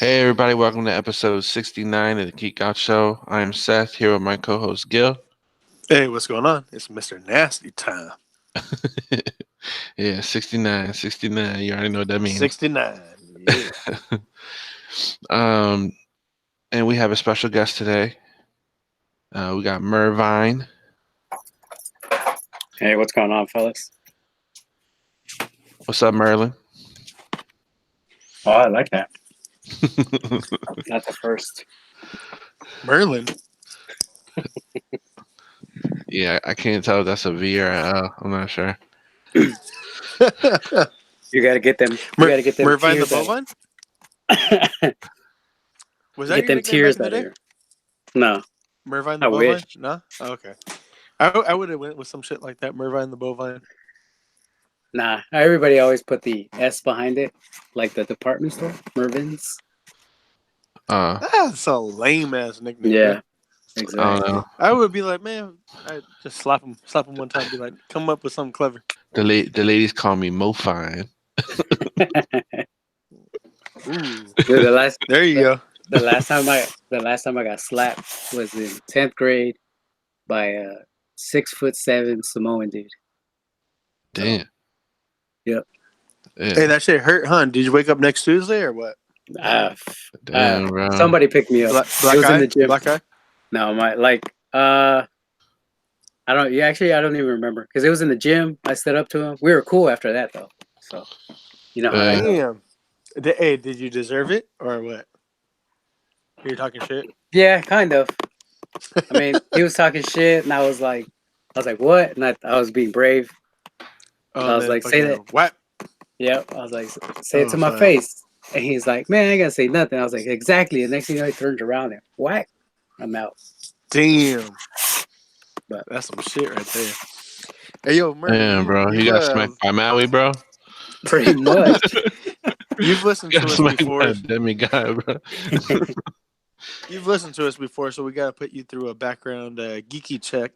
Hey everybody, welcome to episode 69 of the Tgos Show. I am Seth, here with my co-host Gil. Hey, what's going on? It's Mr. Nasty time. Yeah, 69, 69. You already know what that means. 69. Yeah. um, and we have a special guest today. We got Mervine. Hey, what's going on, fellas? What's up, Merlin? Oh, I like that. Not the first. Merlin. Yeah, I can't tell if that's a V or a L. I'm not sure. You gotta get them. You gotta get them. Mervine the tears bovine? Was that get your them nickname tears back in out the of day? here. No, Mervine the I bovine? wish. No? Oh, okay. I would have went with some shit like that. Mervine the bovine. Nah. Everybody always put the S behind it, like the department store, Mervin's. That's a lame ass nickname. Yeah, Man. I don't exactly. know. I would be like, man, I just slap him one time, be like, come up with something clever. The ladies call me Mofine. Ooh. Dude, There you go. the last time I got slapped was in 10th grade by a 6'7" Samoan dude. Damn. Yep. Yeah. Hey, that shit hurt, huh? Did you wake up next Tuesday or what? Damn, bro. Somebody picked me up. Black It was eye? in the gym. Black eye? No, I don't. Yeah, actually, I don't even remember because it was in the gym. I stood up to him. We were cool after that, though. So, you know how that goes. Damn. Hey, did you deserve it or what? You're talking shit. Yeah, kind of. I mean, he was talking shit, and I was like, what? And I was being brave. I was like, say that. What? Yep. I was like, say it to my fine. face. And he's like, man, I ain't gonna say nothing. I was like, exactly. And next thing you know, he turned around and whack, I'm out. Damn. But that's some shit right there. Hey, yo, Murphy. Damn, bro. You got smacked by Maui, bro? pretty much. You've listened to us before. Demigod, bro. You've listened to us before, so we got to put you through a background geeky check.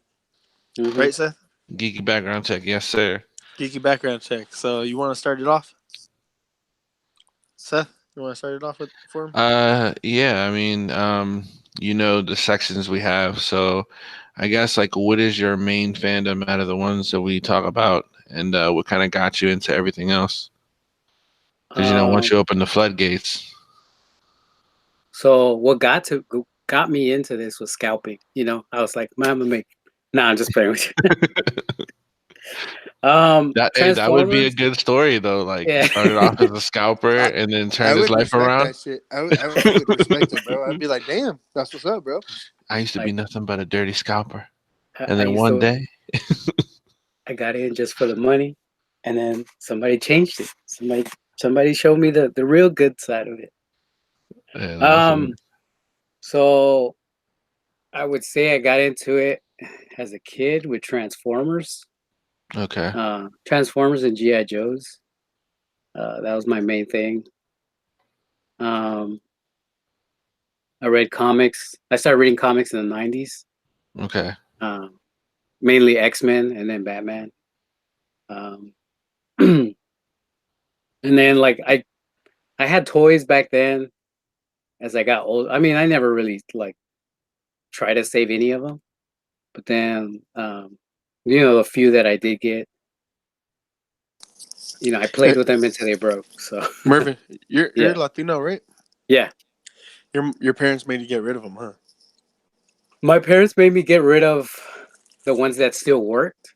Mhm. Right, Seth? Geeky background check, yes, sir. Geeky background check. So you want to start it off? Seth, you want to start it off for him? Yeah, I mean, you know the sections we have, so I guess like what is your main fandom out of the ones that we talk about, and what kind of got you into everything else? Because once you open the floodgates. So what got me into this was scalping. I was like, man, I'm gonna make. Nah, I'm just playing with you. That would be a good story though. Like Yeah. started off as a scalper and then turned his life around. That shit. I would respect it, bro. I'd be like, damn, that's what's up, bro. I used to be nothing but a dirty scalper, and I then used one to- day I got in just for the money, and then somebody changed it. Somebody showed me the real good side of it. Yeah, So I would say I got into it as a kid with Transformers. okay. Transformers and G.I. Joes. That was my main thing. I read comics. I started reading comics in the 90s. Okay. Mainly X-Men and then Batman. And then like I had toys back then. As I got old, I mean, I never really like try to save any of them. But then, the few that I did get, I played with them until they broke. So, Mervin, you're Latino, right? Yeah. Your parents made you get rid of them, huh? My parents made me get rid of the ones that still worked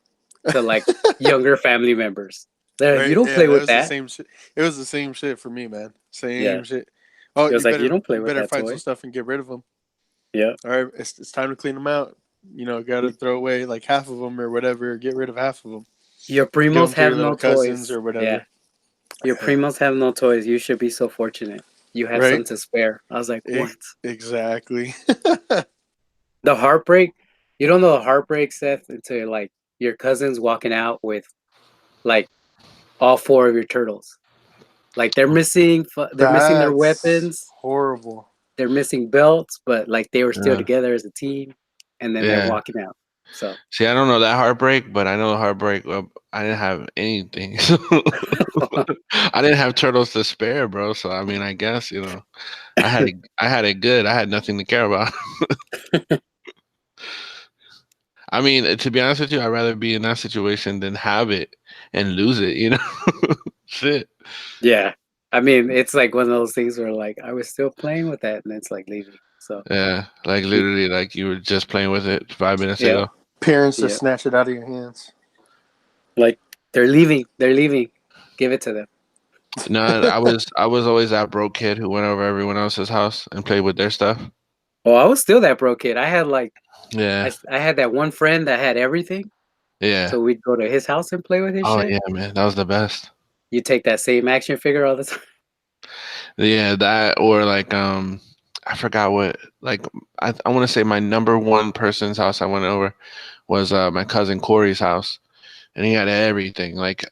to like younger family members. Right? You don't play with that. The same shit. It was the same shit for me, man. Same shit. Oh, it was you don't play with that find toy. some stuff and get rid of them. Yeah. All right, it's time to clean them out. Got to throw away like half of them or whatever. Get rid of half of them. Your primos have no toys or whatever. Yeah. Your primos have no toys. You should be so fortunate. You have some to spare. I was like, what? Exactly. The heartbreak. You don't know the heartbreak, Seth, until like your cousin's walking out with like all 4 of your turtles. Like they're missing their weapons. Horrible. They're missing belts, but like they were still together as a team, and then they're walking out. So See, I don't know that heartbreak, but I know the heartbreak. I didn't have anything. So I didn't have turtles to spare, bro. So I mean, I guess I had it good. I had nothing to care about. I mean, to be honest with you, I'd rather be in that situation than have it and lose it. Shit. yeah, I mean, it's like one of those things where like I was still playing with that, and it's like leaving. So Yeah, like literally, like you were just playing with it 5 minutes yeah, ago. Parents yeah, just snatch it out of your hands. like they're leaving. They're leaving. Give it to them. No, I was always that broke kid who went over everyone else's house and played with their stuff. Oh, I was still that broke kid. I had like Yeah, I had that one friend that had everything, yeah. so we'd go to his house and play with his Oh shit. yeah, man, that was the best. You take that same action figure all the time. Yeah, that or like I forgot what like I want to say my number one person's house I went over was my cousin Corey's house, and he had everything. Like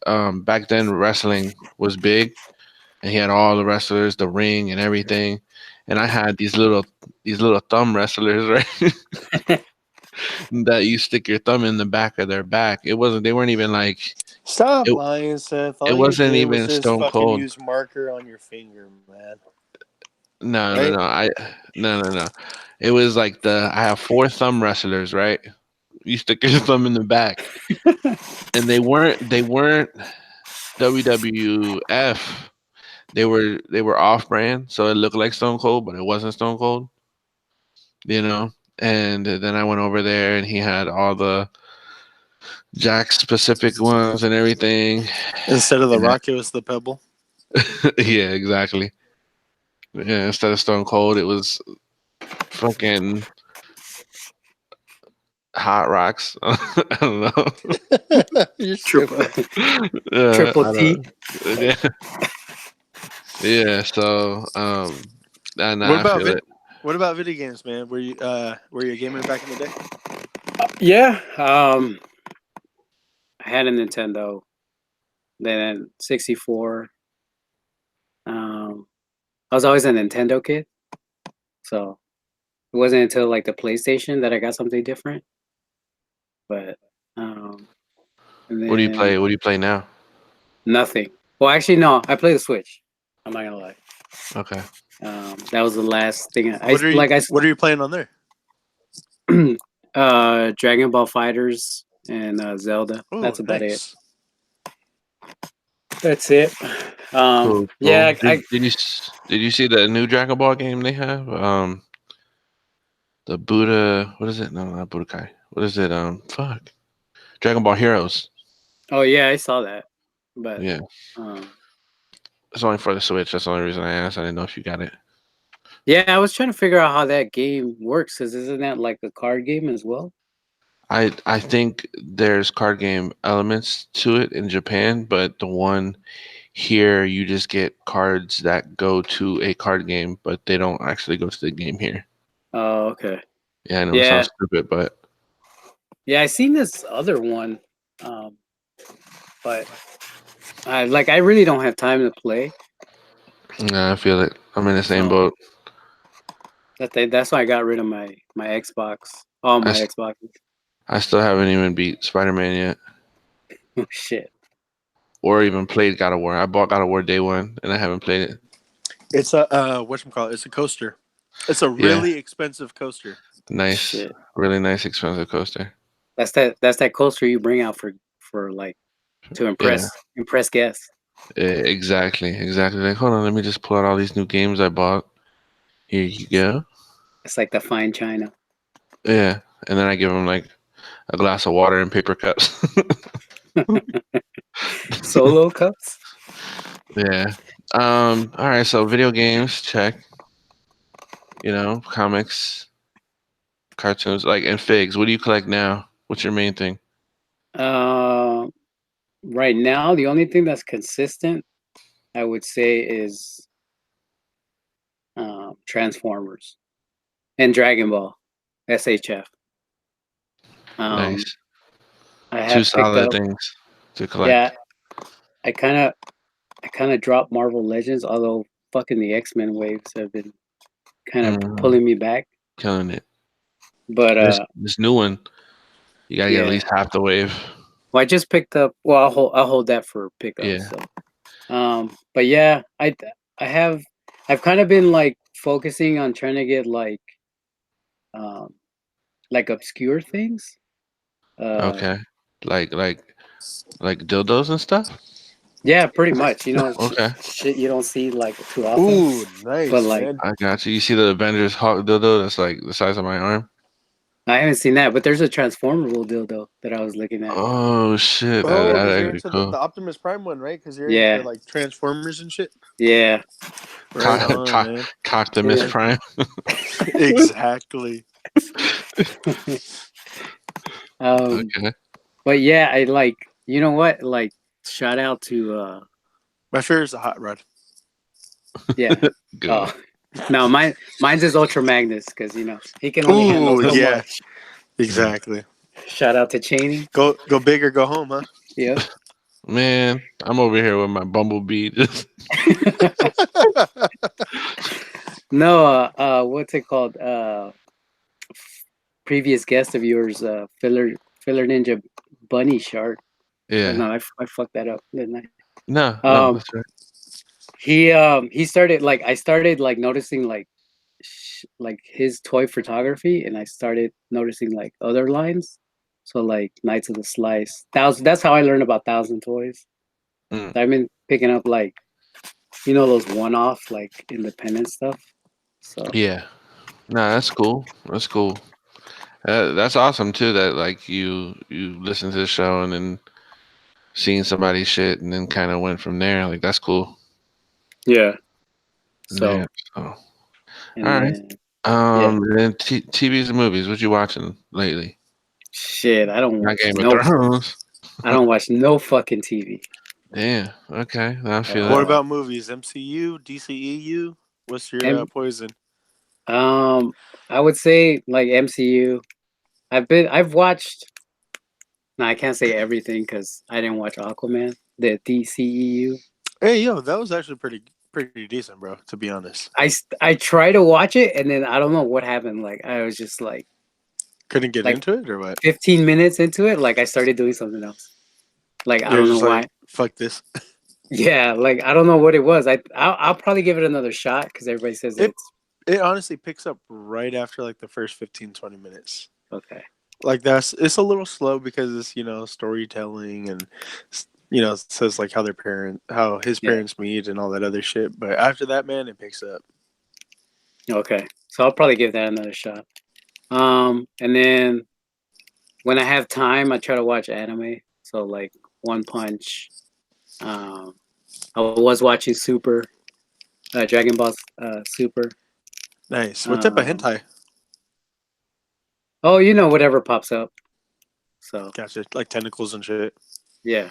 back then wrestling was big, and he had all the wrestlers, the ring, and everything. And I had these little thumb wrestlers, right? That you stick your thumb in the back of their back. It wasn't. They weren't even like. Stop It. lying, Seth. It All you wasn't did was even just Stone fucking Cold. use marker on your finger, man. No, no, Right? no. No. It was like I have four thumb wrestlers, right? You stick your thumb in the back, and they weren't WWF. They were off brand, so it looked like Stone Cold, but it wasn't Stone Cold. You know. And then I went over there, and he had all the Jack specific ones and everything. Instead of the Yeah, rock, it was the pebble. yeah, exactly. Yeah, instead of Stone Cold, it was fucking Hot Rocks. I don't know. You're Triple stupid. triple I T. don't. Yeah, yeah. So, and What I about feel it. What about video games, man? Were you a gamer back in the day? Yeah. I had a Nintendo, then 64. I was always a Nintendo kid, so it wasn't until like the PlayStation that I got something different. But and What do you then play? What do you play now? nothing. Well, actually, no. I play the Switch. I'm not gonna lie. Okay. That was the last thing What are you What are you playing on there? Dragon Ball Fighters and Zelda. Oh, That's about it. nice. That's it. Cool. Yeah, Cool. Did you see the new Dragon Ball game they have? The Buddha. What is it? No, not Budokai. What is it? Fuck. Dragon Ball Heroes. oh yeah, I saw that. But Yeah. um, It's only for the Switch. That's the only reason I asked. I didn't know if you got it. yeah, I was trying to figure out how that game works. Cause isn't that like a card game as well? I think there's card game elements to it in Japan, but the one here you just get cards that go to a card game, but they don't actually go to the game here. Oh, okay. Yeah, I know it Yeah, sounds stupid, but yeah. I seen this other one, um, but I really don't have time to play. I feel it. I'm in the same So boat. that's why I got rid of my Xbox. All I, my s- Xboxes. I still haven't even beat Spider-Man yet, Oh shit. or even played God of War. I bought God of War day one, and I haven't played it. It's a whatchamacallit? It's a coaster. It's a Yeah, really expensive coaster. nice, Shit. really nice, expensive coaster. That's that coaster you bring out for like to Yeah, impress guests. exactly. Like, hold on, let me just pull out all these new games I bought. Here you go. It's like the fine china. Yeah, and then I give them like a glass of water and paper cups. Solo cups. Yeah. All right. So video games, check. Comics, cartoons, like and figs. What do you collect now? What's your main thing? Uh, right now, the only thing that's consistent, I would say, is Transformers and Dragon Ball, SHF. Um, Nice. I Two have picked solid up. things to Yeah, collect. I kind of dropped Marvel Legends, although fucking the X-Men waves have been kind of Mm, pulling me back. killing it. But This new one. You gotta get at Yeah. least half the wave. Well, I just picked up. Well, I'll hold that for pickup. Yeah. So, but yeah, I've kind of been like focusing on trying to get um, like obscure things. Okay. Like dildos and stuff. Yeah, pretty much. Okay. Shit you don't see like too often. Ooh, nice, But like, man. I got you. You see the Avengers Hulk dildo that's like the size of my arm? I haven't seen that, but there's a transformable dildo that I was looking at. Oh shit! Oh, That because you're actually into cool. the Optimus Prime one, right? Because you're Yeah. into like Transformers and shit. Yeah. Right on, man. Optimus Yeah. Prime. Exactly. Okay. But yeah, I like. You know what? Like, shout out to My favorite is a hot rod. yeah. Good. Oh no, mine's is Ultra Magnus because he can only handle so yeah. much. Exactly. Shout out to Cheney. Go big or go home, huh? Yep. Man, I'm over here with my bumblebee. No, what's it called? Previous guest of yours, Filler Ninja Bunny Shark. Yeah. No, I fucked that up, didn't I? No, that's right. He started like I started like noticing like his toy photography, and I started noticing like other lines. So like Knights of the Slice, that's how I learned about Thousand Toys. Mm. I've been picking up like those one-off like independent stuff. So Yeah. No, that's cool. That's cool. That's awesome too. That like you listen to the show and then seeing somebody's shit and then kind of went from there. Like that's cool. yeah. So Yeah. So. and All right. then, And then TVs and movies. What you watching lately? shit, I don't Not watch Game of Thrones. I don't watch no fucking TV. Damn. Okay. I feel What it. about movies? MCU, DCEU? What's your poison? I would say like MCU. I've watched. No, I can't say everything because I didn't watch Aquaman. The DCEU. Hey, yo, that was actually pretty decent, bro. To be honest, I tried to watch it and then I don't know what happened. Like I was just like couldn't get into it or what? 15 minutes into it, like I started doing something else. Like I don't know why. Fuck this. Yeah, like I don't know what it was. I'll probably give it another shot because everybody says it honestly picks up right after like the first 15-20 minutes. Okay. Like it's a little slow because it's storytelling and it says like how his parents meet and all that other shit. But after that, man, it picks up. Okay, so I'll probably give that another shot. And then when I have time, I try to watch anime. So like One Punch. I was watching Super, Dragon Ball Super. Nice. What type of hentai? Oh, whatever pops up. So Gotcha. Like tentacles and shit. yeah.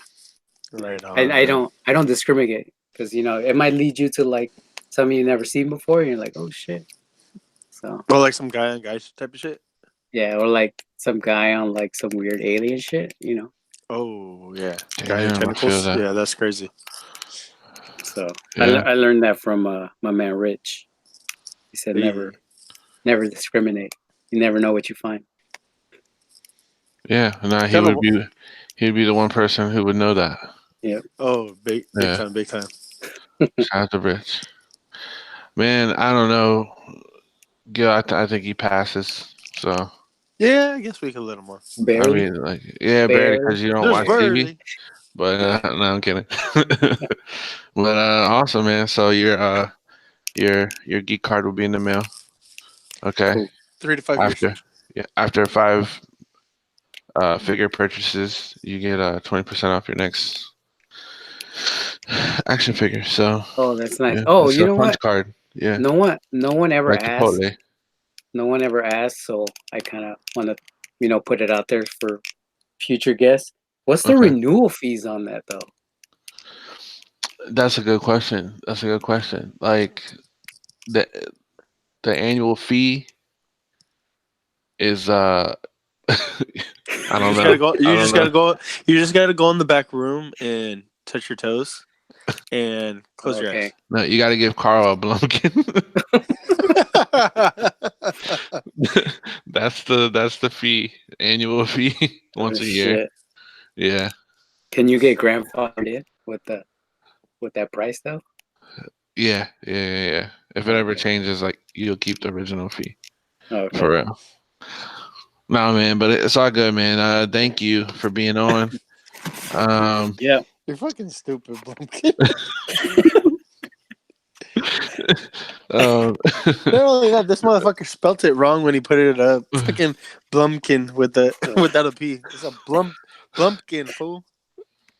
Right on. I don't discriminate because it might lead you to like something you've never seen before, and you're like, oh shit. So. Well, like some guy on guy type of shit. Yeah, or like some guy on like some weird alien shit, Oh yeah, Guy in tentacles. Yeah, that's crazy. So I learned that from my man Rich. He said never discriminate. You never know what you find. Yeah, no, he'd be the one person who would know that. Yeah. Oh, big time. Shout out to Rich. Man, I don't know. Gil, I think he passes. So yeah, I guess we could let him on. Barely. I mean, like, barely because you don't watch TV. But no, I'm kidding. But awesome, man. So your geek card will be in the mail. Okay. Cool. 3 to 5 years. Yeah, after 5 figure purchases, you get 20% off your next action figure. So. Oh, that's nice. Yeah, oh, it's you a know punch what? card. Yeah. No one ever Like asked. Chipotle. No one ever asked, so I kind of want to, put it out there for future guests. What's the renewal fees on that though? That's a good question. Like the annual fee is I don't know. You just gotta go in the back room and touch your toes and close your eyes. No, you got to give Carl a blumpkin. That's the fee, annual fee once a year. Shit. Yeah, Can you get grandfathered in with that price though? yeah. If it ever Okay. changes, like you'll keep the original fee Okay. for real. No, man, but it's all good, man. Thank you for being on. Yeah. You're fucking stupid, Blumpkin. um, Not only that, this motherfucker spelt it wrong when he put it up. Fucking Blumpkin with the without a P. It's a Blumpkin, fool.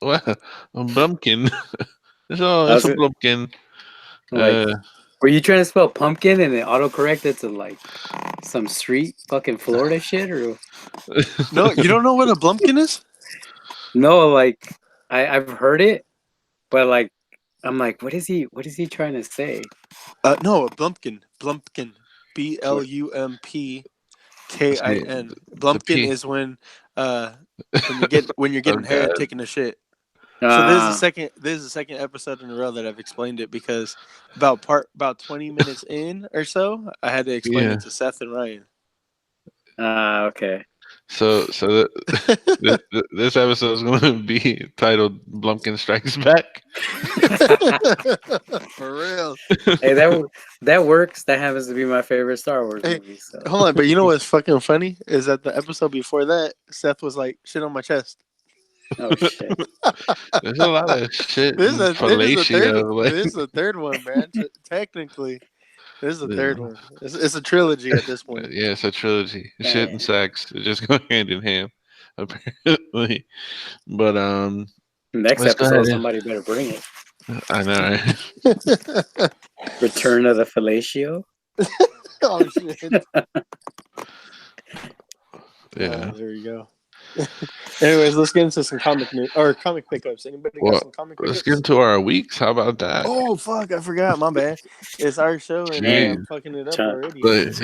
well, a Blumpkin. It's How's a it? Blumpkin. Like, Uh, were you trying to spell pumpkin and it autocorrected to like some street fucking Florida shit or No, you don't know what a Blumpkin is? no? Like, I've heard it, but like, I'm like, what is he trying to say? No, a Blumpkin. Blumpkin. What? BLUMPKIN. see, the Blumpkin P. is when you're Oh getting hair God. taking a shit. So Ah, this is the second episode in a row that I've explained it because about 20 minutes in or so, I had to explain Yeah. it to Seth and Ryan. okay. So this episode is going to be titled "Blumpkin Strikes Back." For real. Hey, that works. That happens to be my favorite Star Wars Hey, movie. So hold on, but you know what's fucking funny is that the episode before that, Seth was like, "Shit on my chest." oh shit. There's a lot of shit This is and fellatio. Like, this is the third one, man. Technically, this is the yeah. third one. It's a trilogy at this point. Yeah, it's a trilogy. Shit and Man. sex they just go hand in hand, apparently. But Next let's go episode, ahead and. somebody better bring it. I know, right? Return of the Fellatio. Oh shit! Yeah. There you go. Anyways, let's get into some comic news or comic pickups. Anybody got Well, some comic let's pickups? get into our weeks. How about that? Oh fuck! I forgot. My bad. It's our show, and Jeez. I'm fucking it up Try- already. But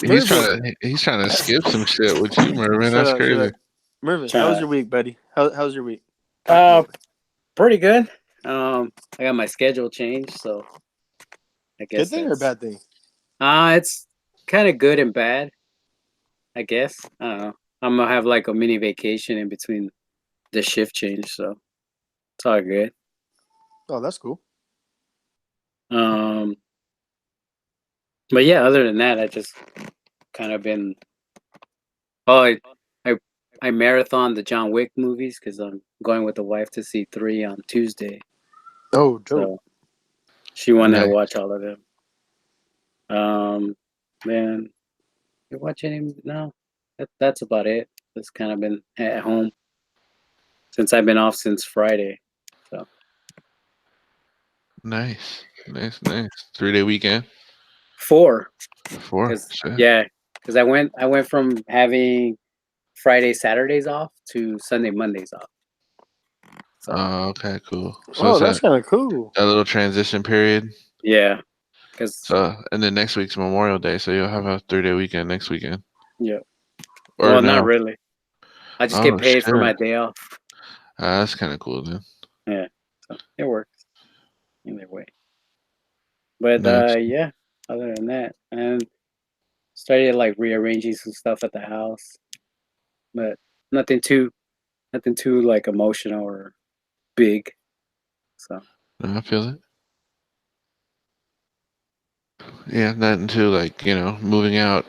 Mervin, he's trying to skip some shit with you, Mervin. That's shut crazy. up. Mervin, Try- how was your week, buddy? How's your week? Talk to me. Pretty good. I got my schedule changed, so I guess Good thing or bad thing? It's kind of good and bad. I guess I don't know. I'm gonna have like a mini vacation in between the shift change, so it's all good. Oh, that's cool. Um, but yeah, other than that, I just kind of been. Oh, I marathon the John Wick movies because I'm going with the wife to see 3 on Tuesday. Oh, dope. So she wanted to Nice. watch all of them. Then you watch any? No, that's about it. Just kind of been at home since I've been off since Friday. So Nice. 3-day weekend. 4, 4. because Shit. yeah, because I went from having Friday Saturdays off to Sunday Mondays off. So Oh, okay, cool. So Oh, it's that's kind of cool. that little transition period. yeah, because So and then next week's Memorial Day, so you'll have a 3-day weekend next weekend. yeah, Or well, no? not really. I just Oh get paid for shit. my day off. That's kind of cool then. Yeah, so it works either way. But Nice. yeah, other than that, and started like rearranging some stuff at the house, but nothing too like emotional or big. So I feel it. Yeah, nothing too like moving out.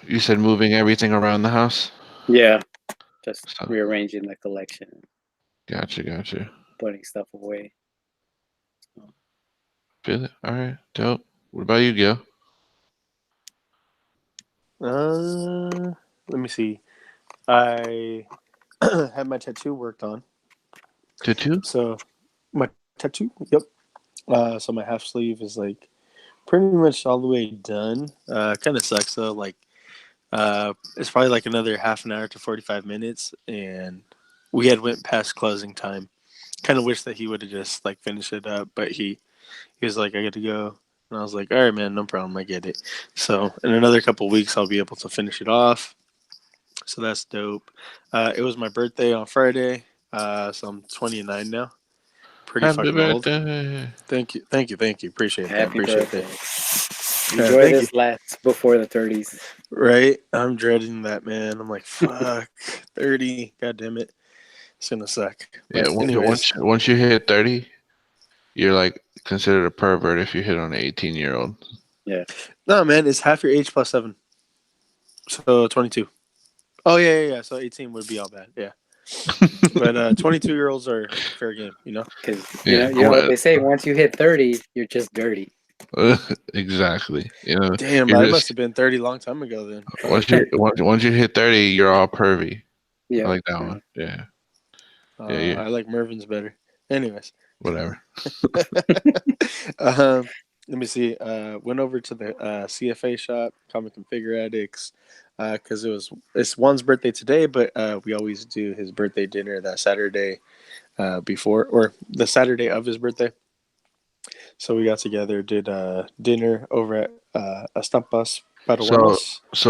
You said moving everything around the house. yeah, just So rearranging the collection, gotcha. putting stuff away. Feel it. All right, dope. What about you, Gil? Let me see. I had my tattoo worked on. Tattoo? So my tattoo, yep. So my half sleeve is like pretty much all the way done. Kind of sucks though. Like, it's probably like another half an hour to 45 minutes, and we had went past closing time. Kind of wish that he would have just like finished it up, but he was like, "I got to go," and I was like, "All right, man, no problem, I get it." So in another couple weeks, I'll be able to finish it off. So that's dope. It was my birthday on Friday, so I'm 29 now. Pretty Happy fucking old. birthday. Thank you. Appreciate Happy that. birthday! Enjoy Thank you. this last before the 30s. Right? I'm dreading that, man. I'm like, fuck, 30. God damn it. It's gonna suck. Yeah, But anyways, once you hit 30, you're like considered a pervert if you hit on an 18-year-old. Yeah. no, man, it's half your age plus 7. So 22. Oh yeah. So 18 would be all bad. Yeah. But 22-year-olds are fair game, you know? Because Yeah, you know what they say. Once you hit 30, you're just dirty. exactly. You know, Damn, you're I must just have been 30 a long time ago then. once you hit 30, you're all pervy. I Yeah. like that one. Yeah, yeah. I like Mervin's better. Anyways. Whatever. Let me see. Went over to the CFA shop, Comic and Figure Addicts, because it's Juan's birthday today, but we always do his birthday dinner that Saturday before, or the Saturday of his birthday. So we got together, did dinner over at Estampas So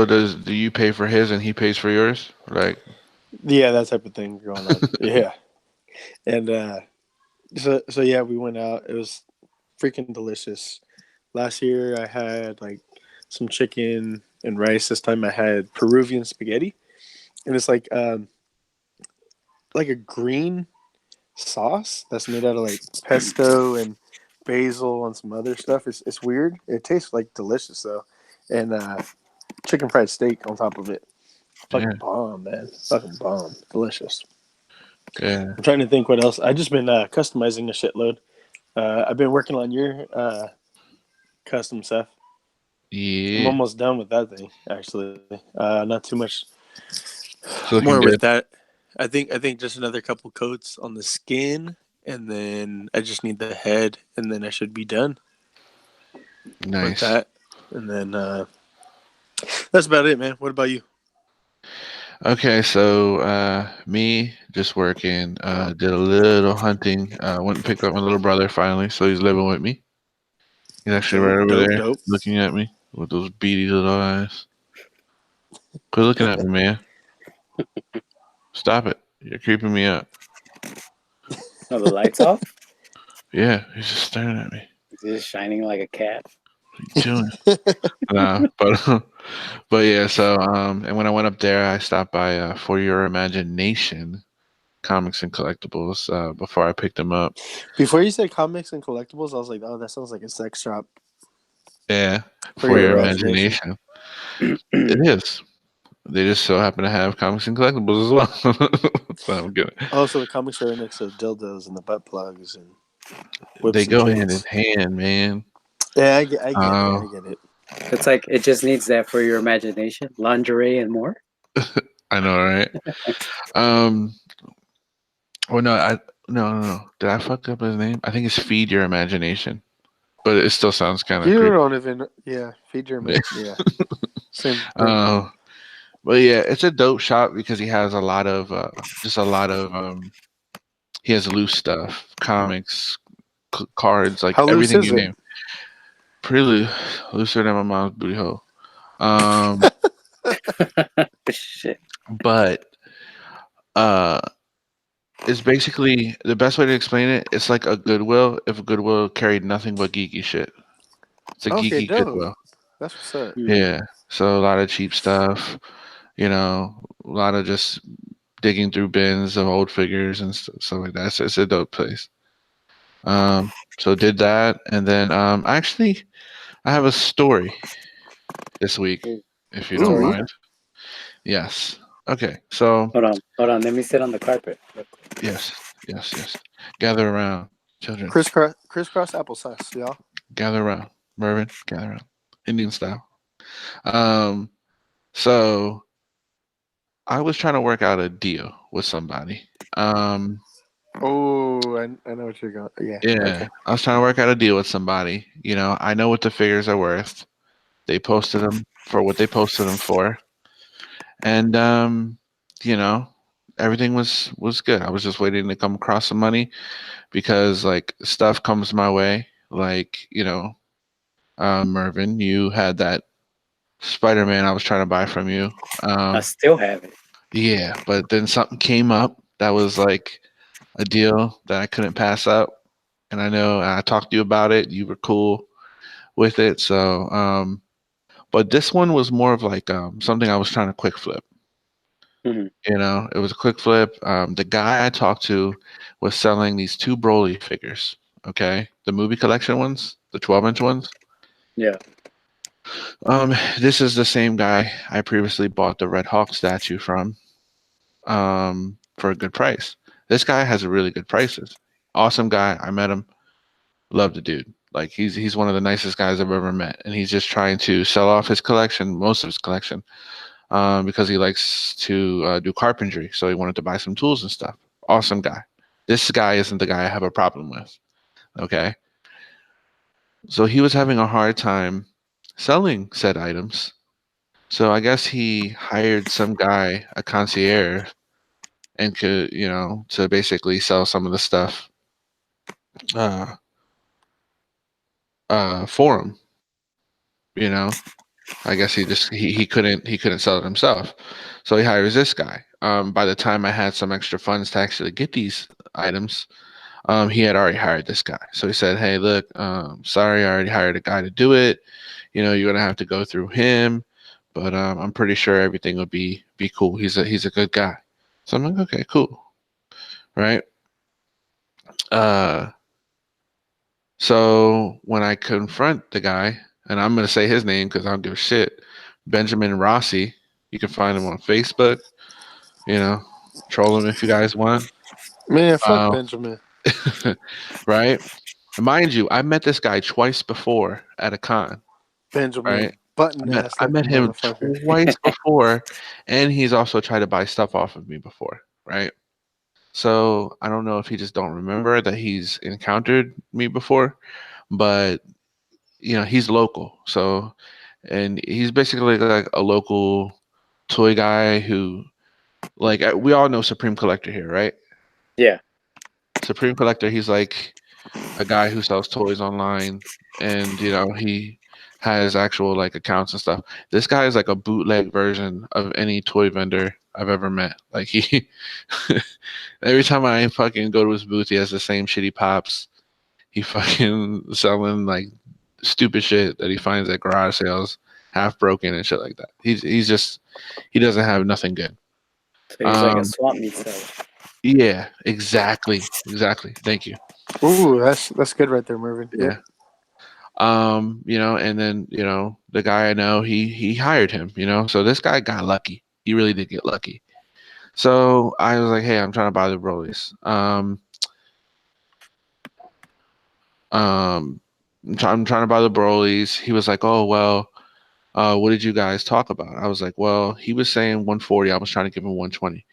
Peruanas. do you pay for his and he pays for yours? Like, Yeah, that type of thing going on. Yeah, and so yeah, we went out. It was freaking delicious. Last year I had like some chicken and rice. This time I had Peruvian spaghetti, and it's like a green sauce that's made out of like pesto and basil and some other stuff. It's weird. It tastes like delicious though, and chicken fried steak on top of it. yeah, Fucking bomb, man. Fucking bomb. Delicious. yeah, I'm trying to think what else. I just been customizing a shitload. I've been working on your custom stuff. I'm yeah. almost done with that thing, actually. Not too much It's looking more good. with that. I think just another couple coats on the skin, and then I just need the head, and then I should be done with Nice. that. And then that's about it, man. What about you? Okay, so me just working. Did a little hunting. Went and picked up my little brother finally, so he's living with me. He's actually right over there Dope. looking at me with those beady little eyes. Quit looking at me, man. Stop it. You're creeping me out. Oh, the lights off? Yeah, he's just staring at me. It's just shining like a cat. What are you doing? Nah, but yeah. So and when I went up there, I stopped by For Your Imagination Comics and Collectibles before I picked them up. Before you said comics and collectibles, I was like, oh, that sounds like a sex shop Yeah, for For your Your imagination. Imagination. It is. They just so happen to have comics and collectibles as well. So I'm good. Oh, so the comics are next to dildos and the butt plugs and They whips and go hand in chains. hand, man. Yeah, I get it. Uh, I get it. It's like it just needs that for your imagination, lingerie and more. I know, right? Um, well, no. Did I fuck up his name? I think it's Feed Your Imagination, but it still sounds kind of You creepy. don't even, yeah, feed your man. Yeah, same thing. Uh, but yeah, it's a dope shop because he has a lot of just a lot of he has loose stuff, comics, cards, like How loose everything is you it? name. Pretty looser than my mom's booty hole. Um, Shit. but uh, it's basically the best way to explain it. It's like a Goodwill if Goodwill carried nothing but geeky shit. It's a Okay, geeky dope. Goodwill. That's what's up. Yeah. So a lot of cheap stuff. You know, a lot of just digging through bins of old figures and stuff like that. So it's a dope place. So did that, and then actually, I have a story this week, Ooh, if you don't story Ooh, mind. time. Yes. Okay. So Hold on. Let me sit on the carpet. yes. Gather around, children. crisscross applesauce, y'all. Gather around, Mervin. Gather around, Indian style. Um. So I was trying to work out a deal with somebody. Um. Oh, I know what you're going. Yeah. Yeah, Okay. I was trying to work out a deal with somebody. You know, I know what the figures are worth. They posted them for what they posted them for, and you know, everything was good. I was just waiting to come across some money because like stuff comes my way. Like Mervin, you had that Spider-Man I was trying to buy from you. I still have it. Yeah, but then something came up that was like a deal that I couldn't pass up, and I know I talked to you about it. You were cool. with it. So, but this one was more of like something I was trying to quick flip. Mhm. You know, it was a quick flip. The guy I talked to was selling these two Broly figures. Okay, the movie collection ones, the 12-inch ones. Yeah. This is the same guy I previously bought the Red Hawk statue from, for a good price. This guy has really good prices. Awesome guy. I met him. Love the dude. Like he's one of the nicest guys I've ever met, and he's just trying to sell off his collection, most of his collection, because he likes to do carpentry. So he wanted to buy some tools and stuff. Awesome guy. This guy isn't the guy I have a problem with. Okay. So he was having a hard time selling said items. So I guess he hired some guy, a concierge, and could, to basically sell some of the stuff uh, for him. You know, I guess he couldn't sell it himself, so he hires this guy. By the time I had some extra funds to actually get these items, he had already hired this guy. So he said, "Hey, look, sorry, I already hired a guy to do it. You're gonna have to go through him, but I'm pretty sure everything will be cool. He's a good guy." So I'm like, "Okay, cool, right?" Uh, so when I confront the guy, and I'm gonna say his name because I don't give a shit, Benjamin Rossi. You can find him on Facebook. You know, troll him if you guys want. Man, fuck Um, Benjamin. right? Mind you, I met this guy twice before at a con. Right? Benjamin button ass I looking met him motherfucker. twice before, and he's also tried to buy stuff off of me before. Right? So I don't know if he just don't remember that he's encountered me before, but he's local. So, and he's basically like a local toy guy who, like, we all know Supreme Collector here, right? Yeah. Supreme Collector, he's like a guy who sells toys online, and he has actual like accounts and stuff. This guy is like a bootleg version of any toy vendor I've ever met. Like he, every time I fucking go to his booth, he has the same shitty pops. He fucking selling like stupid shit that he finds at garage sales, half broken and shit like that. He's just he doesn't have nothing good. So he's like a Um, swap meet seller. yeah, exactly. Thank you. Ooh, that's good right there, Mervin. Yep. Yeah. And then, the guy I know, he hired him, so this guy got lucky. He really did get lucky. So I was like, hey, I'm trying to buy the Broly's. I'm trying to buy the Broly's. He was like, oh, well, what did you guys talk about? I was like, well, he was saying 140. I was trying to give him 120.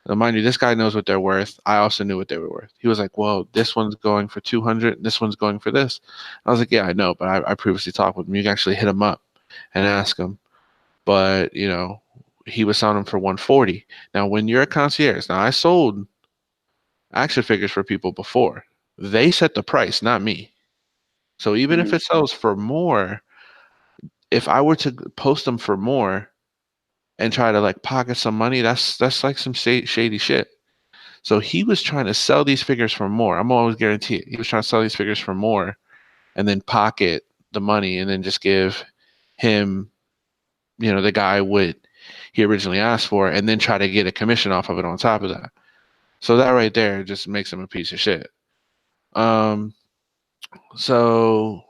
Now, mind you, this guy knows what they're worth. I also knew what they were worth. He was like, well, this one's going for 200. This one's going for this. I was like, yeah, I know, but I previously talked with him. You can actually hit him up and ask him. But, he was selling them for 140. Now, when you're a concierge, now I sold action figures for people before. They set the price, not me. So even if Mhm. it sells for more, if I were to post them for more and try to like pocket some money, that's like some shady shit. So he was trying to sell these figures for more. I'm always guarantee it. He was trying to sell these figures for more and then pocket the money and then just give him, the guy what he originally asked for and then try to get a commission off of it on top of that. So that right there just makes him a piece of shit. Um, so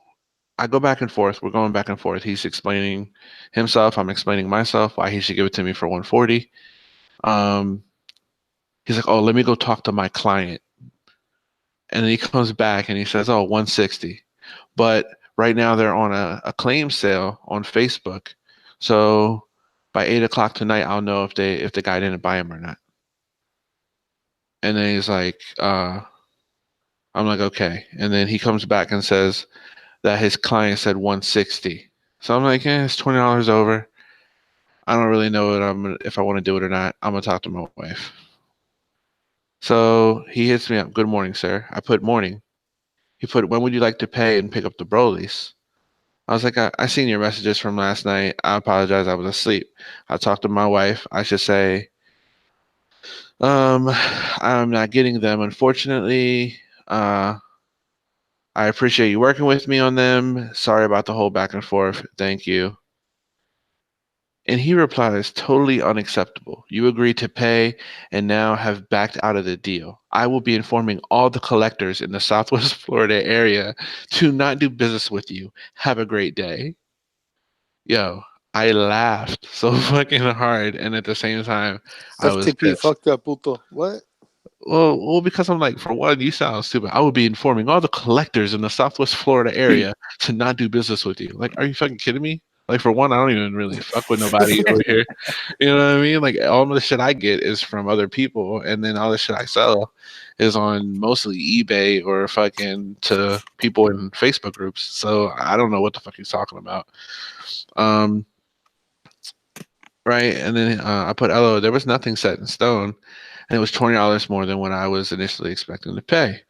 I go back and forth. We're going back and forth. He's explaining himself. I'm explaining myself why he should give it to me for 140. Um, he's like, oh, let me go talk to my client. And then he comes back and he says, oh, 160. But right now they're on a claim sale on Facebook. So by 8 o'clock tonight, I'll know if the guy didn't buy him or not. And then he's like, I'm like, okay. And then he comes back and says that his client said 160. So I'm like, it's $20 over. I don't really know if I want to do it or not. I'm gonna talk to my wife. So he hits me up. Good morning, sir. I put morning. He put, when would you like to pay and pick up the Broly's? I was like, I seen your messages from last night. I apologize. I was asleep. I talked to my wife. I should say, I'm not getting them, unfortunately. I appreciate you working with me on them. Sorry about the whole back and forth. Thank you. And he replies, totally unacceptable. You agreed to pay and now have backed out of the deal. I will be informing all the collectors in the Southwest Florida area to not do business with you. Have a great day. Yo, I laughed so fucking hard. And at the same time, I was FTP, pissed. fuck that puto. What? Well, because I'm like, for one, you sound stupid. I would be informing all the collectors in the Southwest Florida area to not do business with you. Like, are you fucking kidding me? Like, for one, I don't even really fuck with nobody over here. You know what I mean? Like, all the shit I get is from other people, and then all the shit I sell is on mostly eBay or fucking to people in Facebook groups. So I don't know what the fuck he's talking about. Um, right? And then I put LO. There was nothing set in stone, and it was $20 more than what I was initially expecting to pay.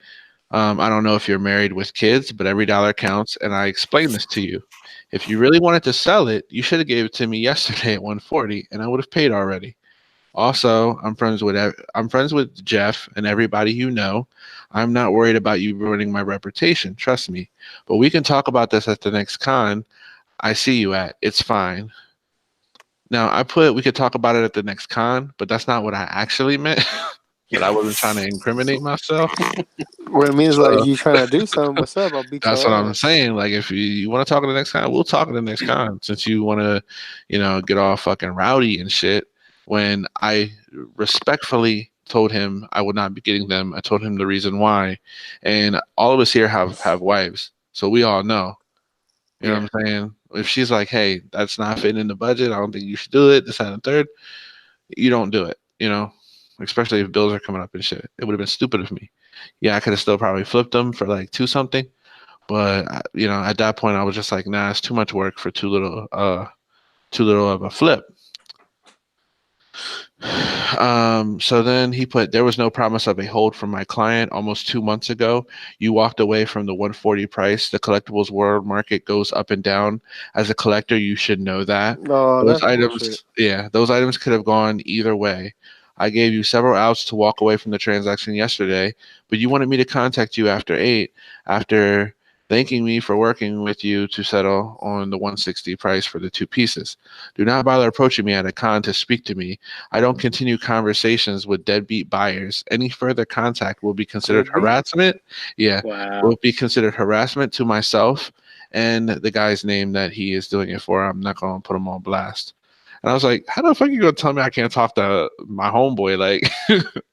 I don't know if you're married with kids, but every dollar counts, and I explained this to you. If you really wanted to sell it, you should have gave it to me yesterday at 140, and I would have paid already. Also, I'm friends with Jeff and everybody you know. I'm not worried about you ruining my reputation. Trust me. But we can talk about this at the next con I see you at. It's fine. Now, I put we could talk about it at the next con, but that's not what I actually meant. But I wasn't trying to incriminate myself. What it means, like, So you trying to do something, what's up? I'll beat that's your what I'm ass. saying. Like, if you want to talk at the next con, we'll talk at the next con. Since you want to, get all fucking rowdy and shit. When I respectfully told him I would not be getting them, I told him the reason why. And all of us here have wives, so we all know. You know Yeah. what I'm saying? If she's like, "Hey, that's not fitting in the budget. I don't think you should do it. This and the third," you don't do it. Especially if bills are coming up and shit. It would have been stupid of me. Yeah, I could have still probably flipped them for like two something, but at that point, I was just like, nah, it's too much work for too little of a flip. So then he put, there was no promise of a hold from my client almost 2 months ago. You walked away from the 140 price. The collectibles world market goes up and down. As a collector, you should know that. No, Those that's bullshit. items, yeah, those items could have gone either way. I gave you several outs to walk away from the transaction yesterday, but you wanted me to contact you after 8, after thanking me for working with you to settle on the 160 price for the two pieces. Do not bother approaching me at a con to speak to me. I don't continue conversations with deadbeat buyers. Any further contact will be considered Deadbeat? harassment. Yeah, Wow. will be considered harassment to myself and the guy's name that he is doing it for. I'm not going to put him on blast. And I was like, how the fuck are you going to tell me I can't talk to my homeboy? Like,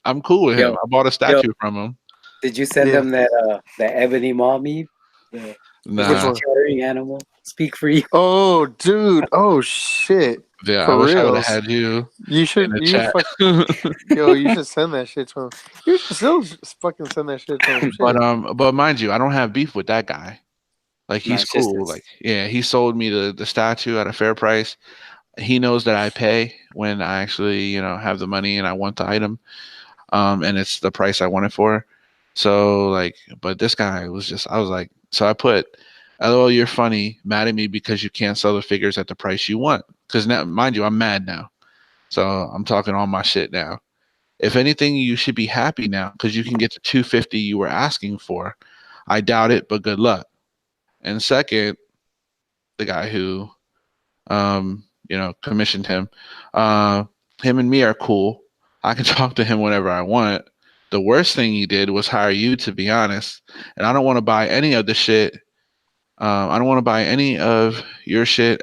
I'm cool with him. Yo, I bought a yo, statue from him. did you send Yeah. them that ebony mommy? The Which Nah. one? chattering animal. Speak for you. Oh, dude. Oh, shit. Yeah, I For wish I would have reals. had you You in should, the you chat. yo, you should send that shit to him. You should still fucking send that shit to him. Shit. But mind you, I don't have beef with that guy. Like, No, he's it's just cool. this. Like, yeah, he sold me the statue at a fair price. He knows that I pay when I actually, have the money and I want the item. And it's the price I want it for. So like, but this guy was just, I was like, so I put, LOL, you're funny, mad at me because you can't sell the figures at the price you want. Because now, mind you, I'm mad now. So I'm talking all my shit now. If anything, you should be happy now because you can get the 250 you were asking for. I doubt it, but good luck. And second, the guy who commissioned him. Him and me are cool. I can talk to him whenever I want. The worst thing he did was hire you, to be honest. And I don't want to buy any of the shit. I don't want to buy any of your shit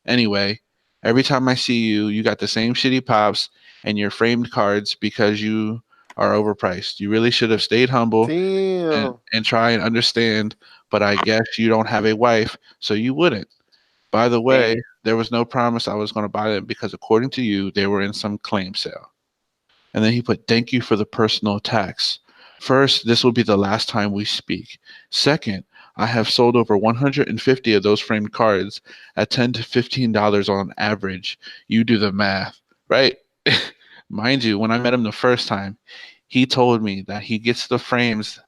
anyway. Every time I see you, you got the same shitty pops and your framed cards because you are overpriced. You really should have stayed humble and, Damn. and try and understand. But I guess you don't have a wife, so you wouldn't. By the way, Man. there was no promise I was going to buy them because according to you, they were in some claim sale. And then he put, thank you for the personal attacks. First, this will be the last time we speak. Second, I have sold over 150 of those framed cards at $10 to $15 on average. You do the math, right? Mind you, when I met him the first time, he told me that he gets the frames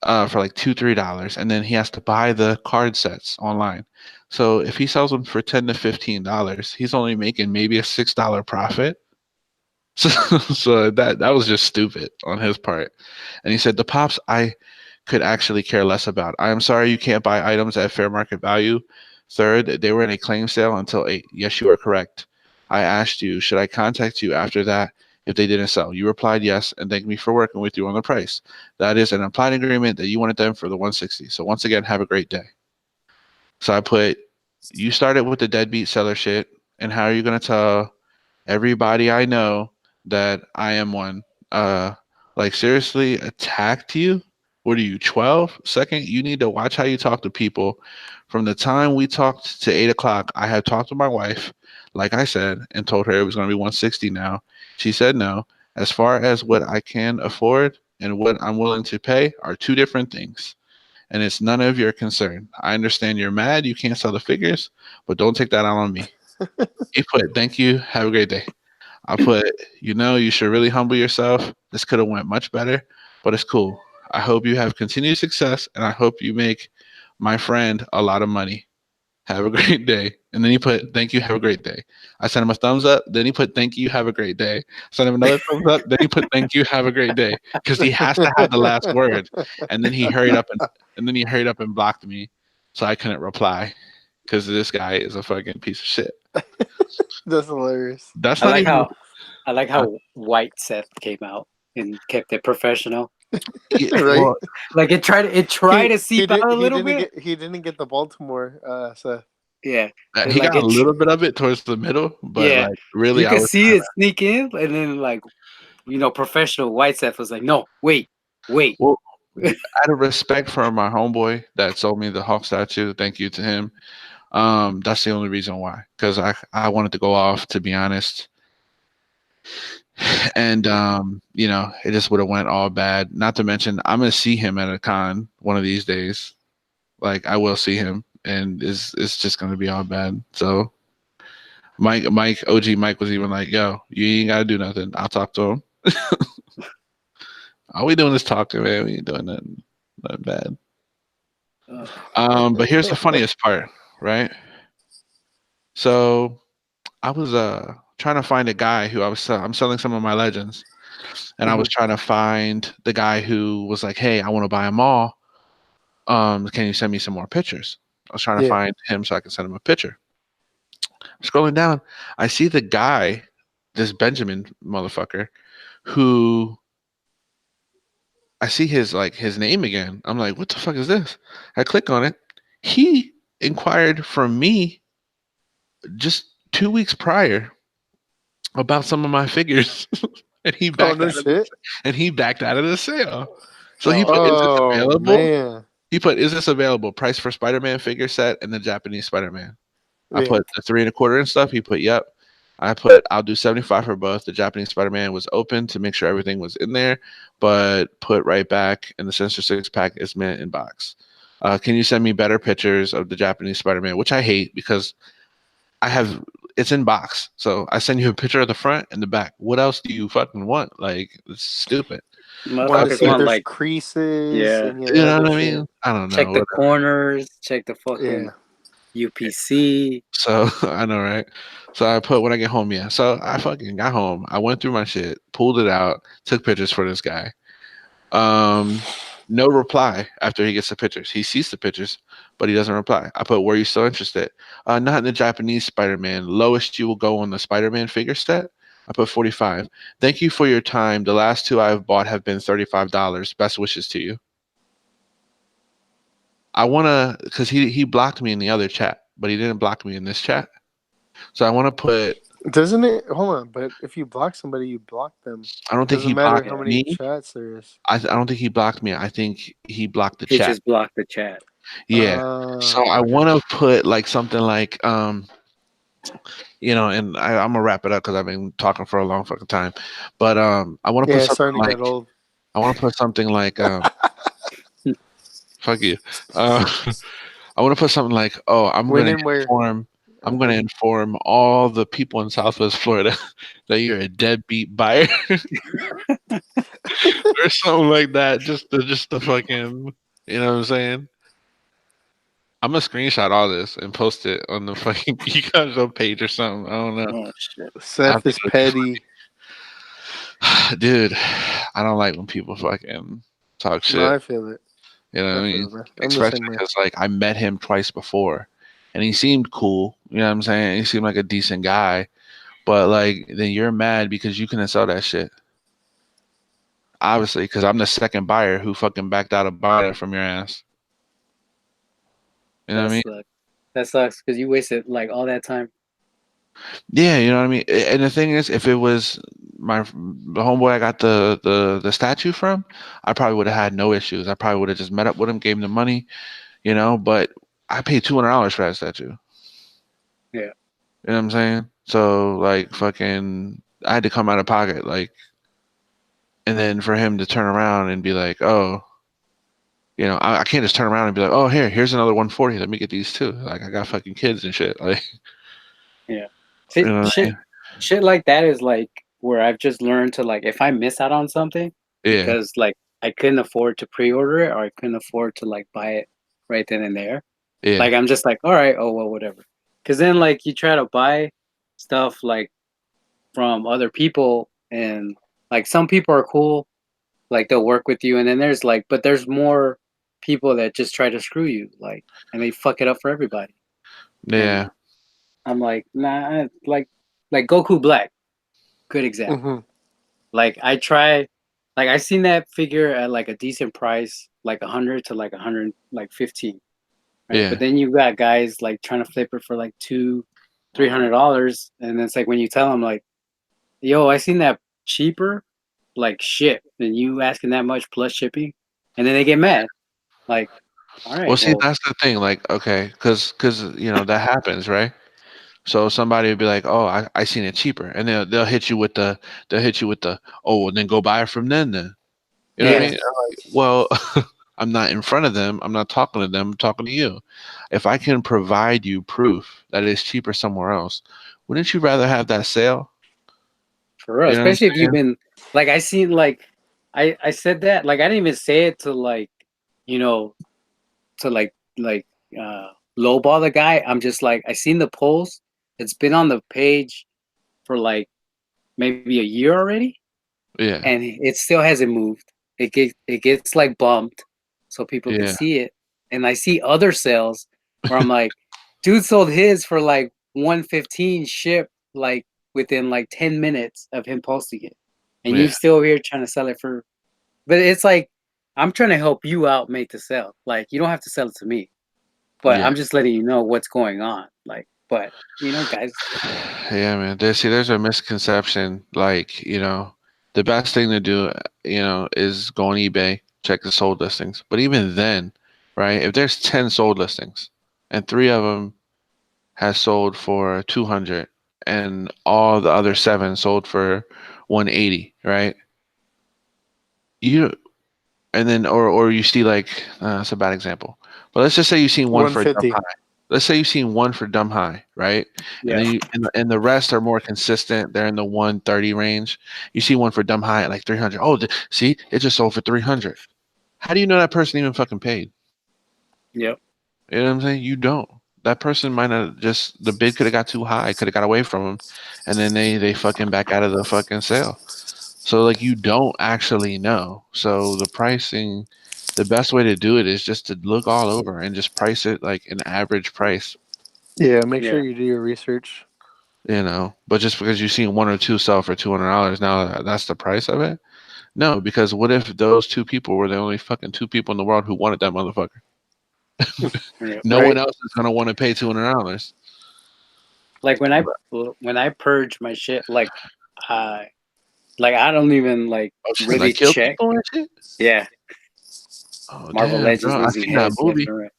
for like $2-3, and then he has to buy the card sets online. So if he sells them for $10 to $15, he's only making maybe a $6 profit. So that was just stupid on his part. And he said the pops, I could actually care less about. I am sorry you can't buy items at fair market value. Third, they were in a claim sale until 8. Yes, you are correct. I asked you, should I contact you after that if they didn't sell? You replied yes and thanked me for working with you on the price. That is an implied agreement that you wanted them for the 160. So once again, have a great day. So I put, you started with the deadbeat seller shit, and how are you going to tell everybody I know that I am one? Like seriously attacked you? What are you, 12? Second, you need to watch how you talk to people. From the time we talked to 8 o'clock, I have talked to my wife, like I said, and told her it was going to be 160 now. She said no. As far as what I can afford and what I'm willing to pay are two different things, and it's none of your concern. I understand you're mad you can't sell the figures, but don't take that out on me. He put, thank you, have a great day. I put, you should really humble yourself. This could have went much better, but it's cool. I hope you have continued success, and I hope you make my friend a lot of money. Have a great day. And then he put, thank you, have a great day. I sent him a thumbs up. Then he put, thank you, have a great day. Sent him another thumbs up. Then he put, thank you, have a great day. Because he has to have the last word. And then he hurried up and blocked me, so I couldn't reply. Because this guy is a fucking piece of shit. That's hilarious. That's I not like even. how white Seth came out and kept it professional. Right? Well, Like it tried to seep out a little bit. He didn't get the Baltimore. So Yeah. he Like got a little bit of it towards the middle, but yeah. like really, You I could was see it sneak in, and then like professional white Seth was like, no, wait. well, out of respect for my homeboy that sold me the Hawk statue. Thank you to him. That's the only reason why, because I wanted to go off, to be honest, and it just would have went all bad. Not to mention, I'm gonna see him at a con one of these days. Like I will see him, and it's just gonna be all bad. So OG Mike was even like, "Yo, you ain't gotta do nothing. I'll talk to him." All we doing is talking, man. We ain't doing nothing bad. But here's the funniest part, right? So I was trying to find a guy who I'm selling some of my legends, and I was trying to find the guy who was like, "Hey, I want to buy them all. Can you send me some more pictures?" I was trying to find him so I could send him a picture. Scrolling down, I see the guy, this Benjamin motherfucker, who I see his name again. I'm like, what the fuck is this? I click on it. He inquired from me just 2 weeks prior about some of my figures, and he oh backed no out of shit. he backed out of the sale. So he put, "Is this Oh available?" man. He put, "Is this available? Price for Spider-Man figure set and the Japanese Spider-Man." I Yeah. put the 3.25 and stuff. He put, "Yep." I put, "I'll do 75 for both." The Japanese Spider-Man was open to make sure everything was in there, but put right back, and the Sinister Six pack is mint in box. Can you send me better pictures of the Japanese Spider-Man? Which I hate because it's in box. So I send you a picture of the front and the back. What else do you fucking want? Like, it's stupid. Want to Motherfuckers see if want there's like creases, yeah. any of You that know other what I shit. mean? I don't know. Check the Whatever. corners, check the fucking UPC. So I know, right? So I put when I get home, yeah. So I fucking got home. I went through my shit, pulled it out, took pictures for this guy. No reply after he gets the pictures. He sees the pictures, but he doesn't reply. I put, were you still interested? Not in the Japanese Spider-Man. Lowest you will go on the Spider-Man figure set. I put 45. Thank you for your time. The last two I've bought have been $35. Best wishes to you. I wanna, cause he blocked me in the other chat, but he didn't block me in this chat. So I want to put. Doesn't it? Hold on, but if you block somebody, you block them. I don't think Doesn't he matter blocked how many me. chats there is. I don't think he blocked me. I think he blocked the He chat. just blocked the chat. Yeah. So I Okay. want to put like something like and I'm gonna wrap it up because I've been talking for a long fucking time. But I want to put something starting to like get old. I want to put something like fuck you. I want to put something like, oh, When and where? I'm gonna inform all the people in Southwest Florida that you're a deadbeat buyer or something like that. Just to fucking, you know what I'm saying? I'm gonna screenshot all this and post it on the fucking Econ page or something. I don't know. Oh shit. Seth is petty. Dude, I don't like when people fucking talk No, shit. I feel it. You know what I I feel mean? you, bro. I'm the Especially same way. because like I met him twice before, and he seemed cool. You know what I'm saying? He seemed like a decent guy. But like then you're mad because you couldn't sell that shit. Obviously, because I'm the second buyer who fucking backed out of buying it from your ass. You know what That I mean? sucks. That sucks because you wasted like all that time. Yeah, you know what I mean. And the thing is, if it was the homeboy I got the statue from, I probably would have had no issues. I probably would have just met up with him, gave him the money, you know. But I paid $200 for that statue. Yeah. You know what I'm saying? So like, fucking, I had to come out of pocket, like, and then for him to turn around and be like, oh, you know, I can't just turn around and be like, oh, here's another 140. Let me get these too. Like, I got fucking kids and shit. Like, Yeah. you See, know what I mean? shit like that is like where I've just learned to like if I miss out on something Yeah, because like I couldn't afford to pre-order it or I couldn't afford to like buy it right then and there. yeah, Like I'm just like, all right, oh well, whatever. Because then like you try to buy stuff like from other people and like some people are cool, like they'll work with you, and then there's like, but there's more people that just try to screw you, like, and they fuck it up for everybody. yeah, And I'm like, nah, like Goku Black, good example. Mm-hmm. Like I try, like I seen that figure at like a decent price, like 100 to like 100, like 15, right? But yeah. then you got guys like trying to flip it for like $200-300, and it's like when you tell them like, yo, I seen that cheaper, like shit, than you asking that much plus shipping, and then they get mad. Like, all Well, right, see, well, that's the thing. Like, okay, because you know that happens, right? So somebody would be like, "Oh, I seen it cheaper," and they'll hit you with the oh, well, then go buy it from then. You know what I yeah, mean? I'm like, well, I'm not in front of them. I'm not talking to them. I'm talking to you. If I can provide you proof that it's cheaper somewhere else, wouldn't you rather have that sale? for real. You know what I'm Especially if you've saying? been like, I seen like, I said that like I didn't even say it to like, you know, to lowball the guy. I'm just like, I seen the post. It's been on the page for like maybe a year already, Yeah, and it still hasn't moved. It gets like bumped so people can yeah, see it. And I see other sales where I'm like, dude sold his for like 115 ship like within like 10 minutes of him posting it. And you yeah, still here trying to sell it for, but it's like I'm trying to help you out make the sale. Like you don't have to sell it to me, but yeah. I'm just letting you know what's going on. Like, but guys, Yeah, man. There's a misconception. Like, you know, the best thing to do, you know, is go on eBay, check the sold listings. But even then, right, if there's 10 sold listings and three of them has sold for 200 and all the other seven sold for 180, right? You and then or you see like that's a bad example. But let's just say you've seen one for dumb 150. high. Let's say you've seen one for dumb high, right? And yeah, then and the rest are more consistent. They're in the 130 range. You see one for dumb high at like 300. Oh, see, it just sold for 300. How do you know that person even fucking paid? yep, You know what I'm saying? You don't. That person might not just the bid could have got too high, could have got away from them, and then they fucking back out of the fucking sale. So like you don't actually know. So the pricing, the best way to do it is just to look all over and just price it like an average price, Yeah, make sure yeah, you do your research. you know. But just because you've seen one or two sell for $200, now that's the price of it? No, because what if those two people were the only fucking two people in the world who wanted that motherfucker? yep. No one Right? else is gonna want to pay $200. Like when I purge my shit, uh like I don't even like Oh shit, like really kill check. people and shit? Yeah, Oh Marvel damn, Legends bro. I losing seen that heads left movie, and right.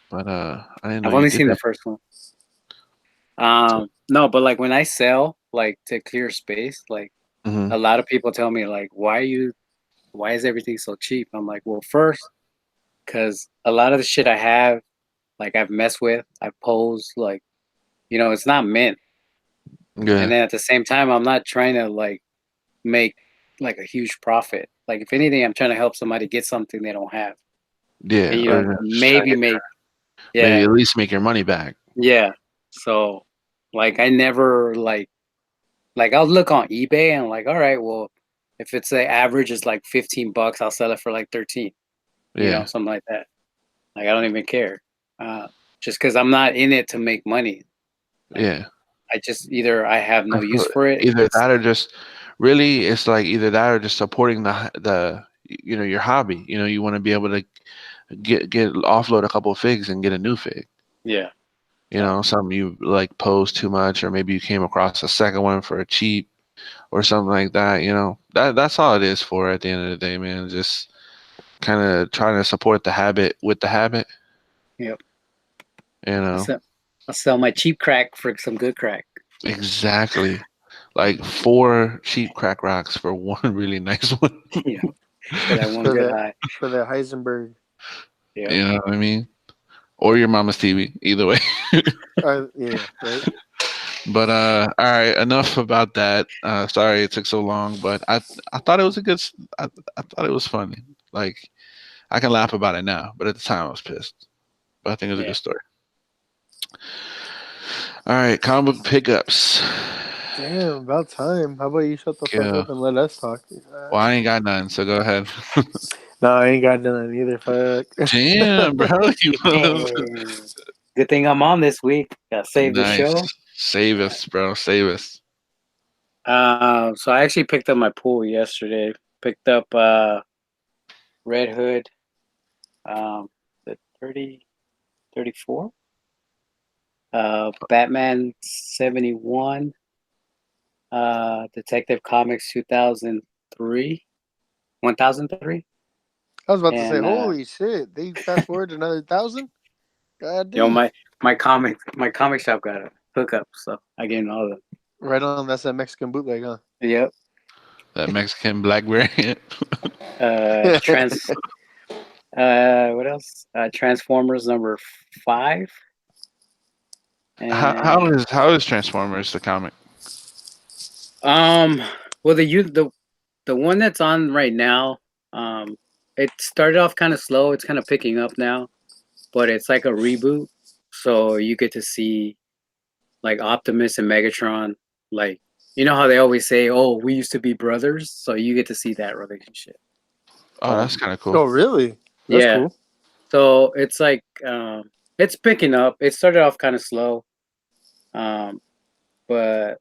but I didn't know I've you only did seen the that. first one. So, No, but like when I sell like to clear space, like hmm a lot of people tell me like, why is everything so cheap? I'm like, well, first, because a lot of the shit I have, like I've messed with, I pose, like it's not mint. And yeah, then at the same time, I'm not trying to like make like a huge profit. Like if anything, I'm trying to help somebody get something they don't have, and yeah, or just trying to maybe get make maybe yeah, at least make your money back. yeah. So like I never like I'll look on eBay and like, all right, well, if it's the average is like $15, I'll sell it for like 13. Yeah. something like that. Like I don't even care, just because I'm not in it to make money. Like Yeah. I just either I have no I use feel for it. either that or just really it's like either that or just supporting the your hobby. You want to be able to get offload a couple of figs and get a new fig. Yeah. Something you like pose too much, or maybe you came across a second one for a cheap or something like that. That's all it is for at the end of the day, man. Just kind of trying to support the habit with the habit. Yep. You know I'll sell my cheap crack for some good crack. exactly. Like 4 cheap crack rocks for one really nice one. Yeah. For that one for good the high. for the Heisenberg. Yeah. You know what I mean? Or your mama's TV. Either way. Yeah, right. But all right, enough about that. Sorry it took so long, but I thought it was a good. I thought it was funny. Like I can laugh about it now, but at the time I was pissed. But I think it was a Yeah. good story. All right, comic book pickups. Damn, about time. How about you shut the fuck Yeah. up and let us talk? Well, I ain't got none, so go ahead. No, I ain't got none either. Fuck. Damn, bro. Dang. Good thing I'm on this week. Got to save the Nice. show. Save us, bro. Save us. So I actually picked up my pool yesterday. Picked up Red Hood, the 30, 34. Batman 71. Detective Comics 2003. 1003. I was about to say, And holy shit! They fast forward another 1,000. God you know, damn. my comic shop got a hookup, so I gave them all of them. Right on. That's that Mexican bootleg, huh? Yep. That Mexican black variant. Trans. What else? Transformers number 5. How And is Transformers the comic? well, the one that's on right now, it started off kind of slow. It's kind of picking up now, but it's like a reboot. So you get to see like Optimus and Megatron, like how they always say, "Oh, we used to be brothers." So you get to see that relationship. Oh, that's kind of cool. Oh, really? That's Yeah. cool. So it's like it's picking up. It started off kind of slow, but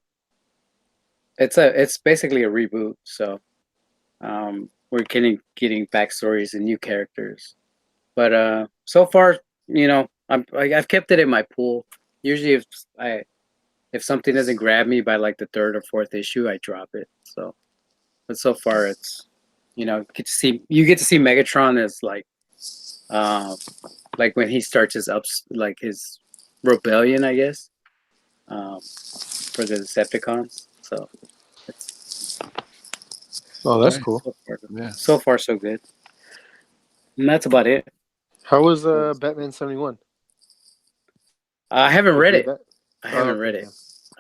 it's basically a reboot. So we're getting backstories and new characters. But so far, I've kept it in my pool. Usually, if something doesn't grab me by like the 3rd or 4th issue, I drop it. So, but so far, it's you get to see Megatron as like when he starts his rebellion, I guess, for the Decepticons. So it's Oh, that's Nice. cool. Yeah. so far so good, and that's about it. How was Batman 71? I haven't Did you read read it. that? I Oh, haven't okay, read it. yeah.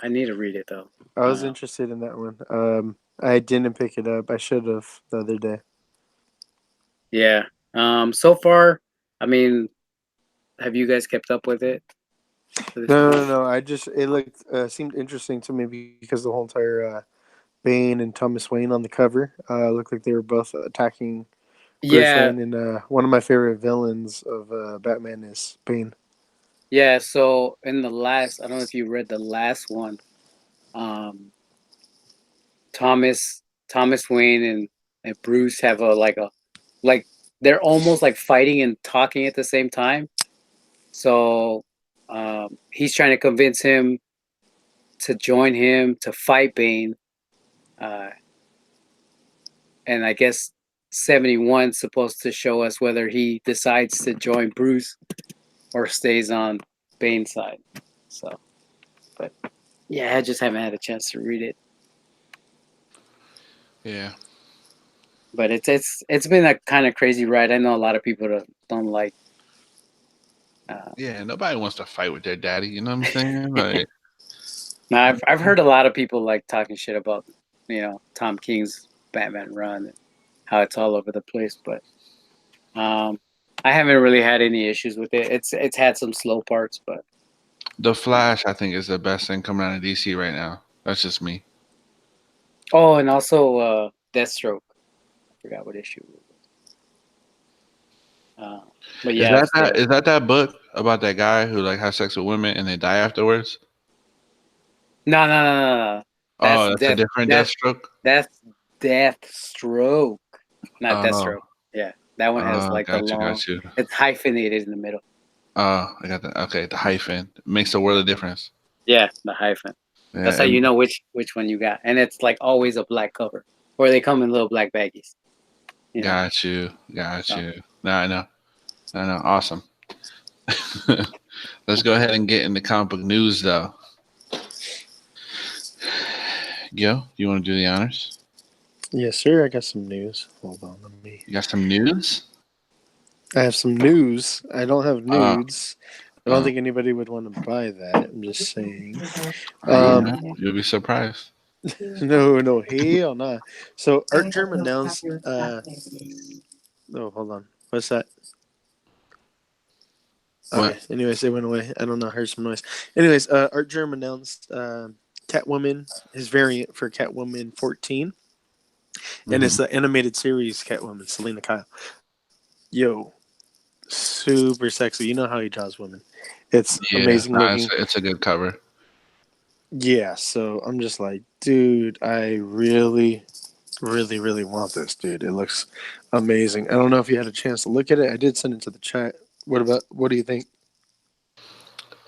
I need to read it though. I was interested in that one. I didn't pick it up. I should have the other day. Yeah. So far, I mean, have you guys kept up with it? No. I just it looked seemed interesting to me because the whole entire Bane and Thomas Wayne on the cover looked like they were both attacking Bruce Yeah. Wayne. And one of my favorite villains of Batman is Bane. Yeah. So in the last, I don't know if you read the last one. Um, Thomas Wayne and Bruce have like they're almost like fighting and talking at the same time. So he's trying to convince him to join him to fight Bane. Uh, and I guess 71's supposed to show us whether he decides to join Bruce or stays on Bane's side. So, but yeah, I just haven't had a chance to read it. Yeah. But it's been a kind of crazy ride. I know a lot of people don't like. Yeah. Nobody wants to fight with their daddy. You know what I'm saying? Like, Now I've heard a lot of people like talking shit about Tom King's Batman run and how it's all over the place, but I haven't really had any issues with it. It's had some slow parts, but the Flash, I think, is the best thing coming out of DC right now. That's just me. oh, and also Deathstroke. I forgot what issue. But yeah, Is that book about that guy who like has sex with women and they die afterwards? No. That's Oh, that's a death. different Deathstroke. That's Deathstroke, not Oh, Deathstroke. Yeah, that one has like the long. got you. It's hyphenated in the middle. Oh, I got that. Okay, the hyphen makes a world of difference. Yeah, the hyphen. Yeah, That's how you know which one you got, and it's like always a black cover, or they come in little black baggies. You know? got you. So. Nah, I know. Awesome. Let's go ahead and get into comic book news, though. Yo, you want to do the honors? Yes, sir. I got some news. Hold on, let me. You got some news? I have some news. I don't have nudes. I don't think anybody would want to buy that. I'm just saying. You'll be surprised. No, hell nah. So Art Germ announced. Oh, hold on. What's that? What? Okay. Anyways, it went away. I don't know. I heard some noise. Anyways, Art Germ announced Catwoman, his variant for Catwoman 14, and it's the animated series Catwoman, Selena Kyle. Yo, super sexy. You know how he draws women. It's amazing looking. It's a good cover. Yeah, so I'm just like, dude, I really, really, really want this, dude. It looks amazing. I don't know if you had a chance to look at it. I did send it to the chat. What do you think?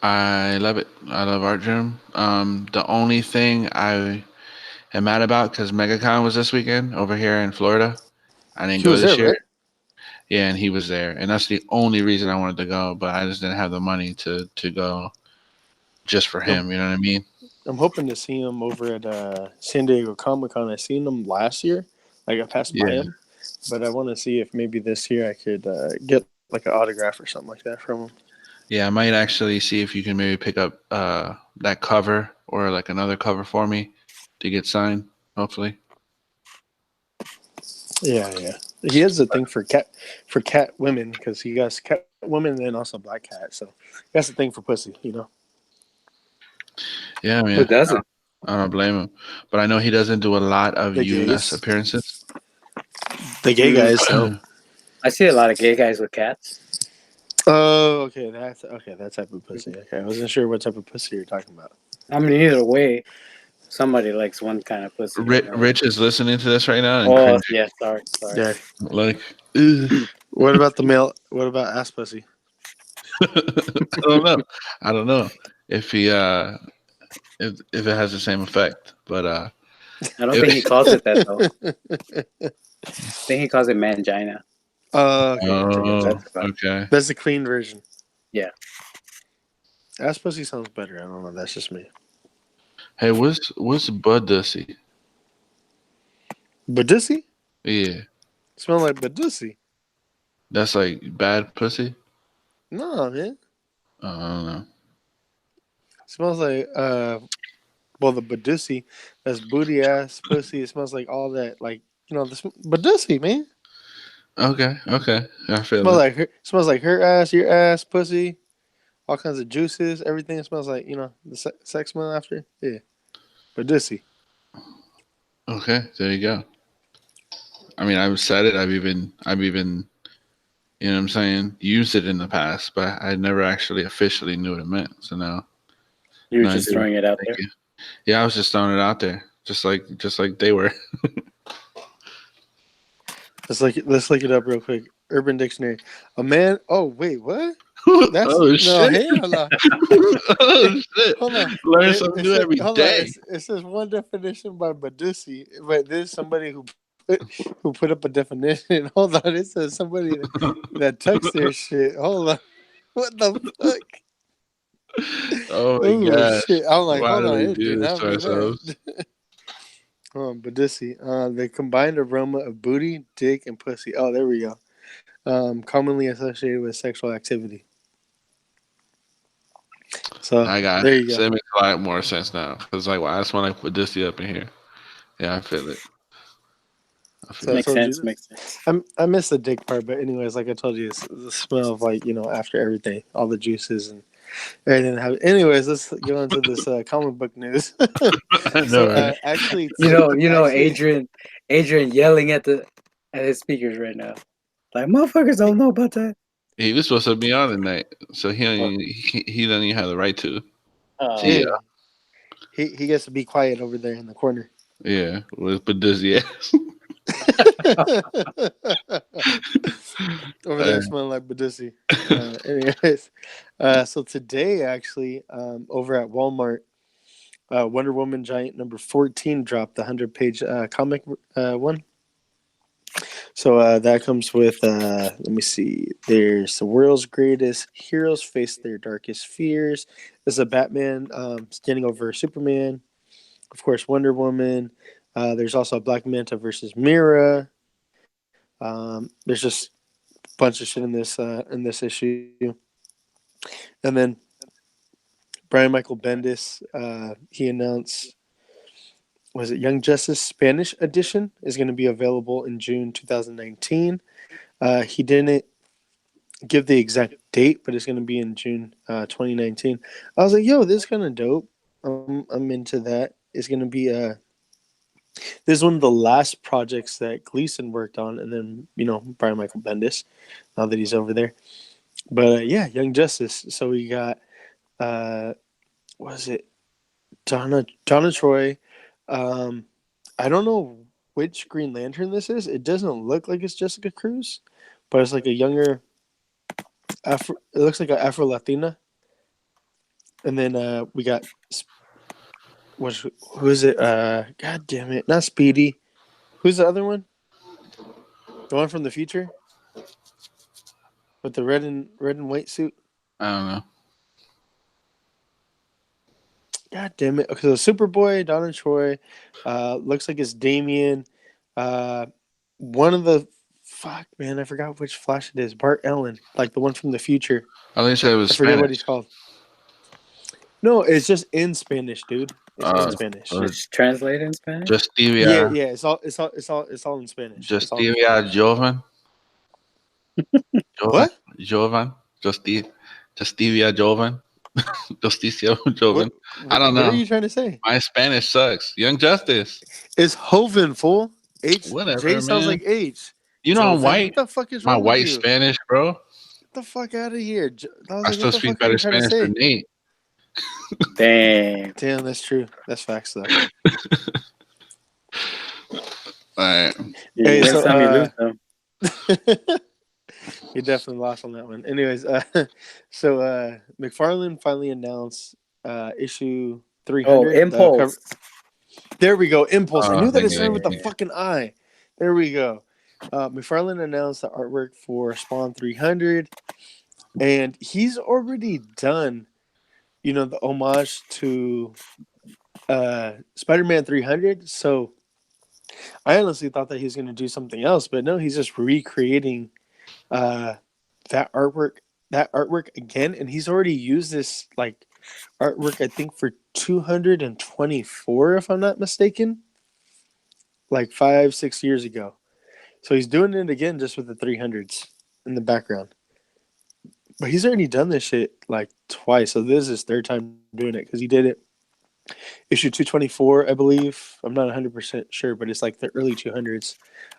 I love it. I love Art Germ. The only thing I am mad about because MegaCon was this weekend over here in Florida. I didn't go this year. Right? Yeah, and he was there, and that's the only reason I wanted to go. But I just didn't have the money to go just for him. You know what I mean? I'm hoping to see him over at San Diego Comic-Con. I seen him last year. Like I passed by him, but I want to see if maybe this year I could get like an autograph or something like that from him. Yeah, I might actually see if you can maybe pick up that cover or like another cover for me to get signed. Hopefully. Yeah. He has a thing for cat women because he got cat women and also black cat. So that's the thing for pussy, you know. Yeah, man. Who doesn't? I don't blame him, but I know he doesn't do a lot of U.S. appearances. The gay guys, though. I see a lot of gay guys with cats. Oh, okay. That type of pussy. Okay, I wasn't sure what type of pussy you're talking about. I mean, either way, somebody likes one kind of pussy. Rich is listening to this right now. And yeah, sorry. Yeah. Like, what about the male? What about ass pussy? I don't know if he if it has the same effect, but I don't think he calls it that though. I think he calls it mangina. Okay. That's the clean version. Yeah. Ass pussy sounds better. I don't know. That's just me. Hey, what's Budussy? Budussy? Yeah. Smell like Budussy. That's like bad pussy? No, man. I don't know. Smells like well, the Budussy, that's booty ass pussy. It smells like all that, like, you know, the Budussy, man. Okay. I feel it. Smells like her ass, your ass, pussy, all kinds of juices, everything. It smells like, you know, the sex smell after. Yeah, Budussy. Okay, there you go. I mean, I've said it. I've even, you know what I'm saying, used it in the past, but I never actually officially knew what it meant. So now you're just throwing it out there. Yeah, I was just throwing it out there, just like they were. Let's look it up real quick. Urban Dictionary. A man. Oh wait, what? That's shit. Oh shit! Hold on. Learn something new every day. It says one definition by Budussy, but there's somebody who put up a definition. Hold on, it says somebody that tucks their shit. Hold on, what the fuck? Oh my god! Shit. I'm like, why hold on, we do this to ourselves? Budussy. The combined aroma of booty, dick, and pussy. Oh, there we go. Commonly associated with sexual activity. So I got there it. you go. So it makes a lot more sense now. Because like, well, I just want to put Budussy up in here. Yeah, I feel it. Makes sense. I miss the dick part, but anyways, like I told you, it's the smell of, like, you know, after everything, all the juices and everything. Anyways, let's go into this comic book news. Actually, you know, Adrian yelling at his speakers right now. Like motherfuckers don't know about that. He was supposed to be on tonight, so he doesn't even have the right to. Yeah. He gets to be quiet over there in the corner. Yeah, with Baduzzi ass. Over there smelling like Badussi. Anyways, so today actually, over at Walmart, Wonder Woman Giant number 14 dropped the 100-page comic one. So that comes with, let me see, there's the world's greatest heroes face their darkest fears. There's a Batman standing over Superman. Of course, Wonder Woman. There's also a Black Manta versus Mira. There's just a bunch of shit in this issue. And then Brian Michael Bendis, he announced, was it Young Justice Spanish edition is going to be available in June 2019. He didn't give the exact date, but it's going to be in June 2019. I was like, yo, this is kind of dope. I'm into that. It's going to be this is one of the last projects that Gleason worked on, and then Brian Michael Bendis, now that he's over there. But yeah, Young Justice. So we got what was it? Donna Troy. I don't know which Green Lantern this is. It doesn't look like it's Jessica Cruz, but it's like a younger Afro. It looks like an Afro Latina. And then we got who is it? God damn it, not Speedy. Who's the other one? The one from the future with the red and white suit. I don't know. God damn it! Okay, so Superboy, Donna Troy, looks like it's Damian. One of the I forgot which Flash it is. Bart Allen, like the one from the future. I think it was I forget Spanish. what he's called. No, it's just in Spanish, dude. It's in Spanish. It's translated in Spanish. Yeah. It's all in Spanish. Justivia Jovan. What? Jovan. Justivia Jovan. Justicia Jovan. I don't know. What are you trying to say? My Spanish sucks. Young Justice. It's Hoven, fool. H. Whatever, J sounds man. like H. You know I'm white. What the fuck is my wrong white with you? Spanish, bro. Get the fuck out of here. I still speak better Spanish than Nate. Damn. Damn, that's true. That's facts, though. All right. Hey, next so, time you lose them. You definitely lost on that one. Anyways, so McFarlane finally announced issue 300. Oh, Impulse. There we go. Impulse. I knew that it started with the yeah. fucking I. There we go. McFarlane announced the artwork for Spawn 300, and he's already done, the homage to Spider-Man 300. So I honestly thought that he was going to do something else, but no, he's just recreating that artwork again, and he's already used this like artwork, I think, for 224, if I'm not mistaken, like 5-6 years ago. So he's doing it again, just with the 300s in the background. But he's already done this shit like twice, so this is his third time doing it, because he did it issue 224, I believe. I'm not 100% sure, but it's like the early 200s.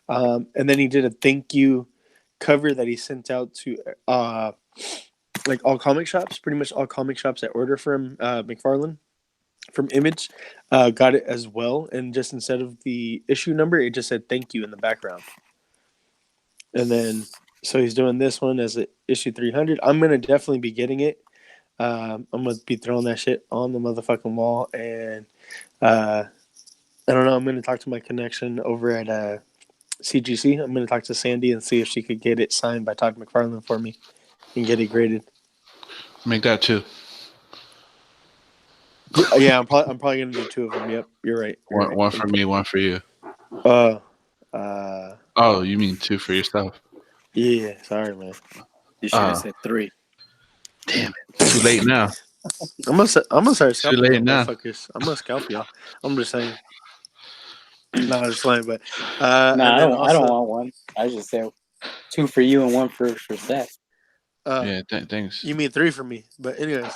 And then he did a thank you cover that he sent out to like all comic shops, pretty much all comic shops that order from McFarlane, from Image, got it as well. And just instead of the issue number, it just said thank you in the background. And then, so he's doing this one as issue 300. I'm going to definitely be getting it. I'm going to be throwing that shit on the motherfucking wall. And I don't know, I'm going to talk to my connection over at CGC. I'm going to talk to Sandy and see if she could get it signed by Todd McFarlane for me and get it graded. Make that 2. Yeah, I'm probably going to do 2 of them. Yep, you're right. One for me, one for you. Oh, you mean 2 for yourself? Yeah, sorry, man. You should have said 3. Damn it! Too late now. I'm gonna start scalping late y'all now. motherfuckers. I'm gonna scalp y'all. I'm just saying. No, I'm just playing, but I don't want one. I just said 2 for you and 1 for Seth. Yeah, thanks. You mean 3 for me, but anyways.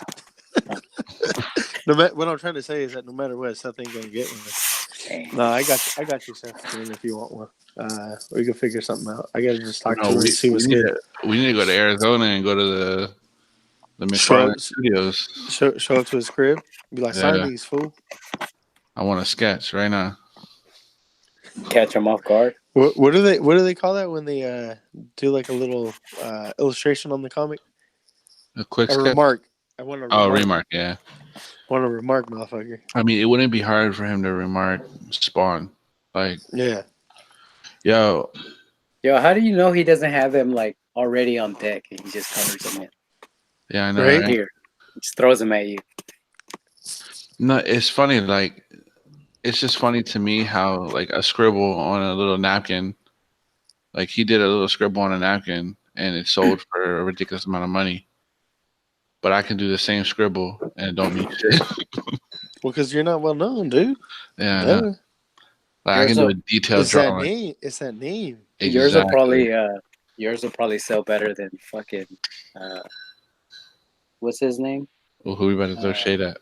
What I'm trying to say is that no matter what, Seth ain't gonna get one. Dang. No, I got you, Seth. Man, if you want one, we can figure something out. I gotta just talk to No, him and see what's good. we need to go to Arizona and go to the Show McFarland Studios. show up to his crib. Be like, sign Yeah, these, fool. I want a sketch right now. Catch him off guard. What do they call that when they do like a little illustration on the comic? A quick A sketch. remark. I want a Oh, remark. remark. Yeah. Want a remark, motherfucker. I mean, it wouldn't be hard for him to remark Spawn. Like, Yeah. yo, Yo, how do you know he doesn't have them like already on deck and he just covers them in? yeah, I know. Right? Right? Here, just throws them at you. No, it's funny. Like, it's just funny to me how like a scribble on a little napkin, like he did a little scribble on a napkin and it sold for a ridiculous amount of money. But I can do the same scribble and it don't mean shit. Well, because you're not well known, dude. Yeah, I Duh. know. Like I can do a detailed It's that drawing. name. It's that name. Yours will Exactly. probably sell better than fucking what's his name? Well, who we about to throw shade at?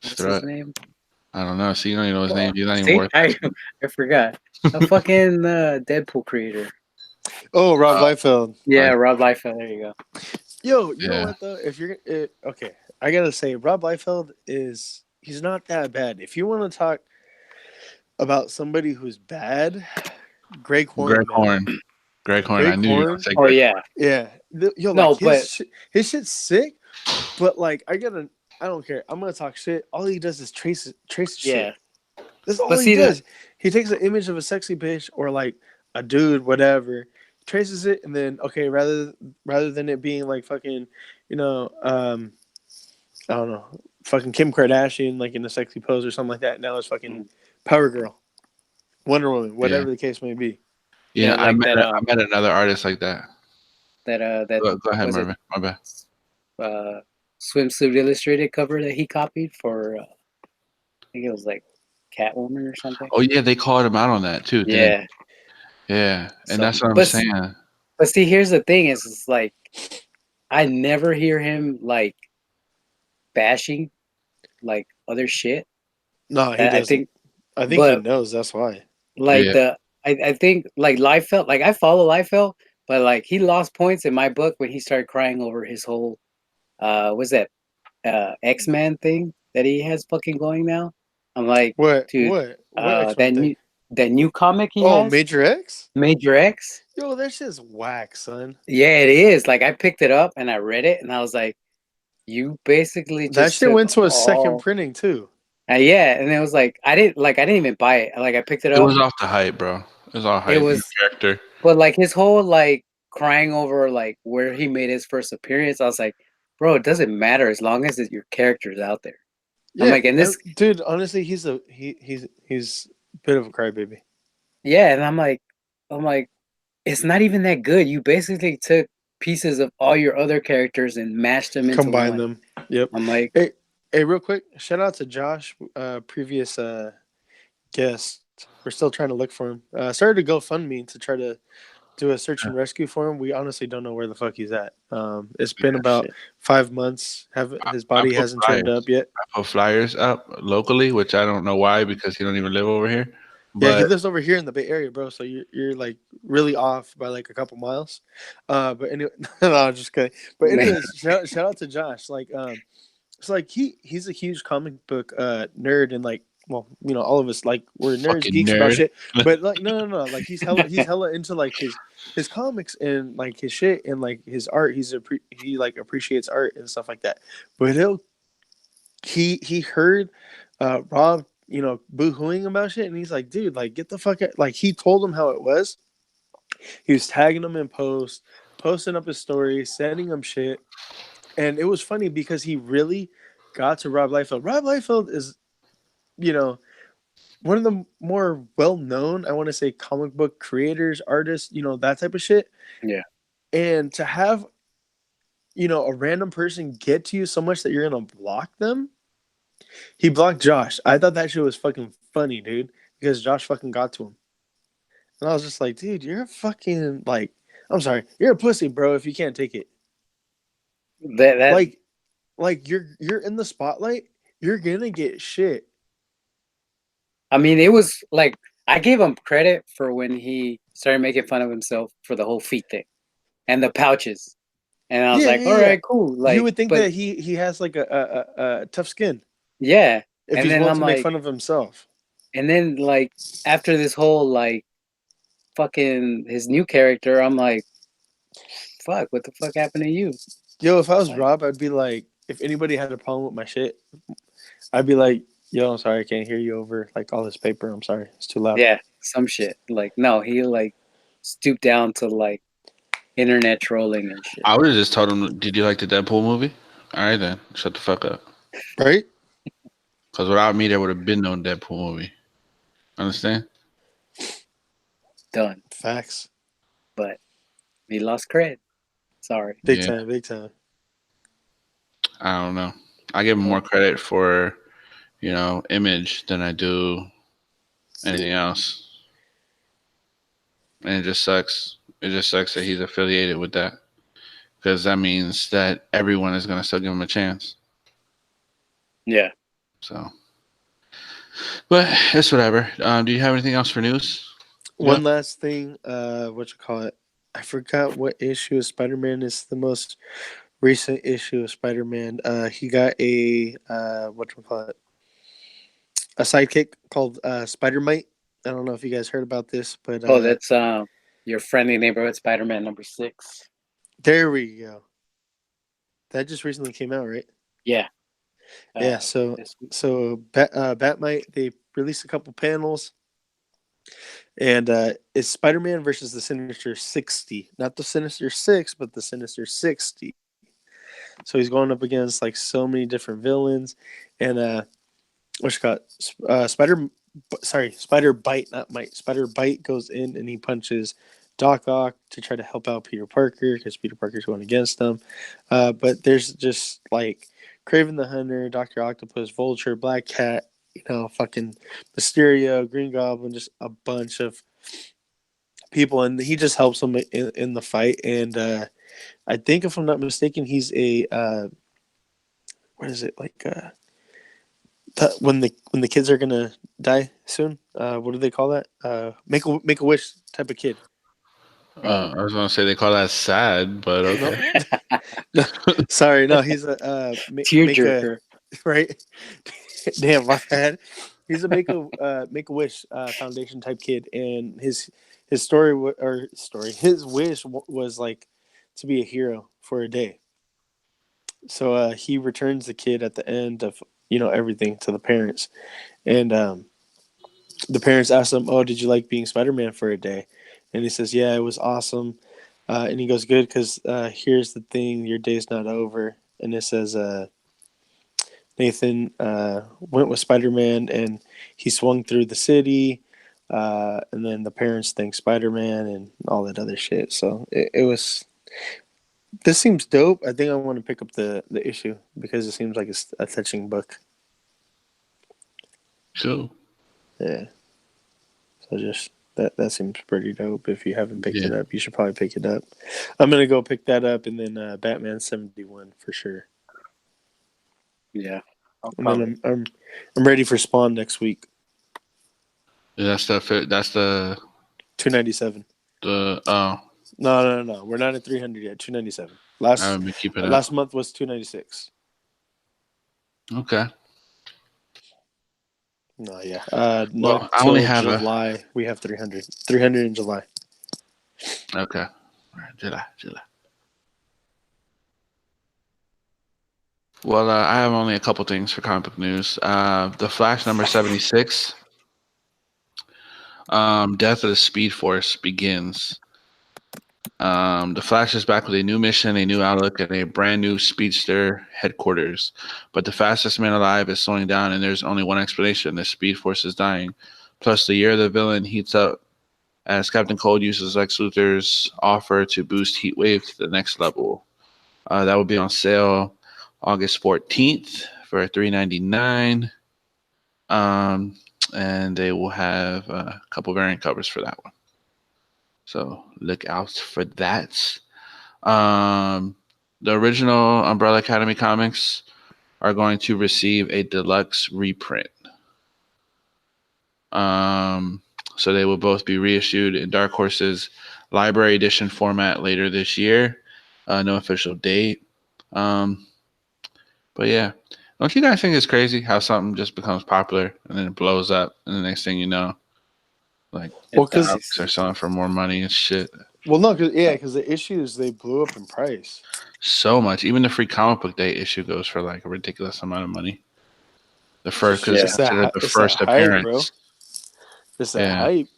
What's Throw his it. name? I don't know. See, you don't even know his name. He's not even See, worth I it. forgot. A fucking Deadpool creator. Oh, Rob Liefeld. Yeah, Rob Liefeld. There you go. Yo, you know Yeah. what though? If you're okay, I gotta say, Rob Liefeld he's not that bad. If you want to talk about somebody who's bad, Greg Horn. Greg Horn. Greg Horn. I knew you were gonna say Oh Greg. yeah. Yeah. Yo, No, like his shit's sick, but like I don't care. I'm gonna talk shit. All he does is trace Yeah. shit. That's all But he see does. He takes an image of a sexy bitch or like a dude, whatever, traces it, and then okay, rather than it being like fucking, I don't know, fucking Kim Kardashian like in a sexy pose or something like that. Now it's fucking Power Girl, Wonder Woman, whatever the case may be. Yeah, like I met another artist like that. That Go ahead, Marvin. My bad. Swimsuit Illustrated cover that he copied for I think it was like Catwoman or something. Oh yeah, they called him out on that too. Yeah. Yeah, and So, that's what I'm saying. But see, here's the thing: is it's like I never hear him like bashing like other shit. No, he doesn't. I think he knows. That's why. Like I think like Liefeld, like I follow Liefeld, but like he lost points in my book when he started crying over his whole what's that X-Men thing that he has fucking going now. I'm like, what? dude, What X-Men that new comic he has? Oh, has, Major X. Major X. Yo, that shit's whack, son. Yeah, it is. Like I picked it up and I read it and I was like, you basically just that shit went to a second printing too. Yeah, and it was like I didn't even buy it. Like I picked it up. It was off the hype, bro. It was all hype. It was character. But like his whole like crying over like where he made his first appearance, I was like, bro, it doesn't matter as long as your character's out there. Yeah, I'm like, and this dude, honestly, he's a bit of a crybaby. Yeah, and I'm like, it's not even that good. You basically took pieces of all your other characters and mashed them into combine one. them. Yep. I'm like, hey, real quick, shout out to Josh, previous guest. We're still trying to look for him. Started to GoFundMe to try to do a search and rescue for him. We honestly don't know where the fuck he's at. It's been about 5 months. His body hasn't turned up yet. I put flyers up locally, which I don't know why because he don't even live over here. But, yeah, he lives over here in the Bay Area, bro. So you're like really off by like a couple miles. But anyway, no, I'm just kidding. But anyways, shout out to Josh. Like, it's like he's a huge comic book nerd and like. Well, all of us like we're nerds, geeks about shit. But like, no. Like he's hella into like his comics and like his shit and like his art. He like appreciates art and stuff like that. But he heard Rob, boo-hooing about shit, and he's like, dude, like get the fuck out. Like he told him how it was. He was tagging him in posts, posting up his stories, sending him shit, and it was funny because he really got to Rob Liefeld. Rob Liefeld is one of the more well-known, I want to say, comic book creators, artists, that type of shit. Yeah. And to have, a random person get to you so much that you're going to block them. He blocked Josh. I thought that shit was fucking funny, dude, because Josh fucking got to him. And I was just like, dude, you're a fucking, like, I'm sorry. You're a pussy, bro, if you can't take it. Like you're in the spotlight. You're going to get shit. I mean, it was like I gave him credit for when he started making fun of himself for the whole feet thing and the pouches, and I was Yeah, like, yeah, all yeah. right, cool. You Like, would think but that he has like a tough skin yeah, if and he's then willing I'm to make like, fun of himself. and then like after this whole like fucking his new character, I'm like, fuck, what the fuck happened to you? Yo, if I was Like, Rob, I'd be like, if anybody had a problem with my shit, I'd be like, yo, I'm sorry, I can't hear you over like all this paper. I'm sorry, it's too loud. yeah, some shit. Like, no, he like stooped down to like internet trolling and shit. I would have just told him, "Did you like the Deadpool movie?" All right, then shut the fuck up. Right? Because without me, there would have been no Deadpool movie. Understand? Done. Facts. But he lost cred. Sorry. Big Yeah, time, big time. I don't know. I give him more credit for image than I do anything else, and it just sucks. It just sucks that he's affiliated with that because that means that everyone is gonna still give him a chance. Yeah. So, but it's whatever. Do you have anything else for news? Yeah. One last thing, what you call it? I forgot what issue of Spider-Man is the most recent issue of Spider-Man. He got a what you call it? A sidekick called Spider-Mite. I don't know if you guys heard about this, but Oh, that's your friendly neighborhood Spider-Man #6. there we go. That just recently came out, right? Yeah. Yeah. So This week. Batmite, they released a couple panels, and it's Spider-Man versus the Sinister 60, not the Sinister 6, but the Sinister 60. So he's going up against like so many different villains, and what's got Spider Bite, not Mite. Spider Bite goes in and he punches Doc Ock to try to help out Peter Parker because Peter Parker's going against him. But there's just like Craven the Hunter, Doctor Octopus, Vulture, Black Cat, fucking Mysterio, Green Goblin, just a bunch of people, and he just helps them in the fight. And I think if I'm not mistaken, he's a what is it like? When the kids are gonna die soon, what do they call that? Make a wish type of kid. I was gonna say they call that sad, but No, okay. no, sorry, no. He's a make a Tearjerker. right. Damn, my bad. He's a make a wish foundation type kid, and his his wish was like to be a hero for a day. So he returns the kid at the end of everything to the parents, and the parents ask him, "Oh, did you like being Spider-Man for a day?" And he says, "Yeah, it was awesome." And he goes, "Good, because here's the thing: your day's not over." And it says, Nathan went with Spider-Man, and he swung through the city. And then the parents thank Spider-Man and all that other shit. So it was. This seems dope. I think I want to pick up the issue because it seems like it's a touching book. Cool. Yeah. So just that seems pretty dope. If you haven't picked Yeah. it up, you should probably pick it up. I'm gonna go pick that up, and then Batman 71 for sure. Yeah. And then I'm ready for Spawn next week. That's the 297. oh, No. We're not at 300 yet. 297. I haven't been keeping up. Last month was 296. Okay. No, yeah. Well, Not I only till have July. We have 300. 300 in July. okay. All right, July. Well, I have only a couple things for comic book news. The Flash #76. Death of the Speed Force begins. The Flash is back with a new mission, a new outlook, and a brand new speedster headquarters. But the fastest man alive is slowing down, and there's only one explanation: the Speed Force is dying. Plus, the year of the villain heats up as Captain Cold uses Lex Luthor's offer to boost Heatwave to the next level. That will be on sale August 14th for $3.99. And they will have a couple variant covers for that one. So look out for that. The original Umbrella Academy comics are going to receive a deluxe reprint. So they will both be reissued in Dark Horse's Library Edition format later this year. No official date. Um, but yeah, don't you guys think it's crazy how something just becomes popular and then it blows up, and the next thing you know, like Well, It because does. they're selling for more money and shit. well, no, because the issues they blew up in price. So much. Even the free comic book day issue goes for like a ridiculous amount of money. The It's first, just because Yeah. it's considered the it's that first hype, bro. appearance. It's that Yeah, hype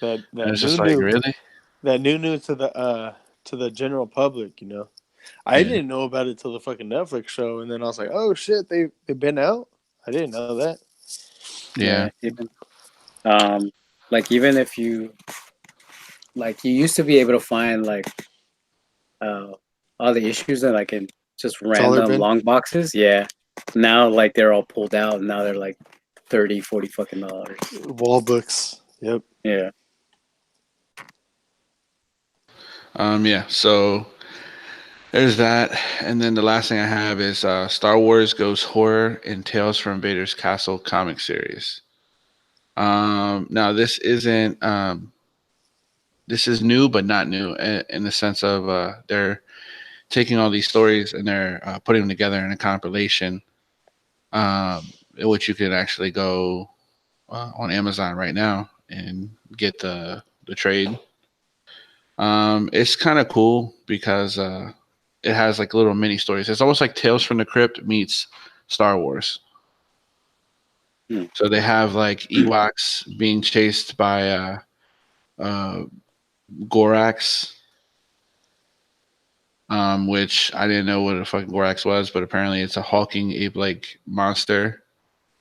and that it's just like really. new to the general public. You know, I Yeah, didn't know about it till the fucking Netflix show, and then I was like, oh shit, they've been out. I didn't know that. yeah, Yeah. Even like even if you like you used to be able to find like uh all the issues that like in just Dollar random bin, long boxes. Yeah. Now like they're all pulled out and now they're like 30, 40 fucking dollars. wall books. Yep. Yeah. yeah. So there's that, and then the last thing I have is Star Wars Goes Horror and Tales from Vader's Castle comic series. Now this is new, but not new in the sense of they're taking all these stories and they're putting them together in a compilation, in which you can actually go on Amazon right now and get the trade. It's kind of cool because it has like little mini stories. It's almost like Tales from the Crypt meets Star Wars. Hmm. So they have like Ewoks being chased by uh, Gorax, which I didn't know what a fucking Gorax was, but apparently it's a hulking ape-like monster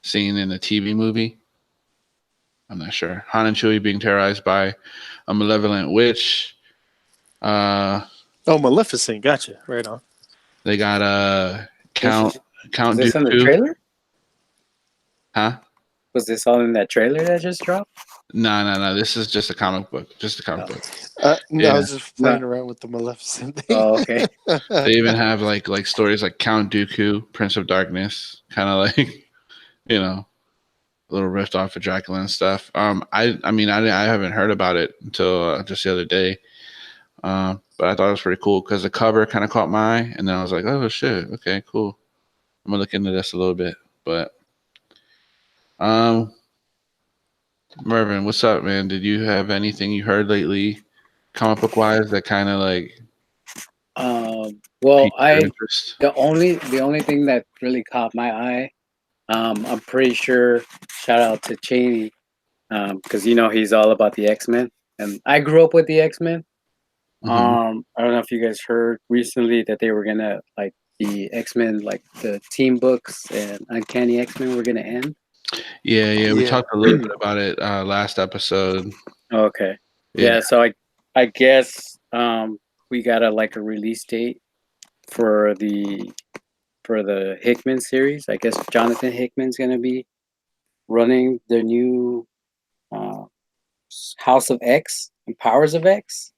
seen in a TV movie. I'm not sure. Han and Chewie being terrorized by a malevolent witch. Uh, Oh, Maleficent. Gotcha. Right on. they got This Count was Count this on the Dooku, trailer? huh? Was this all in that trailer that just dropped? No, no, no. This is just a comic book. Just a comic Oh, book. No, I Yeah. was just no. playing around with the Maleficent thing. Oh, okay. They even have like stories like Count Dooku, Prince of Darkness, kind of like you know a little rift off of Dracula and stuff. I mean I haven't heard about it until just the other day. But I thought it was pretty cool because the cover kind of caught my eye, and then I was like, oh shit, okay, cool. I'm gonna look into this a little bit. But um, Mervin, what's up, man? Did you have anything you heard lately, comic book wise, that kind of like Well, piqued your interest? the only thing that really caught my eye, I'm pretty sure. Shout out to Cheney, because you know he's all about the X-Men, and I grew up with the X-Men. Hmm. I don't know if you guys heard recently that they were gonna like the X-Men, like the team books and Uncanny X-Men were gonna end. Yeah, yeah, we Yeah. talked a little bit about it last episode. Okay. Yeah, Yeah, so I guess we got a release date for the Hickman series. I guess Jonathan Hickman's gonna be running the new uh, House of X and Powers of X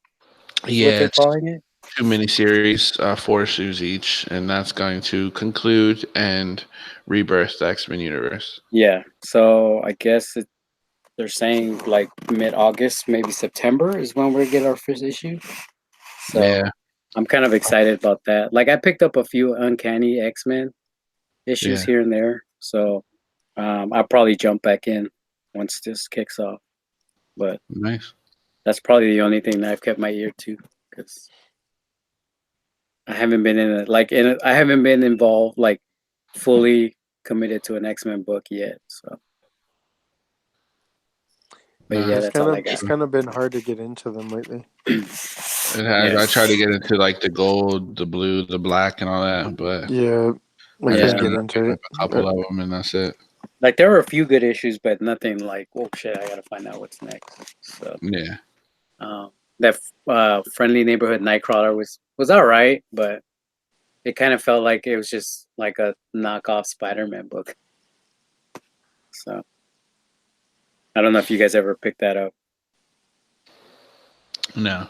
is what yeah, they're it's calling it. two miniseries, 4 issues each, and that's going to conclude and rebirth the X-Men universe. Yeah. So I guess they're saying like mid-August, maybe September is when we get our first issue. So Yeah, I'm kind of excited about that. Like I picked up a few Uncanny X-Men issues yeah, here and there. So I'll probably jump back in once this kicks off. But nice. that's probably the only thing that I've kept my ear to because I haven't been in it I haven't been involved like fully committed to an X-Men book yet. So but Nah, yeah, that's all I It's got. kind of been hard to get into them lately. it has. Yeah. I tried to get into like the gold, the blue, the black, and all that, but Yeah, I I just Yeah. couldn't ended get up into picking it. up a couple of them, and that's it. Like there were a few good issues, but nothing like, oh shit, I gotta find out what's next. So Yeah, that friendly neighborhood Nightcrawler was all right, but it kind of felt like it was just like a knockoff Spider-Man book. So I don't know if you guys ever picked that up. no,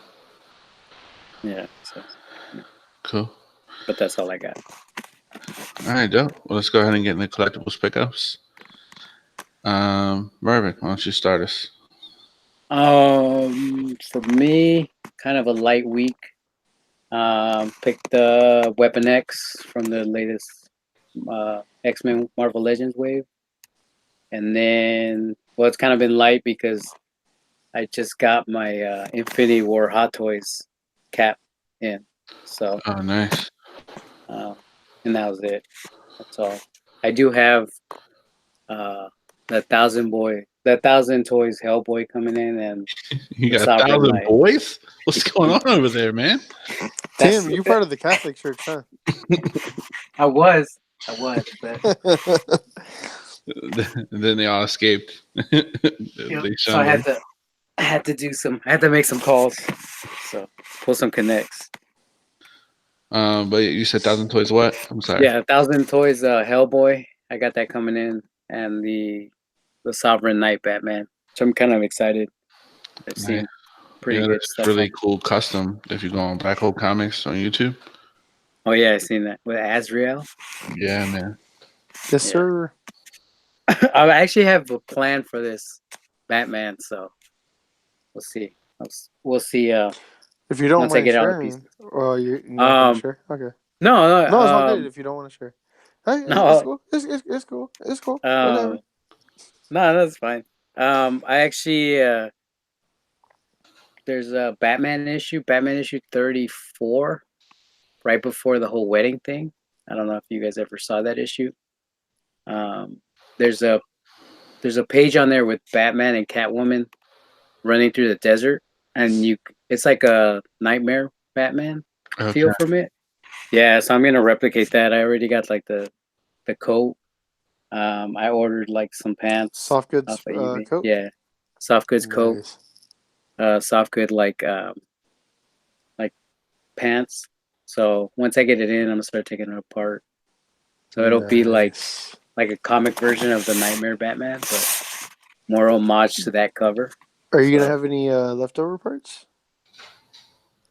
Yeah. So, cool. but that's all I got. All right, dope. Well, let's go ahead and get in the collectibles pickups. Mervin, why don't you start us? For me, kind of a light week. Picked the Weapon X from the latest X-Men Marvel Legends wave, and then it's kind of been light because I just got my Infinity War Hot Toys cap in, so Oh, nice. uh, and that was it. That's all. I do have uh, the Thousand Toys Hellboy coming in, and You the got a Sovereign thousand Knight. boys? What's going on over there, man? That's Tim, you part of the Catholic Church, huh? I was, but And then they all escaped. They so shunned them. I had to make some calls, so pull some connects. But you said Thousand Toys what? I'm sorry. Yeah, Thousand Toys Hellboy. I got that coming in, and the Sovereign Knight Batman, which I'm kind of excited. I've Nice. seen pretty Yeah, good that's stuff. really cool custom. If you go on Black Hole Comics on YouTube. Oh yeah, I've seen that with Azrael. Yeah, man. Yes, Yeah. sir. I actually have a plan for this Batman, so we'll see. We'll see. If you don't Once I mind get all the pieces. sharing, or you're not going to share, okay. No, No, it's all good if you don't want to share. Hey, it's no, cool. It's cool. It's cool. no, Whatever. that's fine. I actually there's a Batman issue 34, right before the whole wedding thing. I don't know if you guys ever saw that issue. Um, there's a page on there with Batman and Catwoman running through the desert, and it's like a Nightmare Batman Okay. feel from it. Yeah, so I'm gonna replicate that. I already got like the coat. I ordered like some pants Soft goods off of eBay. coat. Yeah, soft goods coat. Nice. Soft good like pants. So once I get it in, I'm gonna start taking it apart. So it'll be like Nice. a comic version of the Nightmare Batman, but more homage to that cover. Are you gonna have any leftover parts?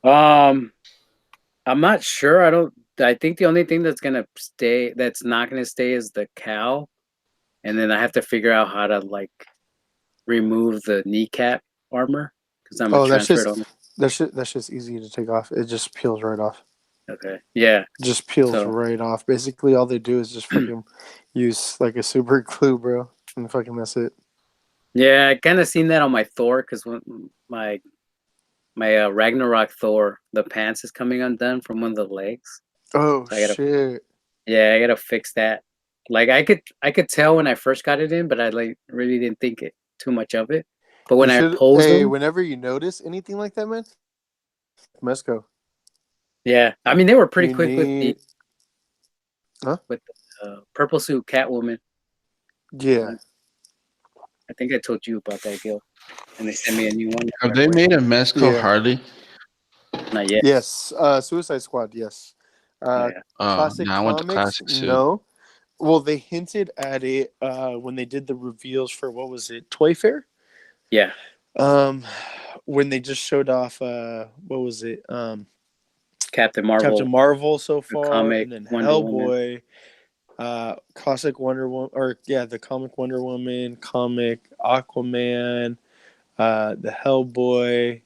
I'm not sure. I think the only thing that's not gonna stay is the cow, and then I have to figure out how to like remove the kneecap armor because I'm gonna transfer it on. That's just easy to take off. It just peels right off. Okay. Yeah. Just peels right off. Basically, all they do is just fucking use like a super glue, bro, and fucking that's it. Yeah, I kind of seen that on my Thor because when my Ragnarok Thor, the pants is coming undone from one of the legs. Oh So shit! Yeah, I gotta fix that. Like I could tell when I first got it in, but I like really didn't think it too much of it. But when I posed them, whenever you notice anything like that, man, Mesco. Yeah, I mean they were pretty quick with the purple suit Catwoman. Yeah. I think I told you about that, Gil. And they sent me a new one. Have they made a Mezco Harley? Not yet. Yes. Suicide Squad, yes. Classic I went to Comics, Classics too. no. Well, they hinted at it when they did the reveals for, what was it, Toy Fair? Yeah. When they just showed off, what was it? Captain Marvel so far, comic, and then Wonder Hellboy, classic Wonder Woman, the comic Wonder Woman, comic Aquaman, the Hellboy,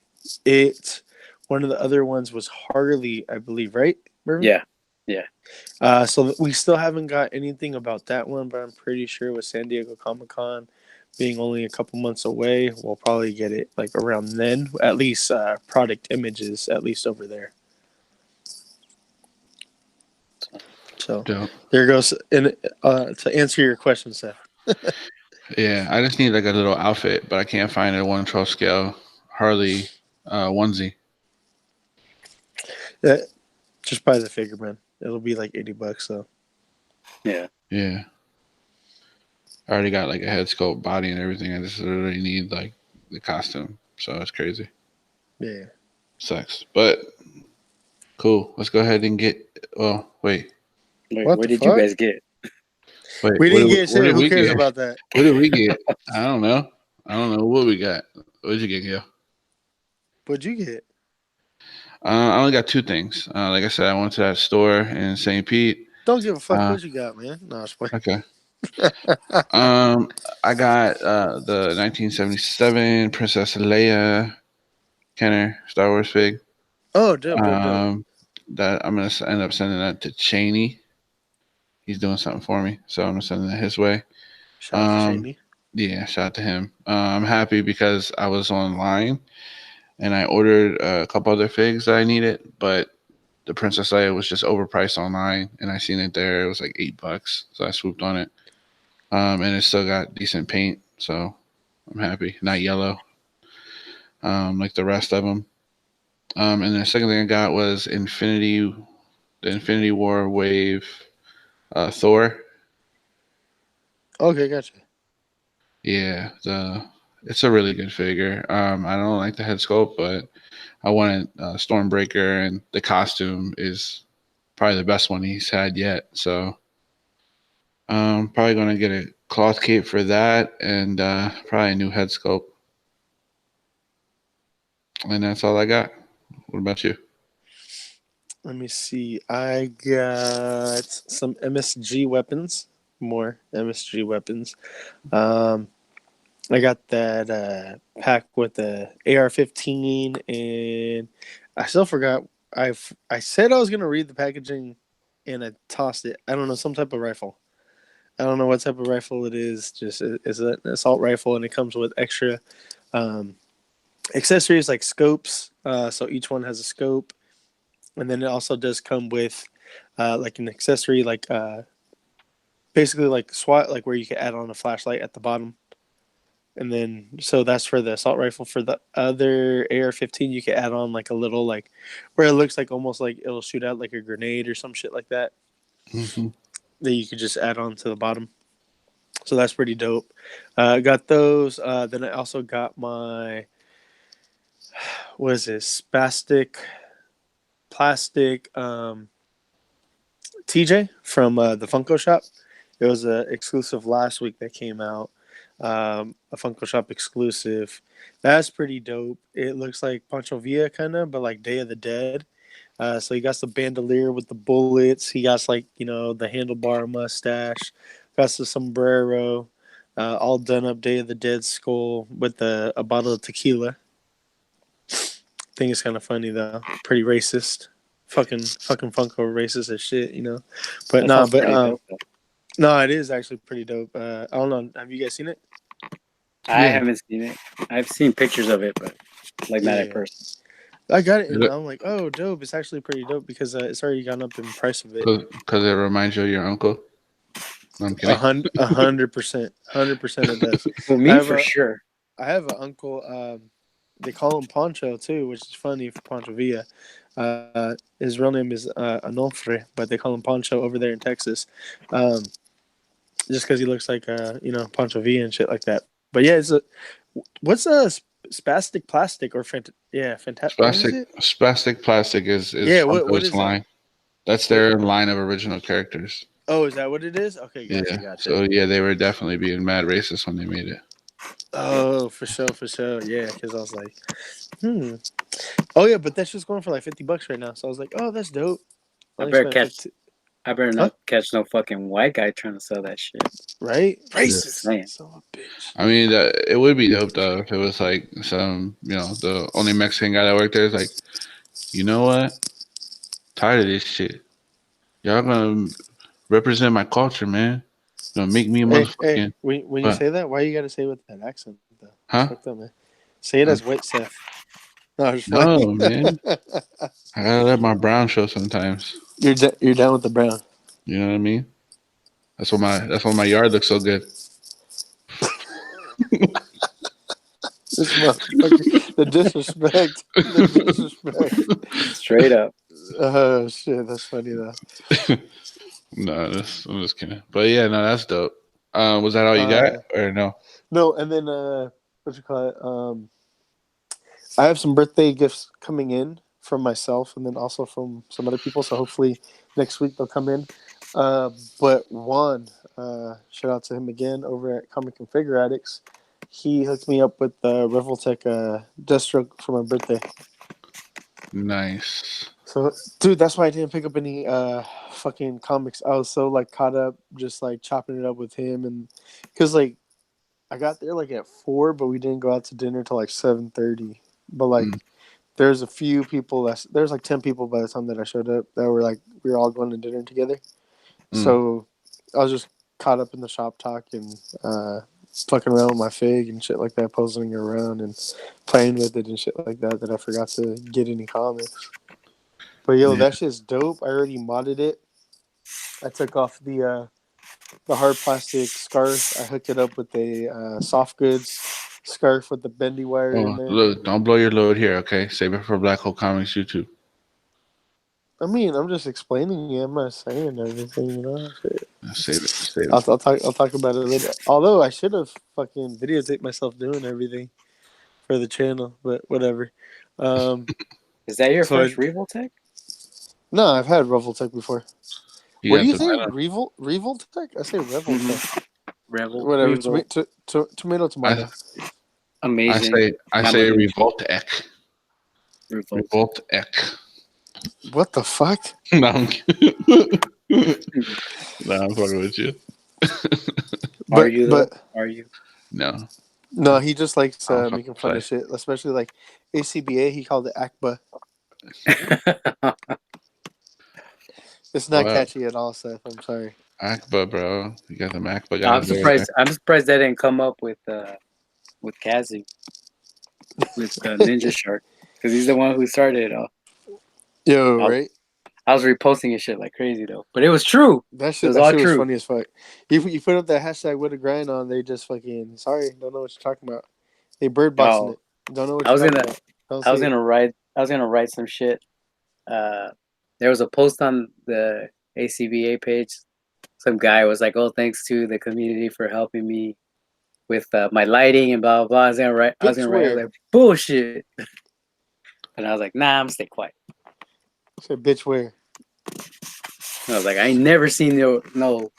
It. One of the other ones was Harley, I believe, right? Mervin? Yeah. So we still haven't got anything about that one, but I'm pretty sure with San Diego Comic-Con being only a couple months away, we'll probably get it like around then. At least product images, at least over there. So there goes. And to answer your question, Seth. Yeah, I just need like a little outfit, but I can't find a 1/12 scale Harley onesie. Yeah, just buy the figure, man. It'll be like $80 though. Yeah. Yeah. I already got like a head sculpt, body, and everything. I just literally need like the costume, so it's crazy. Yeah. Sucks, but cool. Let's go ahead and get. Oh wait. What did you guys get? Wait, we didn't get shit. Who cares about that? What did we get? I don't know. I don't know what we got. What did you get, Gil? What'd you get? I only got two things. Like I said, I went to that store in St. Pete. Don't give a fuck what you got, man. No, okay. I got the 1977 Princess Leia Kenner Star Wars fig. Oh, dope. That I'm gonna end up sending that to Cheney. He's doing something for me, so I'm gonna send that his way. Shout out to Cheney. Yeah, shout out to him. I'm happy because I was online and I ordered a couple other figs that I needed, but the Princess Leia was just overpriced online, and I seen it there. It was like $8, so I swooped on it. And it still got decent paint, so I'm happy. Not yellow, like the rest of them. And the second thing I got was the Infinity War Wave Thor. Okay, gotcha. Yeah, it's a really good figure. I don't like the head sculpt, but I wanted Stormbreaker, and the costume is probably the best one he's had yet. So probably gonna get a cloth cape for that, and probably a new head sculpt. And that's all I got. What about you? Let me see. I got some MSG weapons. More MSG weapons. I got that pack with the AR-15, and I still forgot. I said I was gonna read the packaging, and I tossed it. I don't know, some type of rifle. I don't know what type of rifle it is. Just it's an assault rifle, and it comes with extra um, accessories like scopes. So each one has a scope, and then it also does come with like an accessory, like basically like SWAT, like where you can add on a flashlight at the bottom. And then, so that's for the assault rifle. For the other AR-15, you can add on like a little, like, where it looks like almost like it'll shoot out like a grenade or some shit like that, Mm-hmm. that you could just add on to the bottom. So that's pretty dope. I got those. Then I also got my, what is this? Spastic plastic TJ from the Funko Shop. It was an exclusive last week that came out. A Funko Shop exclusive. That's pretty dope. It looks like Pancho Villa kind of, but like Day of the Dead. So he got the bandolier with the bullets. He got like, you know, the handlebar mustache. Got the sombrero. All done up Day of the Dead skull with a bottle of tequila. I think it's kind of funny though. Pretty racist. Fucking Funko racist as shit, you know. But That nah, sounds but pretty dope, though. no, it is actually pretty dope. I don't know. Have you guys seen it? I Yeah. haven't seen it. I've seen pictures of it, but like not in Yeah. person. I got it, and I'm like, oh, dope. It's actually pretty dope because it's already gone up in price of it. Because it reminds you of your uncle. No, I'm kidding. 100%, 100% it does. For I me, have for a, sure. I have an uncle. They call him Poncho too, which is funny for Poncho Villa. His real name is Onofre, but they call him Poncho over there in Texas, just because he looks like Poncho Villa and shit like that. But yeah, what's a spastic plastic or fantastic? What is it? Spastic Plastic is Yeah, what Funko's is that? line. That's What? their line of original characters. Oh, is that what it is? Okay, Yeah. gotcha. So yeah, they were definitely being mad racist when they made it. Oh, for sure. Yeah, because I was like, Oh yeah, but that's just going for like $50 right now. So I was like, oh, that's dope. I Only better spent catch. 50, I better huh? not catch no fucking white guy trying to sell that shit. Right? Yeah. Racist. Man, Son of a bitch. I mean, it would be dope though if it was like some, the only Mexican guy that worked there is like, you know what? Tired of this shit. Y'all gonna represent my culture, man. Gonna make me a Hey, motherfucking when you what? say that, why you gotta say it with that accent though? It's Huh? fucked up, man. Say it as wet Seth. No, I'm just No, playing. man. I gotta let my brown show sometimes. You're down with the brown. You know what I mean? That's why my yard looks so good. This motherfucker, the disrespect, the disrespect. straight up. Oh shit, that's funny though. No, I'm just kidding. But yeah, no, that's dope. Was that all you got, Uh, or no? no, and then what you call it? I have some birthday gifts coming in from myself, and then also from some other people. So hopefully next week they'll come in. But Juan, shout out to him again over at Comic and Figure Addicts. He hooked me up with the Revoltech Deathstroke for my birthday. Nice. So, dude, that's why I didn't pick up any fucking comics. I was so like caught up, just like chopping it up with him, and because like I got there like at 4, but we didn't go out to dinner till like 7:30. But like, Mm. there's a few people there's like 10 people by the time that I showed up that were like we were all going to dinner together. Mm. So I was just caught up in the shop talk and fucking around with my fig and shit like that, posing around and playing with it and shit like that. That I forgot to get any comics. But yo, Yeah. that shit's dope. I already modded it. I took off the hard plastic scarf. I hooked it up with a soft goods scarf with the bendy wire in Oh, there. look! Don't blow your load here, okay? Save it for Black Hole Comics YouTube. I mean, I'm just explaining it. I'm not saying everything, you know. Shit. Save it. Save I'll it. talk. I'll talk about it later. Although I should have fucking videotaped myself doing everything for the channel, but whatever. Is that your So first Revoltech? no, I've had Revoltech before. You What do got you the say? venom. Revoltech? I say Revoltech. Revel. Whatever. Revolt. Tomato. I, I Amazing. say I say Revolt Ek. Revolt. Revolt Ek. What the fuck? No, I'm kidding. No, I'm fucking with you. Are you though? But Are you? No. no, he just likes I'll fucking making fun play. of shit, especially like ACBA. He called it Akba. It's not Well, catchy at all, Seth. I'm sorry. Akba, bro. You got them Akba I'm guys over there. surprised. I'm surprised that didn't come up with Kazi with Ninja Shark because he's the one who started it all. Yo, I, right? I was reposting his shit like crazy though, but it was true. That It shit. was That all shit was true. funny as fuck. You put up that hashtag with a grind on. They just fucking sorry. Don't know what you're talking about. They bird boxing Oh, it. Don't know what I you're was talking gonna. about. Don't I was see it. gonna write. I was gonna write some shit. There was a post on the ACBA page. Some guy was like, "Oh, thanks to the community for helping me with my lighting and blah blah blah." I was gonna write. I was Bitch, like, "Bullshit," and I was like, "Nah, I'm stay quiet." Say bitch where? I was like, "I ain't never seen no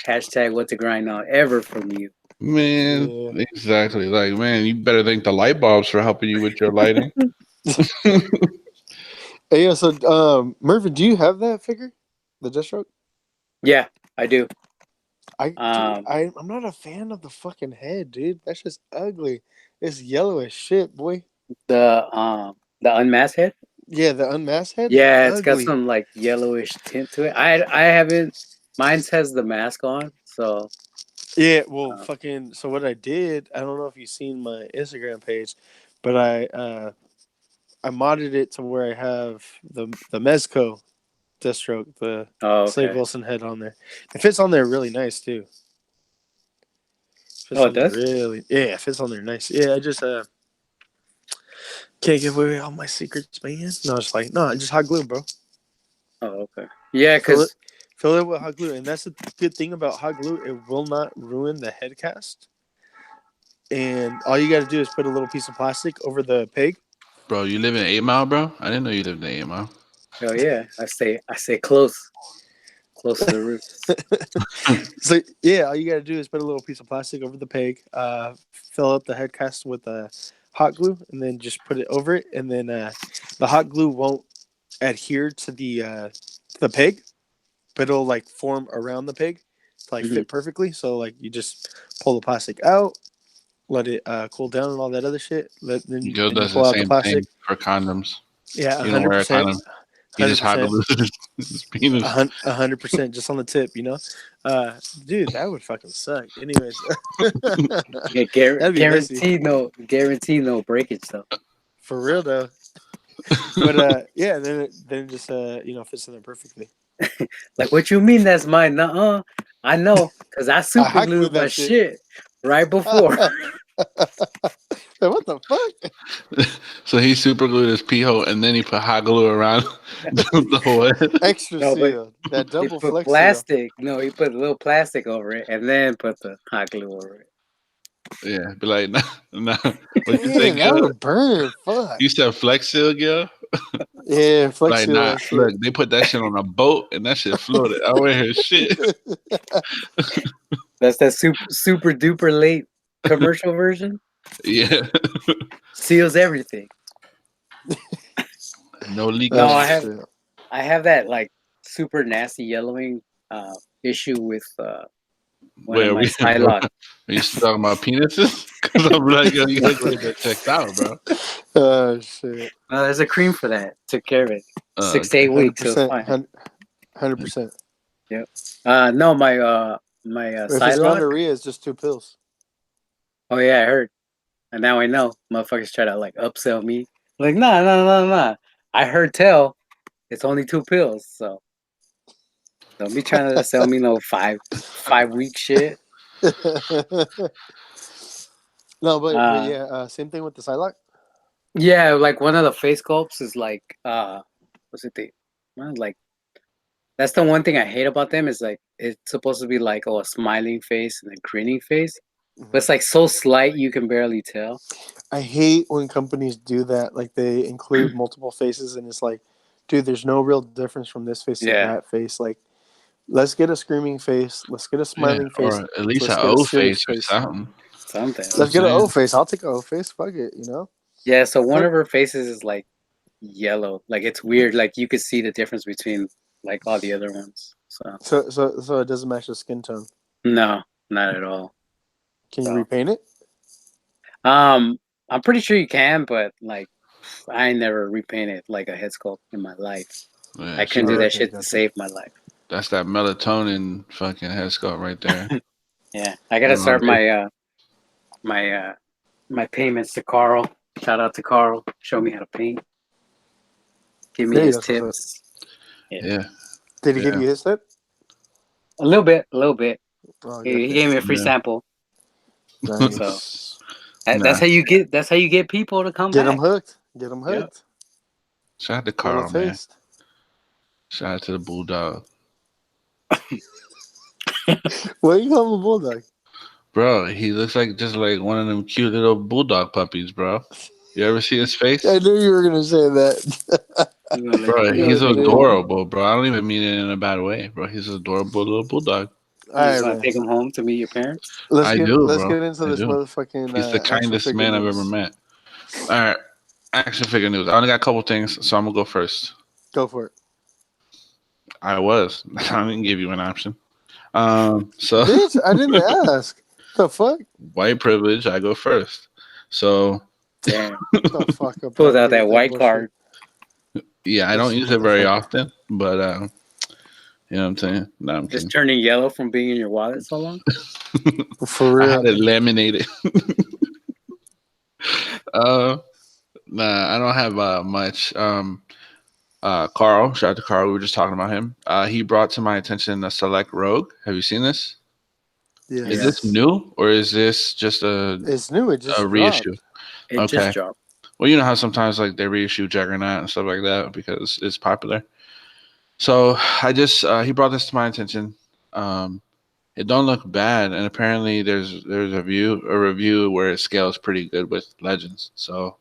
hashtag what to grind on ever from you." Man, Yeah. exactly. Like, man, you better thank the light bulbs for helping you with your lighting. Hey, yeah. So, Mervin, do you have that figure? The Deathstroke? Yeah, I do. Dude, I'm not a fan of the fucking head, dude. That's just ugly. It's yellow as shit, boy. The unmasked head. Yeah, the unmasked head is Yeah, it's got ugly. some like yellowish tint to it. I haven't. Mine has the mask on, so Yeah, well, fucking. So what I did, I don't know if you've seen my Instagram page, but I modded it to where I have the Mezco Deathstroke, the Slade okay. Wilson head on there. It fits on there really nice too. Fits Oh, it on there does. really, yeah, it fits on there nice. Yeah, I just can't give away all my secrets, man. No, it's like no, just hot glue, bro. Oh, okay. Yeah, Fill it, because fill it with hot glue, and that's the good thing about hot glue. It will not ruin the head cast. And all you got to do is put a little piece of plastic over the peg. Bro, you live in 8 Mile, bro? I didn't know you lived in 8 Mile. oh yeah, I say close to the roots. So yeah, all you got to do is put a little piece of plastic over the peg. Fill up the head cast with hot glue, and then just put it over it. And then the hot glue won't adhere to the peg, but it'll like form around the peg to like fit perfectly. So like you just pull the plastic out, let it cool down and all that other shit. Then Gil you does the pull out the same plastic. thing for condoms. Yeah, You don't wear a 100%. condom. He just hot 100%. glues his penis. 100%, just on the tip, you know. Dude, that would fucking suck. Anyways, Yeah, that'd be messy guarantee no breakage though. for real though. But yeah, then it just fits in there perfectly. Like, what you mean that's mine? Nuh-uh. I know, cause I I super hot glued glued my that shit. shit right before. What the fuck? So he super glued his pee hole and then he put hot glue around the whole head. Extra No, but seal, that he double put flex seal. plastic. No, he put a little plastic over it and then put the hot glue over it. Yeah, be like, nah. What you say, Damn, that Gil? would burn. Fuck. You said flex seal, Gil? Yeah, flex Like, seal nah, that shit. look, they put that shit on a boat and that shit floated. I wear his shit. That's that super duper late commercial version. Yeah. Seals everything. No leak. No, Oh, I shit. I have that like super nasty yellowing issue with one Wait, of are my we? Psylocke. Are you still talking about penises? Because I'm like, yo, you gotta go get that checked out, bro. Oh shit. There's a cream for that. Took care of it. 6 to Okay. 8 weeks, it was 100%. fine. 100%. Yep. No, my If it's Psylocke. gonorrhea, it's just 2 pills. Oh yeah, I heard. And now I know. Motherfuckers try to like upsell me. Like, nah. I heard tell. It's only 2 pills, so don't be trying to sell me no 5 week shit. No, but Uh, yeah, same thing with the Psylocke. yeah, like one of the face sculpts is like what's it? Like that's the one thing I hate about them is like it's supposed to be like a smiling face and a grinning face, but it's like so slight you can barely tell. I hate when companies do that. Like they include multiple faces, and it's like, dude, there's no real difference from this face to Yeah. that face. Like, let's get a screaming face. Let's get a smiling face. Or at least Let's an get a O serious face or face. something. Something. Let's get an O face. I'll take an O face. Fuck it, you know. Yeah, so one But- of her faces is like yellow. Like it's weird. Like you could see the difference between like all the other ones. So it doesn't match the skin tone. No, not at all. Can you So. repaint it? I'm pretty sure you can, but like I ain't never repainted like a head sculpt in my life. Yeah, I couldn't see, do that Okay, shit to gotcha. save my life. that's that melatonin fucking head sculpt right there. Yeah, I gotta start my payments to Carl. Shout out to Carl. Show me how to paint. Give me Hey, his that's what's up. tips. Yeah. Did he give Yeah. you his tip? A little bit. Oh, He gave me a free Yeah. sample. Nice. So Nah. that's how you get people to come Get back. him hooked. Get him Yep. hooked. Shout out to Little Carl, man. taste. Shout out to the bulldog. What do you call him a bulldog? Bro, he looks like just like one of them cute little bulldog puppies, bro. You ever see his face? I knew you were gonna say that. Bro, he's Yeah, adorable, bro. I don't even mean it in a bad way, bro. He's an adorable little bulldog. You All just right, want man. to take him home to meet your parents? Let's I get do, let's bro. get into I this do. motherfucking. He's the action kindest figure man I've news. ever met. All right, action figure news. I only got a couple things, so I'm gonna go first. Go for it. I didn't give you an option. So Bitch, I didn't ask. The fuck? white privilege. I go first. So Damn. The fuck up. Pulls outta out here that with white bullshit. card. yeah, I don't This use it very motherfucker. often, but you know what I'm saying. No, I'm Just kidding. turning yellow from being in your wallet so long. For I real. had it laminated. Nah, I don't have much. Carl, shout out to Carl. We were just talking about him. He brought to my attention a Select Rogue. Have you seen this? Yeah. Is this new or is this just It's new. It just a dropped. reissue? It Okay. just dropped. Well, you know how sometimes like they reissue Juggernaut and stuff like that because it's popular. So I just he brought this to my attention. It don't look bad, and apparently there's a review where it scales pretty good with Legends. So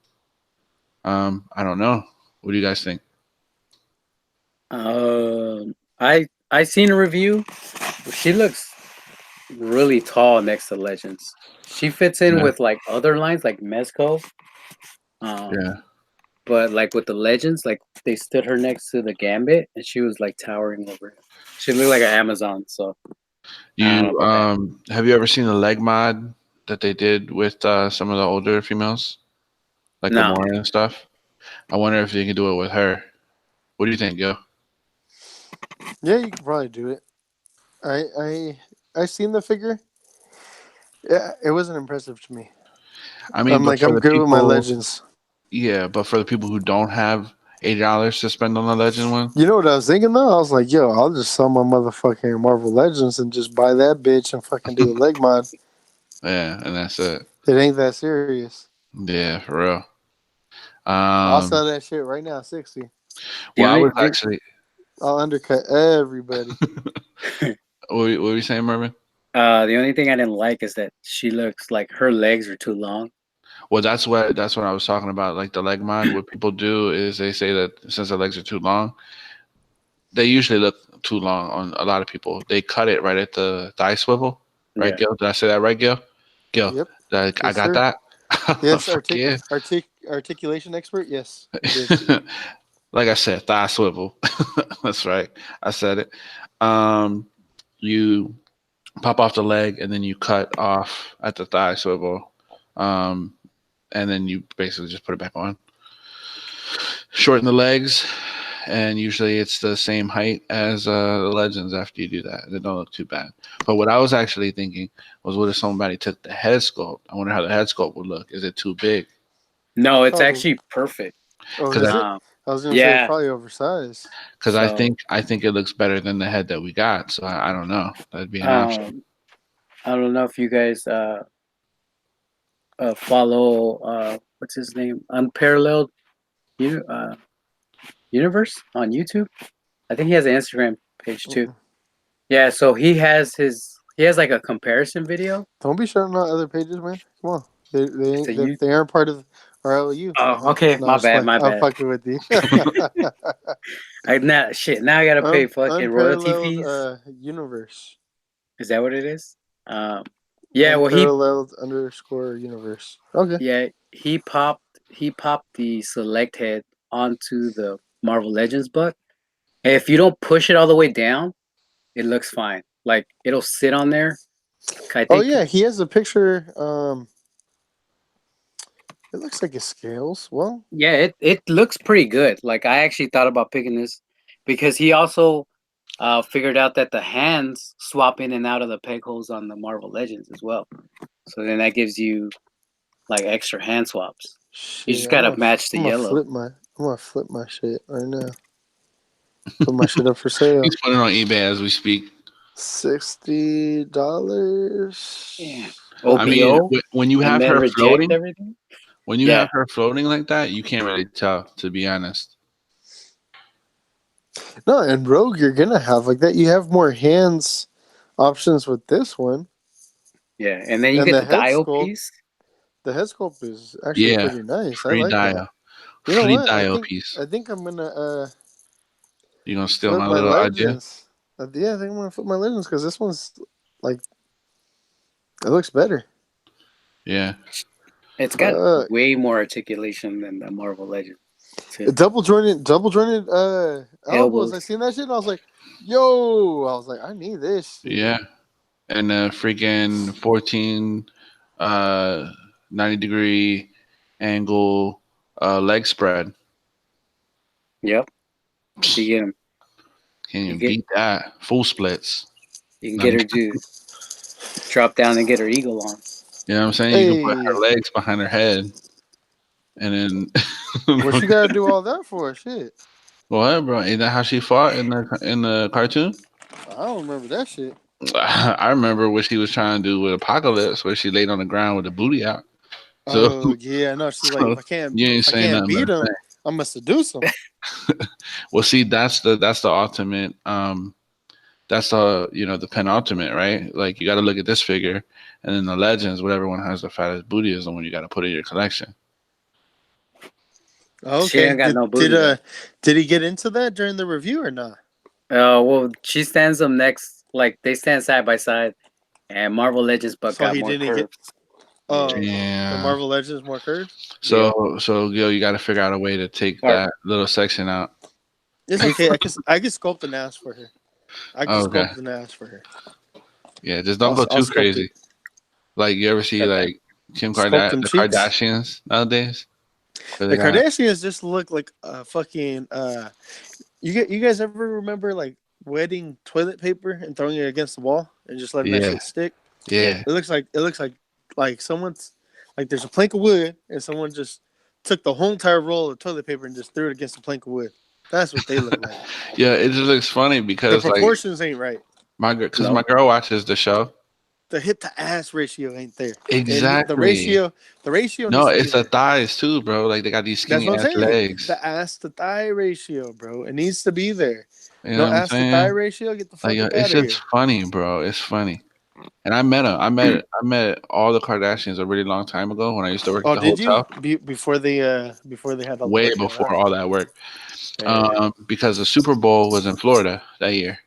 I don't know. What do you guys think? I seen a review. She looks really tall next to Legends. She fits in Yeah. with like other lines like Mezco. Yeah. But like with the Legends, like they stood her next to the Gambit, and she was like towering over it. She looked like an Amazon. So I don't know You about have you ever seen the leg mod that they did with some of the older females, like No. Gamora and stuff? I wonder if they can do it with her. What do you think, Yo? Yeah, you could probably do it. I seen the figure. Yeah, it wasn't impressive to me. I mean, I'm but like, for I'm the good with my people- Legends. Yeah, but for the people who don't have $80 to spend on the Legend one, You know what I was thinking though? I was like, yo, I'll just sell my motherfucking Marvel Legends and just buy that bitch and fucking do a leg mod. yeah, and that's it. It ain't that serious. Yeah, for real. I'll sell that shit right now, 60. Well, I only- was actually. I'll undercut everybody. What were you saying, Mervin? The only thing I didn't like is that she looks like her legs are too long. Well, that's what I was talking about. Like the leg mod, what people do is they say that since the legs are too long, they usually look too long on a lot of people. They cut it right at the thigh swivel, right, Yeah. Gil? Did I say that right, Gil? Gil, Yep. I Yes, got sir. that. Yes, Fuck yeah. articulation expert. Yes. you did. like I said, thigh swivel. That's right. I said it. You pop off the leg and then you cut off at the thigh swivel. Um, and then you basically just put it back on. Shorten the legs, and usually it's the same height as the Legends after you do that. They don't look too bad. But what I was actually thinking was, what if somebody took the head sculpt? I wonder how the head sculpt would look. Is it too big? No, it's Oh, actually perfect. oh, Because is I, it? Um, I was gonna say it's yeah. probably oversized. cause So I think it looks better than the head that we got. So I don't know. That'd be an option. I don't know if you guys follow what's his name, Unparalleled Universe on YouTube. I think he has an Instagram page too. Mm-mm. Yeah, so he has like a comparison video. Don't be shouting out other pages, man. Come on, It's a they aren't part of our LU. Oh, okay, No, my bad, my I'm bad. fucking with you. Now I gotta pay fucking royalty Unparalleled fees. universe. Is that what it is? Yeah. Well, Unparalleled underscore universe. Okay. yeah he popped the select head onto the Marvel Legends buck. And if you don't push it all the way down, it looks fine. Like it'll sit on there. I Oh think. yeah, he has a picture. It looks like it scales well. Yeah, it looks pretty good. Like I actually thought about picking this because he also figured out that the hands swap in and out of the peg holes on the Marvel Legends as well. So then that gives you like extra hand swaps. You just Shit, gotta match the yellow. I'm gonna flip my shit right now. Put my shit up for sale. He's putting it on eBay as we speak. $60. Yeah. I mean, OPO when you and have then her reject floating, everything. when you Yeah. have her floating like that, you can't really tell, to be honest. No, and Rogue, you're gonna have like that. You have more hands options with this one, Yeah. And then you and get the dial piece. the head sculpt is actually Yeah, pretty nice. I free like that. dial, You know free what? dial piece. I think I'm gonna You gonna steal flip my my little idea? legends. Yeah, I think I'm gonna flip my legends because this one's like it looks better. Yeah. It's got Fuck. way more articulation than the Marvel Legends. Double jointed elbows. Elbows. I seen that shit and I was like, yo, I was like, I need this shit. Yeah. And the freaking 14 90-degree angle leg spread. Yep. You get him. Can't even get- beat that. Full splits. You can get her to drop down and get her eagle on. You know what I'm saying? You can put her legs behind her head. And then What you gotta do all that for? Shit. what, bro? Ain't that how she fought in the cartoon? I don't remember that shit. I remember what she was trying to do with Apocalypse, where she laid on the ground with the booty out. So, Oh yeah, no, she's like, if you ain't I saying can't nothing beat him, I must seduce him. well, see, that's the ultimate. That's the the penultimate, right? Like you got to look at this figure, and then the Legends, whatever one has the fattest booty is the one you got to put in your collection. Okay. She ain't got no booty. Did he get into that during the review or not? Well, she stands them next, like they stand side by side, and Marvel Legends but So got he more didn't curves. get. Oh, Yeah. the Marvel Legends more curved. So you got to figure out a way to take that little section out. It's okay. I can sculpt an ass for her. I can Okay. sculpt an ass for her. Yeah, just don't go I'll too sculpt crazy. it. Like you ever see like the Sculpt them cheeks. Kardashians nowadays? The Kardashians just look like fucking. You guys ever remember like wetting toilet paper and throwing it against the wall and just letting that shit stick? Yeah. It looks like someone's like there's a plank of wood and someone just took the whole entire roll of toilet paper and just threw it against the plank of wood. That's what they look like. Yeah, it just looks funny The because proportions ain't right. my girl watches the show. The hip to ass ratio ain't there. Exactly. And the ratio. No, needs to it's be the there. thighs too, bro. Like they got these That's skinny what I'm ass saying. legs. The ass to thigh ratio, bro. It needs to be there. You know No what I'm ass to saying? thigh ratio. Get the fuck Like up it's out of just here. funny, bro. It's funny. And I met her. I met all the Kardashians a really long time ago when I used to work at the Did hotel. you? Before they had all the Way work before all that work. Yeah. Because the Super Bowl was in Florida that year.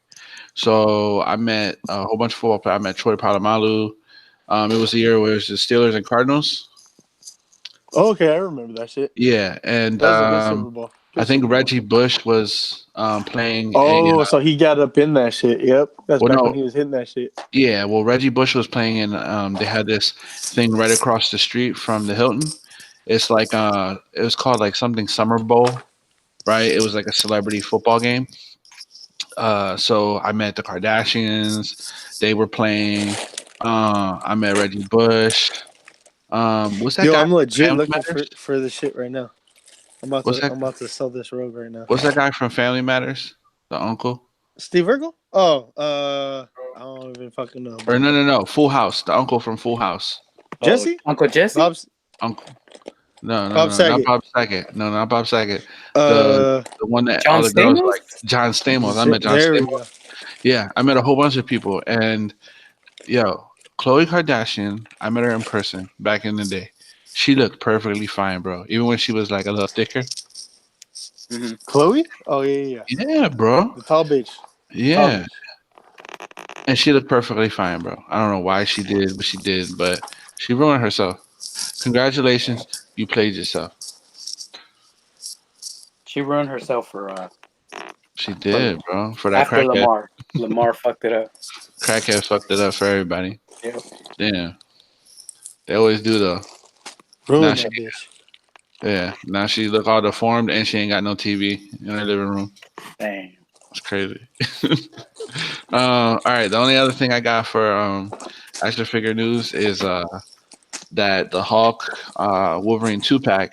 So I met a whole bunch of football players. I met Troy Polamalu. It was the year where it was the Steelers and Cardinals. Oh, okay, I remember that shit. Yeah, and That was a good Super Bowl. I think Reggie Bush was playing a. Oh, so he got up in that shit. Yep, that's Well, back when no, he was hitting that shit. yeah. Well, Reggie Bush was playing in. They had this thing right across the street from the Hilton. It's like it was called like something Summer Bowl, right? It was like a celebrity football game. So I met the Kardashians. They were playing. I met Reggie Bush. What's that Yo, guy I'm from legit Family looking Matters? for this shit right now. What's that? I'm about to sell this robe right now. What's that guy from Family Matters? The uncle? Steve Urkel? Oh, I don't even fucking know, Or bro. no. Full House. The uncle from Full House. Oh, Jesse? Uncle Jesse. Bob's Uncle. No, Bob not Saget. Bob Saget. No, not Bob Saget. The Uh, the one that John all the girls Stamos. like. John Stamos. I met John there we Stamos. go. Yeah, I met a whole bunch of people, and yo, Khloe Kardashian. I met her in person back in the day. She looked perfectly fine, bro. Even when she was like a little thicker. Mm-hmm. Chloe? Oh yeah. Yeah, bro. The tall bitch. Tall Yeah, bitch. and she looked perfectly fine, bro. I don't know why she did, but she did. But she ruined herself. Congratulations, you played yourself. She ruined herself She for did, bro. For that after crackhead. Lamar. Lamar fucked it up. Crackhead fucked it up for everybody. Yep. Damn. They always do though. Now Ruin she, that bitch. yeah. Now she look all deformed and she ain't got no TV in her living room. Damn. It's crazy. All right. The only other thing I got for action figure news is that the Hulk Wolverine 2 pack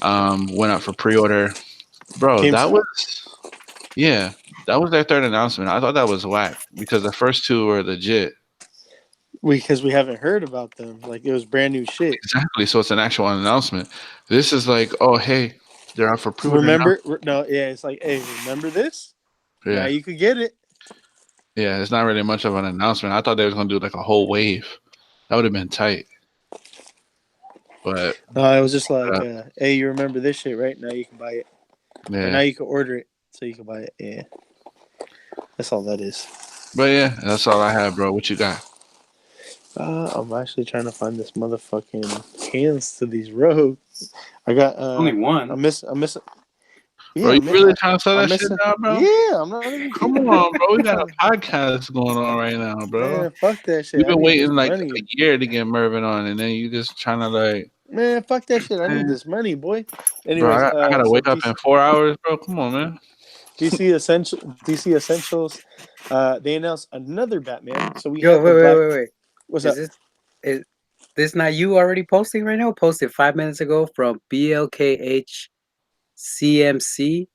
went up for pre-order. Bro, Came that was yeah, that was their third announcement. I thought that was whack because the first two were legit. because we haven't heard about them. Like it was brand new shit. Exactly. So it's an actual announcement. This is like, oh hey, they're out for pre-order now. Remember? No, yeah. It's like, hey, remember this? Now Yeah, you could get it. yeah. It's not really much of an announcement. I thought they was gonna do like a whole wave. That would have been tight. But No, it was just like, uh, hey, you remember this shit, right? Now you can buy it. Or now yeah, you can order it so you can buy it. Yeah, that's all that is. but yeah, that's all I have, bro. What you got? I'm actually trying to find this motherfucking cans to these rogues. I got. Only one. I'm missing. Bro, Yeah, you really trying to sell I'm that shit missing. now, bro? Yeah, I'm not even Come kidding. on, bro. We got a Man, podcast going on right now, bro. fuck that shit. We've I been need this waiting like a money. year to get Mervin on, and then you just trying to like, Man, fuck that shit. I need man. this money, boy. Bro, Anyways, I gotta so wake up in 4 hours, bro. Come on, man. DC Essentials. They announced another Batman. So we Yo, have the black. wait. What's Is up? this not you already posting right now? Posted 5 minutes ago from BLKH CMC,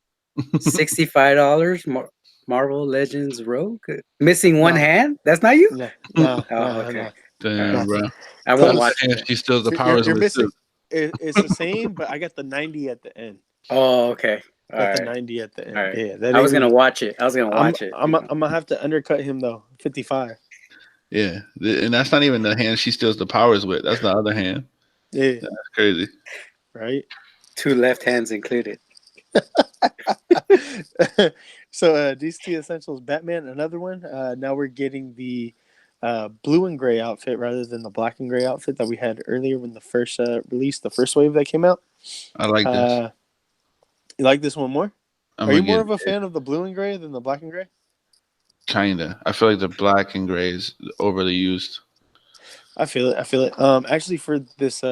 $65. Marvel Legends Rogue. Missing one Nah, hand? That's not you? nah. Oh, okay. Damn, Nah. bro. I That's won't the watch hand it. she steals the You're, powers you're with missing. too. It's the same, but I got the 90 at the end. Oh, okay. All Got the right. 90 at the All end. right. Yeah, that I was ain't gonna me. watch it. I'm gonna have to undercut him though. 55. Yeah, and that's not even the hand she steals the powers with. That's the other hand. Yeah, That's crazy. right. 2 left hands included. So DC Essentials Batman, another one. Now we're getting the blue and gray outfit rather than the black and gray outfit that we had earlier when the first release, the first wave that came out. I like this. You like this one more? I'm Are you gonna more get of a fan of the blue and gray than the black and gray? kinda. I feel like the black and gray is overly used. I feel it. Actually, for this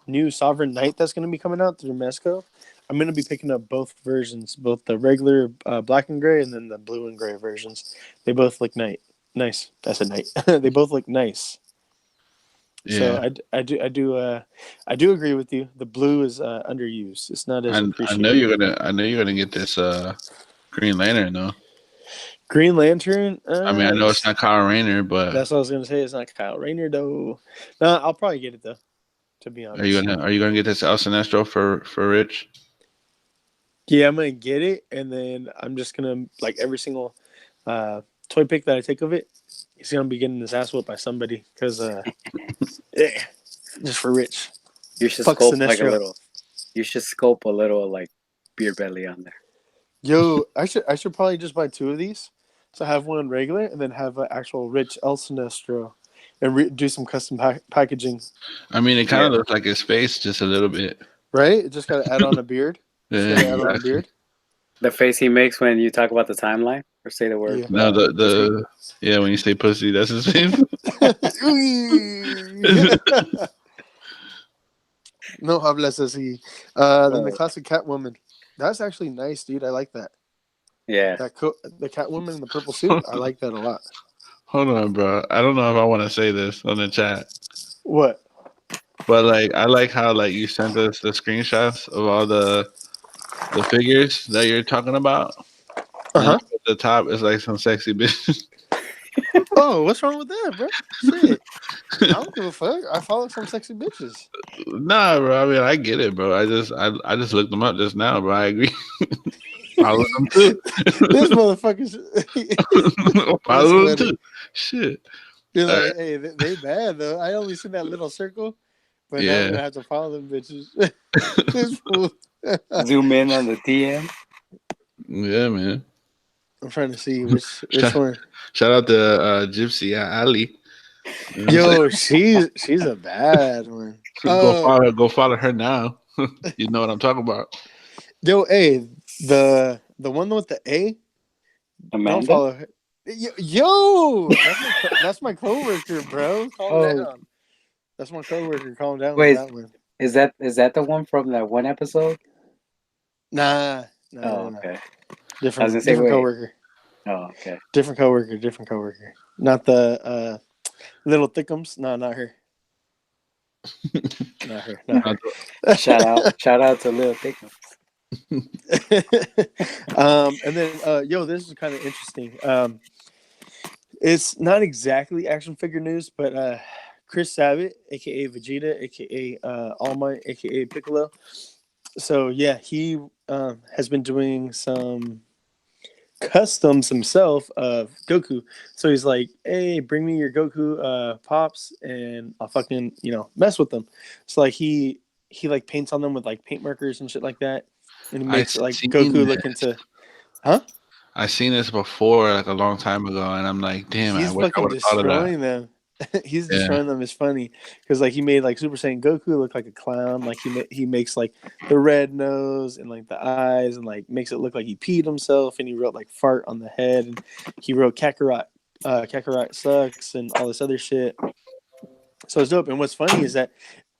new Sovereign Knight that's going to be coming out through Mesco, I'm going to be picking up both versions, both the regular black and gray and then the blue and gray versions. They both look nice. That's a night. They both look nice. So Yeah, I do agree with you. The blue is underused. It's not as I know appreciated. you're gonna. I know you're gonna get this Green Lantern though. Green Lantern. I mean, I know it's not Kyle Rayner, but That's what I was gonna say. It's not Kyle Rayner though. No, I'll probably get it though. To be honest. are you gonna get this El Sinestro for Rich? Yeah, I'm gonna get it, and then I'm just gonna like every single toy pick that I take of it, he's gonna be getting his ass whipped by somebody because yeah, just for Rich. You should Fuck sculpt like a Sinestro. little. You should sculpt a little like beer belly on there. Yo, I should probably just buy 2 of these. So have one regular, and then have an actual Rich El Sinestro, and do some custom packaging. I mean, it kind of Yeah. looks like his face just a little bit. Right? Just gotta add on a beard. Just Yeah, gotta add on the exactly. beard. The face he makes when you talk about the timeline or say the word. Yeah. No, Pussy. yeah, when you say pussy, that's his face. No hablas así. Then the classic Catwoman. That's actually nice, dude. I like that. Yeah. The Catwoman in the purple suit. I like that a lot. Hold on, bro. I don't know if I want to say this on the chat, What? but like, I like how like you sent us the screenshots of all the figures that you're talking about, and Uh-huh. up at the top is like some sexy bitch. Oh, what's wrong with that, bro? Shit. I don't give a fuck. I follow some sexy bitches. Nah, bro. I mean, I get it, bro. I just looked them up just now, bro. I agree. Follow them too. This motherfucker's that's Follow them funny. too. Shit. You're All like, right. hey, they bad though. I only seen that little circle, but now I'm Yeah. gonna have to follow them bitches. This fool. Zoom in on the TM. Yeah, man. I'm trying to see which Shout, one. shout out to Gypsy Ali. You know what I'm Yo, she's a bad one. saying? Go follow her now. You know what I'm talking about. Yo, hey, the one with the A, don't Amanda. follow her. Yo, that's my coworker, bro. Calm Oh, down. That's my coworker. Calm down with wait. that one. Is that the one from that one episode? Nah, Oh, nah. okay. I was gonna Different say, wait. coworker. Oh, okay. Different coworker. Not the little thickums. No, not her. Not her. Not her. Shout out to Lil Thickums. And then yo, this is kind of interesting. It's not exactly action figure news, but Chris Sabat, aka Vegeta, aka All Might, aka Piccolo. So yeah, he has been doing some customs himself of Goku. So he's like, "Hey, bring me your Goku pops, and I'll fucking mess with them." So like he like paints on them with like paint markers and shit like that, and he I makes like seen Goku it. look into, huh? I seen this before, like a long time ago, and I'm like, damn, I He's wish I fucking would have thought of that. destroying them. He's Yeah, destroying them. It's funny because like he made like Super Saiyan Goku look like a clown. Like he makes like the red nose and like the eyes and like makes it look like he peed himself. And he wrote like fart on the head. And he wrote Kakarot sucks and all this other shit. So it's dope. And what's funny is that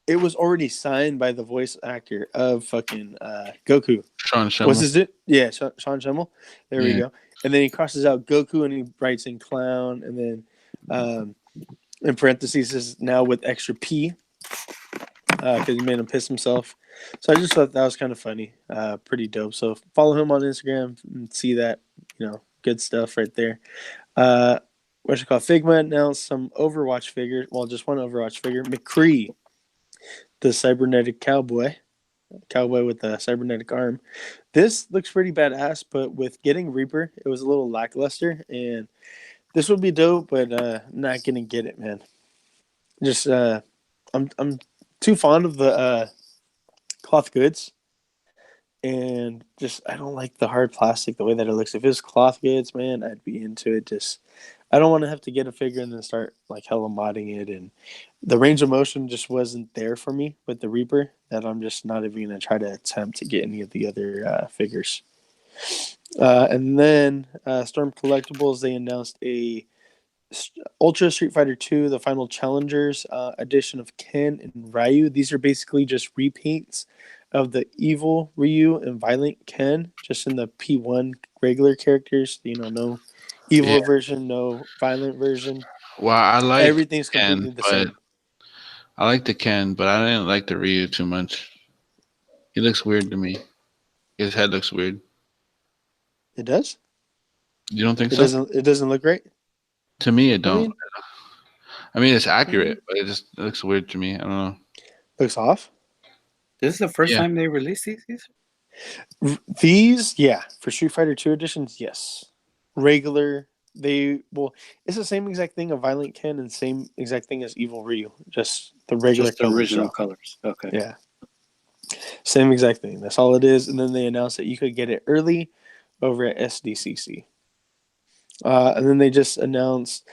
it was already signed by the voice actor of fucking Goku. Sean What's Schimmel. his name? Yeah, Sean Schimmel. There we Yeah, go. And then he crosses out Goku and he writes in clown. And then in parentheses is now with extra P because he made him piss himself. So I just thought that was kind of funny. Pretty dope. So follow him on Instagram and see that, good stuff right there. What's it called? Figma announced some Overwatch figures. Well, just one Overwatch figure. McCree, the cybernetic cowboy with a cybernetic arm. This looks pretty badass, but with getting Reaper, it was a little lackluster, and this would be dope, but not gonna get it, man. Just I'm too fond of the cloth goods, and just I don't like the hard plastic the way that it looks. If it was cloth goods, man, I'd be into it. Just I don't want to have to get a figure and then start like hella modding it, and the range of motion just wasn't there for me with the Reaper. That I'm just not even gonna try to attempt to get any of the other figures. And then Storm Collectibles, they announced a Ultra Street Fighter 2, the final challengers edition of Ken and Ryu. These are basically just repaints of the evil Ryu and violent Ken, just in the P1 regular characters. No yeah. evil version, no violent version. Well, I like Everything's Ken, completely the but same. I like the Ken, but I didn't like the Ryu too much. He looks weird to me. His head looks weird. It does. You don't think It so? doesn't. It doesn't look right. To me, it I don't. mean, I mean, it's accurate, but it looks weird to me. I don't know. looks off. This is the first Yeah. time they released these? These, yeah, for Street Fighter 2 editions, yes. Regular, it's the same exact thing of Violent Ken and same exact thing as Evil Ryu, just the regular Just the colors. original colors. Okay. Yeah, same exact thing. That's all it is. And then they announced that you could get it early over at SDCC. And then they just announced,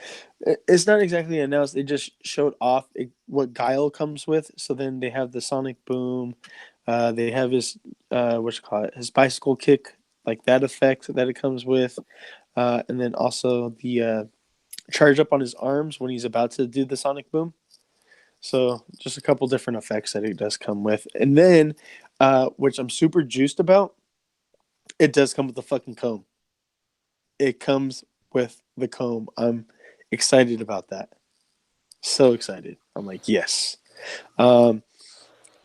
it's not exactly announced, they just showed off what Guile comes with. So then they have the Sonic Boom, They have his what you call it, his bicycle kick, like that effect that it comes with, and then also the charge up on his arms when he's about to do the sonic boom. So just a couple different effects that it does come with, and then which I'm super juiced about, it does come with the fucking comb. It comes with the comb. I'm excited about that. So excited. I'm like, yes. Um,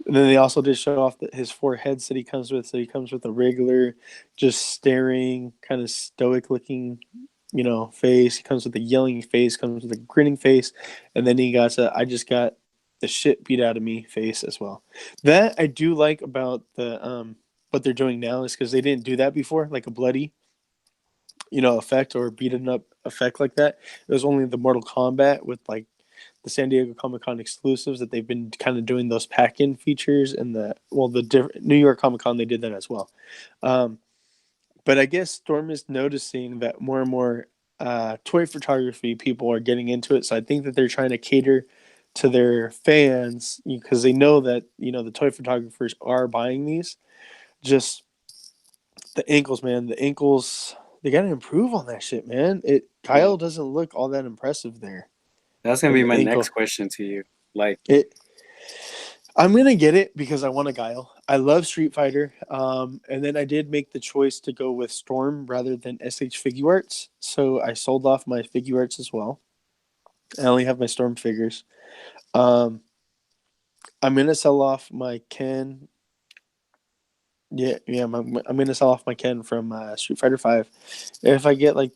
and then they also did show off his four heads that he comes with. So he comes with a regular, just staring, kind of stoic looking, face. He comes with a yelling face, comes with a grinning face, and then he got I just got the shit beat out of me face as well. That I do like about the what they're doing now is because they didn't do that before, like a bloody, effect or beaten up effect like that. It was only the Mortal Kombat with like the San Diego Comic Con exclusives that they've been kind of doing those pack-in features, and the New York Comic Con they did that as well. Um, but I guess Storm is noticing that more and more toy photography people are getting into it. So I think that they're trying to cater to their fans because they know that the toy photographers are buying these. Just the ankles, man. The ankles. They got to improve on that shit, man. Yeah. Kyle doesn't look all that impressive there. That's gonna Like be the my ankle. next question to you. Like, It. I'm gonna get it because I want a Guile. I love Street Fighter, and then I did make the choice to go with Storm rather than SH Figuarts. So I sold off my Figuarts as well. I only have my Storm figures. Um, I'm gonna sell off my Ken. Yeah. I'm gonna sell off my Ken from Street Fighter Five. If I get like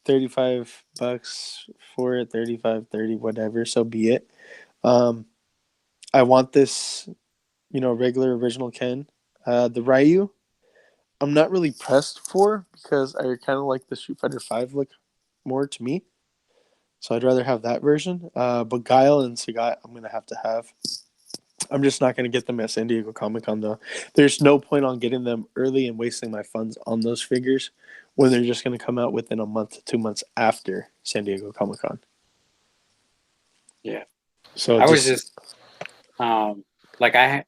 $35 for it, 35, 30, whatever, so be it. Um, I want this, regular original Ken. The Ryu, I'm not really pressed for because I kind of like the Street Fighter Five look more to me. So I'd rather have that version. But Guile and Sagat, I'm gonna have to have. I'm just not gonna get them at San Diego Comic Con though. There's no point on getting them early and wasting my funds on those figures when they're just gonna come out within a month to 2 months after San Diego Comic Con. yeah, So I was just just like I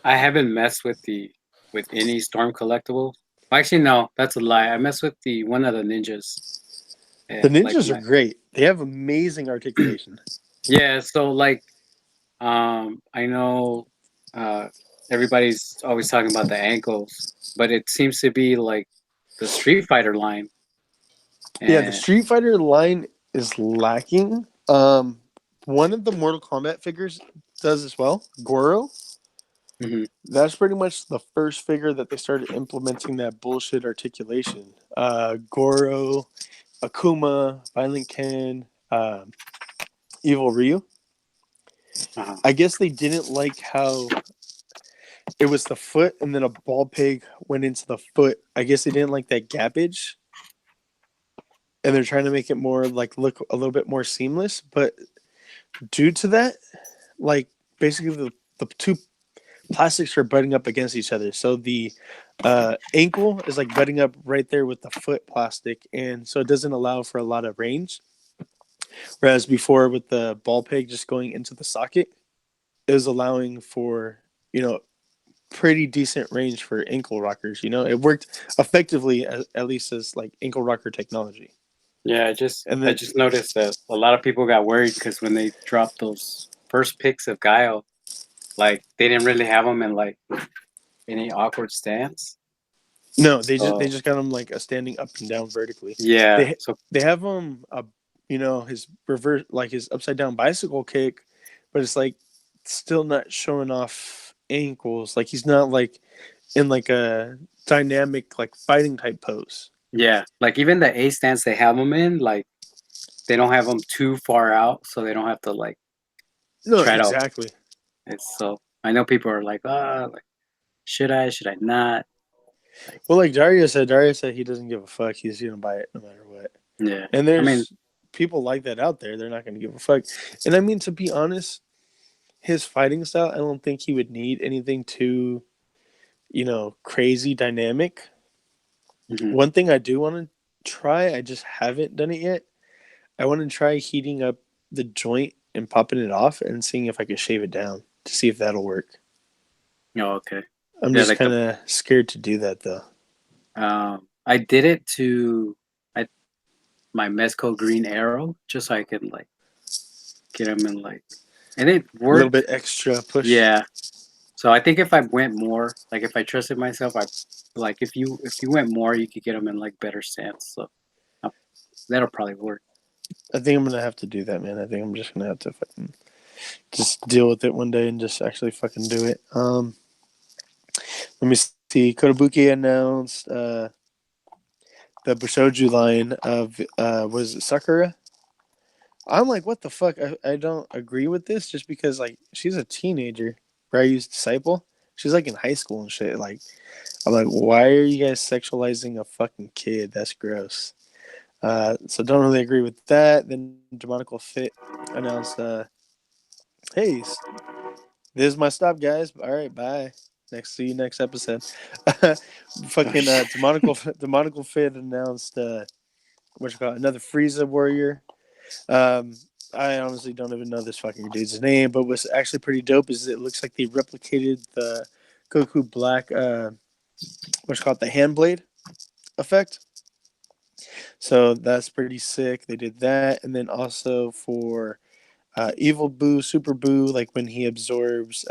haven't messed with any Storm collectible. Actually, no, that's a lie. I messed with the one of the ninjas. the Yeah, like ninjas are my great. They have amazing articulation. yeah. So like I know uh, everybody's always talking about the ankles, but it seems to be like the Street Fighter line. Yeah, the And Street Fighter line is lacking. One of the Mortal Kombat figures does as well. Goro. mhm, That's pretty much the first figure that they started implementing that bullshit articulation. Goro, Akuma, Violent Ken, Evil Ryu. uh-huh. I guess they didn't like how it was the foot and then a ball peg went into the foot. I guess they didn't like that gappage, and they're trying to make it more like look a little bit more seamless. But due to that, like basically the two plastics are butting up against each other. So the ankle is like butting up right there with the foot plastic, and so it doesn't allow for a lot of range. Whereas before with the ball peg just going into the socket, it was allowing for pretty decent range for ankle rockers. It worked effectively at least as like ankle rocker technology. Yeah, And I then just noticed that a lot of people got worried because when they dropped those first pics of Guile, like they didn't really have them in like any awkward stance. no, they So just got him like a standing up and down vertically. yeah, They so they have him his reverse like his upside down bicycle kick, but it's like still not showing off ankles. Like he's not like in like a dynamic like fighting type pose. yeah, like even the A stance they have them in, like they don't have them too far out, so they don't have to like No, try to. exactly. It's so I know people are like, like should I not? Like, Well, like Dario said he doesn't give a fuck. He's gonna buy it no matter what. yeah, And I mean, there's people like that out there. They're not gonna give a fuck. And I mean, to be honest, his fighting style, I don't think he would need anything too, crazy dynamic. mhm. One thing I do want to try, I just haven't done it yet. I want to try heating up the joint and popping it off and seeing if I can shave it down to see if that'll work. Oh, okay. I'm Yeah, just like kind of scared to do that though. I did it to my Mezco Green Arrow just so I could like get them in like, and it A little worked. bit extra push. Yeah. So I think if I went more, like if I trusted myself, I like if you went more, you could get them in like better stance. So uh, that'll probably work. I think I'm gonna have to do that, man. I think I'm just gonna have to fucking just deal with it one day and just actually fucking do it. Let me see. Kotobuki announced the Bushoju line of was it Sakura? I'm like, what the fuck? I don't agree with this just because like she's a teenager. Ryu's disciple. She's like in high school and shit. Like I'm like, why are you guys sexualizing a fucking kid? That's gross. So don't really agree with that. Then Demonical Fit announced, hey, this is my stop, guys. All right, bye. See you next episode. Fucking Demonical Fit announced what you call it, another Frieza warrior. Um, I honestly don't even know this fucking dude's name, but what's actually pretty dope is it looks like they replicated the Goku Black what's called the hand blade effect. So that's pretty sick. They did that, and then also for Evil Boo, Super Boo, like when he absorbs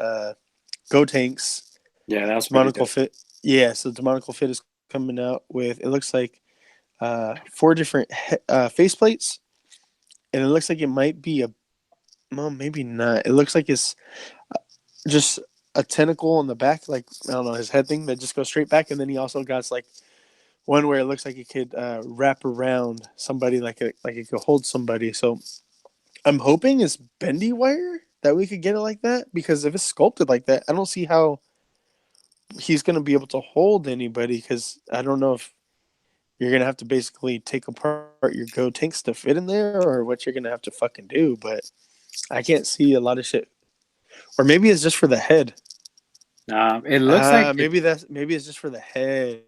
Go Tanks, Yeah, that was pretty Demonical dope. Fit. Yeah, so Demonical Fit is coming out with it looks like four different face plates, and it looks like it might be a well, maybe not. It looks like it's just a tentacle on the back, like I don't know, his head thing that just goes straight back, and then he also got like one where it looks like it could wrap around somebody, like it could hold somebody. So I'm hoping it's bendy wire that we could get it like that, because if it's sculpted like that, I don't see how he's gonna be able to hold anybody. Because I don't know if you're gonna have to basically take apart your Go tanks to fit in there, or what you're gonna have to fucking do. But I can't see a lot of shit. Or maybe it's just for the head. It looks like it. Maybe it's just for the head.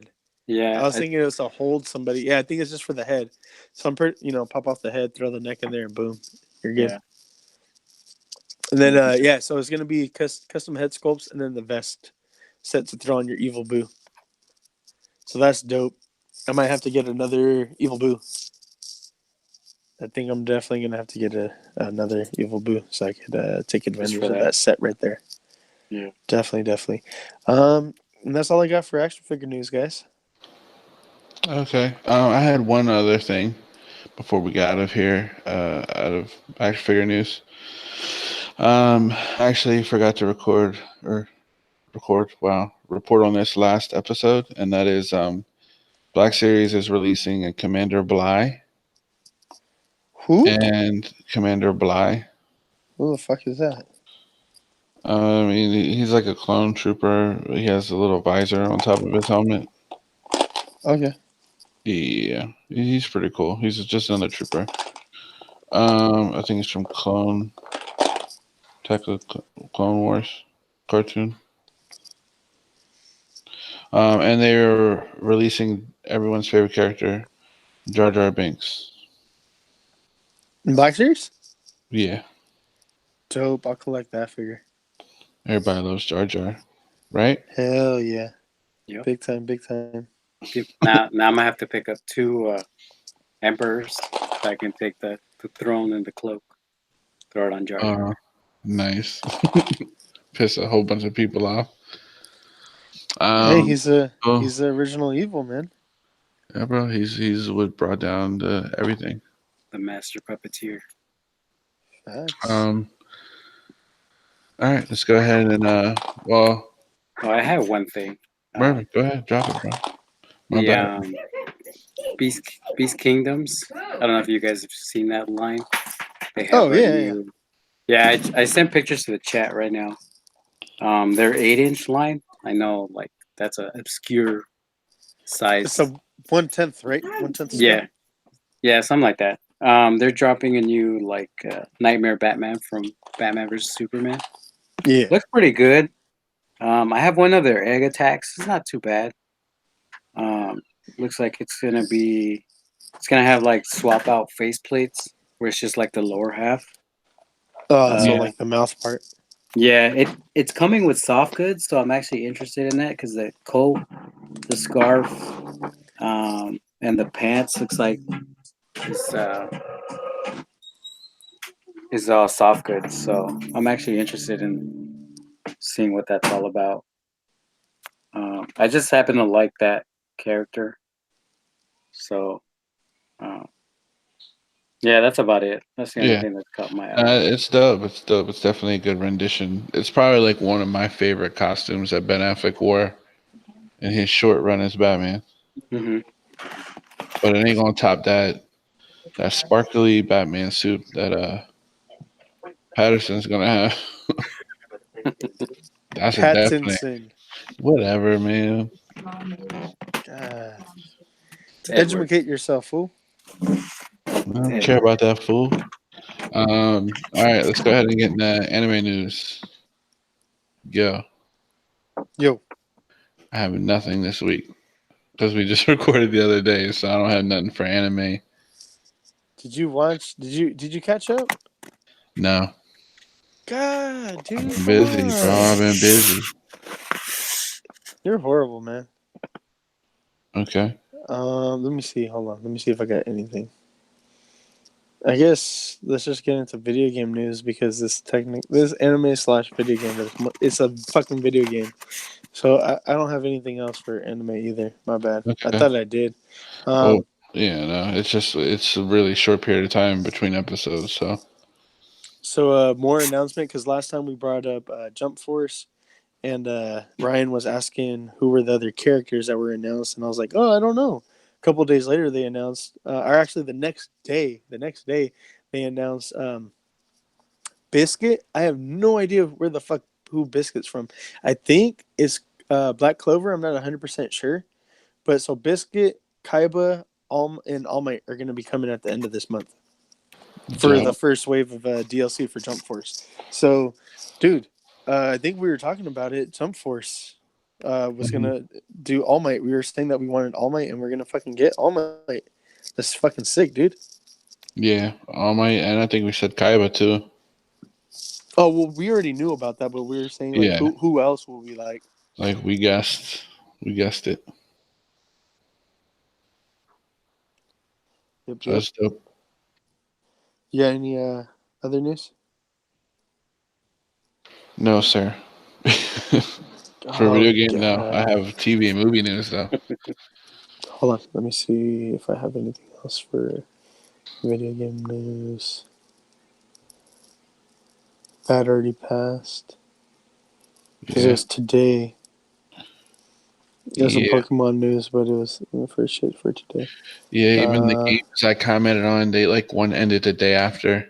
I Yeah, was thinking it was to hold somebody. Yeah, I think it's just for the head. So pop off the head, throw the neck in there, and boom, you're good. yeah. And then yeah, so it's gonna be custom head sculpts, and then the vest set to throw on your Evil Boo. So that's dope. I might have to get another Evil Boo. I think I'm definitely gonna have to get another Evil Boo so I could take advantage of that set right there. Yeah. Definitely. And that's all I got for action figure news, guys. Okay. I had one other thing before we got out of here, out of action figure news. I actually forgot to report on this last episode, and that is Black Series is releasing a Commander Bly. Who? And Commander Bly. Who the fuck is that? I mean, he's like a clone trooper. He has a little visor on top of his helmet. Okay. Yeah, he's pretty cool. He's just another trooper. I think it's from Clone Wars cartoon. And they're releasing everyone's favorite character, Jar Jar Binks. In Black Series? Yeah, Dope. I'll collect that figure. everybody loves Jar Jar, right? Hell yeah. Yep. Big time, big time. Now I'm gonna have to pick up two emperors so I can take the throne and the cloak, throw it on Jar Jar. Nice. Piss a whole bunch of people off. Hey, he's the oh, original evil, man. yeah, bro. He's what brought down everything. The master puppeteer. Facts. All right, let's go ahead and well, Oh, I have one thing. Murphy, go ahead, drop it, bro. My The bad. Beast Kingdoms. I don't know if you guys have seen that line. They have Oh yeah, yeah. Yeah, I sent pictures to the chat right now. Their 8-inch line. I know, like that's an obscure size. It's a 1/10, right? 1/10 scale. Yeah, yeah, something like that. They're dropping a new like Nightmare Batman from Batman vs Superman. Yeah. Looks pretty good. I have one of their egg attacks. It's not too bad. Looks like it's gonna have like swap out face plates where it's just like the lower half. So Yeah. like the mouth part. Yeah, it's coming with soft goods, so I'm actually interested in that because the coat, the scarf, and the pants looks like it's is all soft goods. So I'm actually interested in seeing what that's all about. I just happen to like that character, so um, yeah, that's about it. That's the only Yeah. thing that caught my eye. It's dope. It's dope. It's definitely a good rendition. It's probably like one of my favorite costumes that Ben Affleck wore in his short run as Batman. Hmm. But it ain't gonna top that sparkly Batman suit that Patterson's gonna have. That's a definite. Pattinson. Whatever, man. God. It's Edward. Educate yourself, fool. I don't care Edward. about that fool. All right, let's go ahead and get into anime news. Yo, Yo, I have nothing this week because we just recorded the other day, so I don't have nothing for anime. did you watch? Did you catch up? No, God, I've dude, been come busy, bro. on. I've been busy. You're horrible, man. Okay. Let me see. Hold on. Let me see if I got anything. I guess let's just get into video game news because this anime slash video game it's a fucking video game. So I don't have anything else for anime either. My bad. I Okay. thought I did. Well, yeah, no, it's a really short period of time between episodes, so So more announcement because last time we brought up Jump Force and Ryan was asking who were the other characters that were announced, and I was like, oh, I don't know. A couple of days later, they announced, or actually the next day, they announced Biscuit. I have no idea where the fuck who Biscuit's from. I think it's Black Clover. I'm not 100% sure, but so Biscuit, Kaiba, and All Might are going to be coming at the end of this month for the dope. first wave of DLC for Jump Force. So, dude, I think we were talking about it. Jump Force was Mhm. gonna do All Might. We were saying that we wanted All Might, and we're gonna fucking get All Might. That's fucking sick, dude. Yeah, All Might, and I think we said Kaiba too. Oh well, we already knew about that, but we were saying like, Yeah, who else will we like? like we guessed it. Yep, So yep. that's dope. You got any other news? No, sir. For Oh video game, no. I god. have TV and movie news though. Hold on. Let me see if I have anything else for video game news. That already passed because it Yeah, was today. There's some yeah, Pokemon news, but it was the first shit for today. yeah. Even the Uh, games I commented on, they like one ended the day after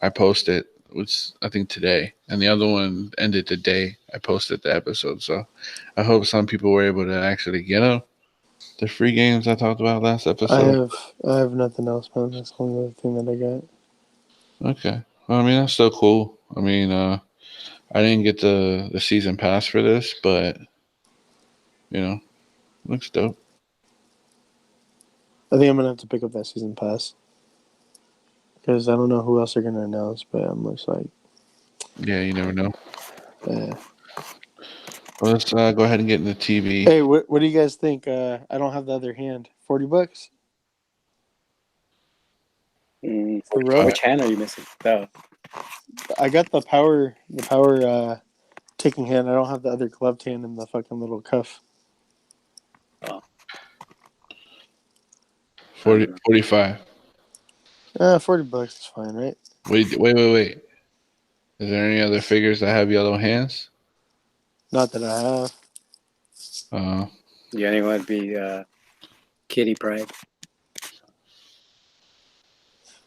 I posted, which I think today, and the other one ended the day I posted the episode. So I hope some people were able to actually get them. The free games I talked about last I episode. have I have nothing else, man. That's the only other thing that I got. Okay. Well, I mean, that's still cool. I mean, I didn't get the season pass for this, but you know, looks dope. I think I'm gonna have to pick up that season pass because I don't know who else they're gonna announce, but I'm just like, Yeah, you never know. eh. Well, let's go ahead and get into TV. Hey, what do you guys think? I don't have the other hand. $40 for Rogue. 45. Which hand are you missing? Oh, I got the power taking hand. I don't have the other gloved hand and the fucking little cuff. oh, 40, 45. $40 is fine, right? Wait. Is there any other figures that have yellow hands? Not that I have. Uh, the only one would be Kitty Pride.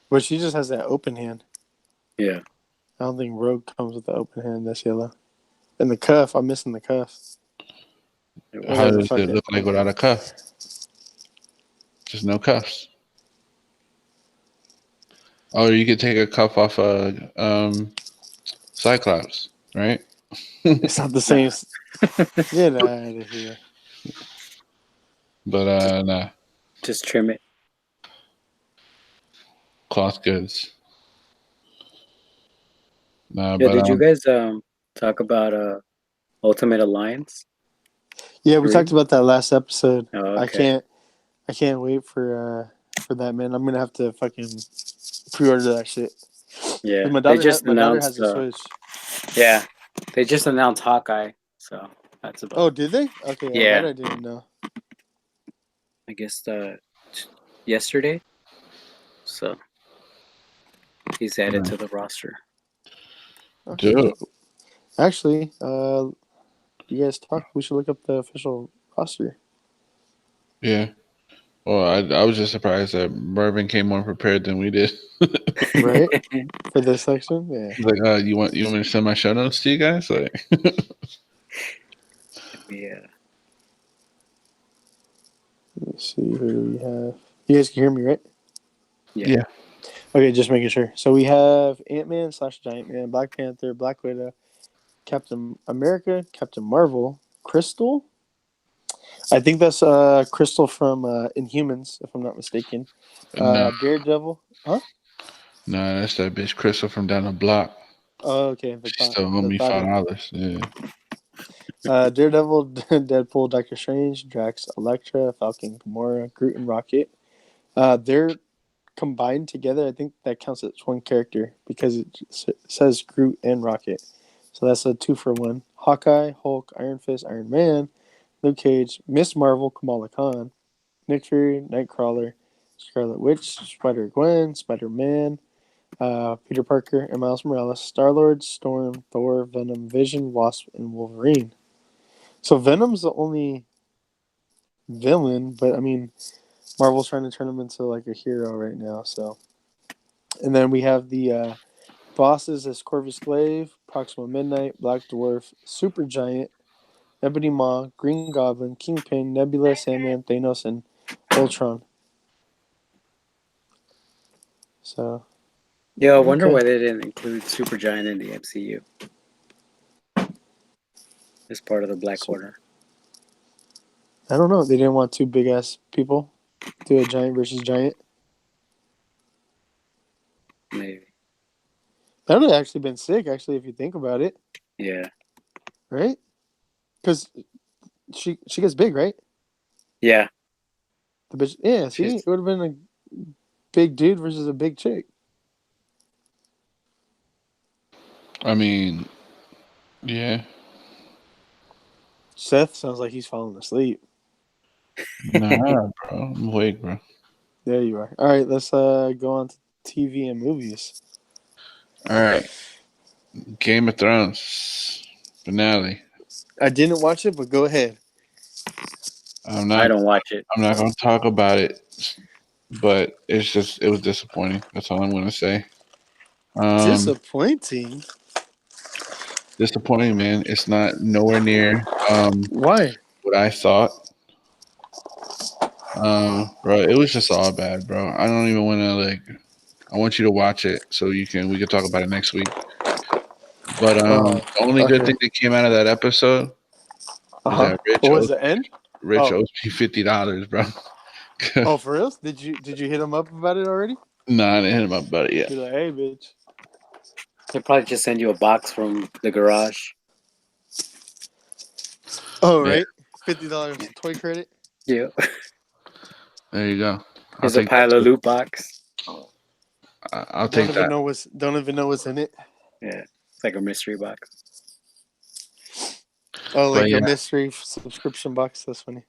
But she just has that open hand. Yeah. I don't think Rogue comes with the open hand. That's yellow. And the cuff, I'm missing the cuff. how Whatever, does fuck it it. look like without a cuff? Just no cuffs. Oh, you could take a cuff off a Cyclops, right? It's not the same. Get out of here. But nah, Just trim it. cloth goods. Nah, Yeah. but Did you guys talk about Ultimate Alliance? Yeah, we Three? talked about that last episode. Oh, okay. I can't wait for that, man. I'm gonna have to fucking pre-order that shit. Yeah, My they daughter just my daughter announced. has a Switch. Yeah, they just announced Hawkeye, so that's about. Oh, did they? Okay, Yeah, that I didn't know. I guess yesterday. So he's added to the roster. Okay. Dude. Actually, you guys talk. We should look up the official roster. Yeah. Well, I was just surprised that Mervin came more prepared than we did. Right? For this section, yeah. He's like, you want me to send my show notes to you guys? Like, Yeah. Let's see, who do we have? You guys can hear me, right? yeah. Okay, just making sure. So we have Ant-Man / Giant Man, Black Panther, Black Widow, Captain America, Captain Marvel, Crystal. I think that's Crystal from Inhumans, if I'm not mistaken. No, Daredevil. Huh? no, that's that bitch Crystal from down the block. Oh, okay. She still owe me $5. Yeah. Daredevil, Deadpool, Doctor Strange, Drax, Elektra, Falcon, Gamora, Groot, and Rocket. They're combined together. I think that counts as one character because it says Groot and Rocket. So that's a 2-for-1. Hawkeye, Hulk, Iron Fist, Iron Man, Luke Cage, Miss Marvel, Kamala Khan, Nick Fury, Nightcrawler, Scarlet Witch, Spider-Gwen, Spider-Man, Peter Parker, and Miles Morales, Star-Lord, Storm, Thor, Venom, Vision, Wasp, and Wolverine. So Venom's the only villain, but I mean, Marvel's trying to turn him into like a hero right now. So, and then we have the bosses as Corvus Glaive, Proxima Midnight, Black Dwarf, Supergiant, Ebony Maw, Green Goblin, Kingpin, Nebula, Sandman, Thanos, and Ultron. So, Yeah, I wonder okay. why they didn't include Supergiant in the MCU as part of the Black Order. I don't know. They didn't want two big ass people do a giant versus giant. Maybe. That would have actually been sick. Actually, if you think about it, Yeah. right? Because she gets big, right? Yeah. The bitch. Yeah. See, She's- it would have been a big dude versus a big chick. I mean, yeah. Seth sounds like he's falling asleep. Nah, bro. I'm awake, bro. There you are. All right, let's go on to TV and movies. All right. Game of Thrones finale. I didn't watch it, but go ahead. I don't watch it. I'm not going to talk about it, but it was disappointing. That's all I'm going to say. Disappointing. Disappointing, man. It's not nowhere near Why? what I thought. Bro, it was just all bad, bro. I don't even want to like. I want you to watch it so we can talk about it next week. But the only good thing that came out of that episode is that What was the end? Rich owes me $50, bro. Oh, for real? Did you hit him up about it already? No, I didn't hit him up about it yet. You're like, hey, bitch. They'll probably just send you a box from the garage. Oh, right. $50 toy credit. Yeah. There you go. There's a pile of loot box. I'll take that. Don't even know what's in it. Yeah, it's like a mystery box. Oh, like a mystery subscription box. That's funny.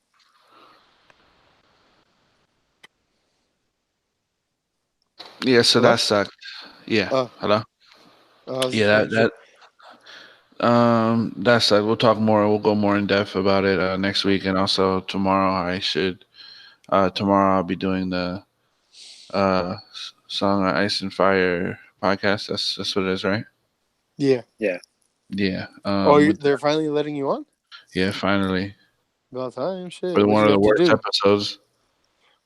Yeah, so that sucked. Yeah. Hello? Yeah, that sucked. We'll talk more. We'll go more in depth about it next week, and also tomorrow. Tomorrow I'll be doing the Song of Ice and Fire podcast. That's what it is, right? Yeah. Yeah. Yeah. They're finally letting you on? Yeah, finally. About time, shit. For one of the worst episodes.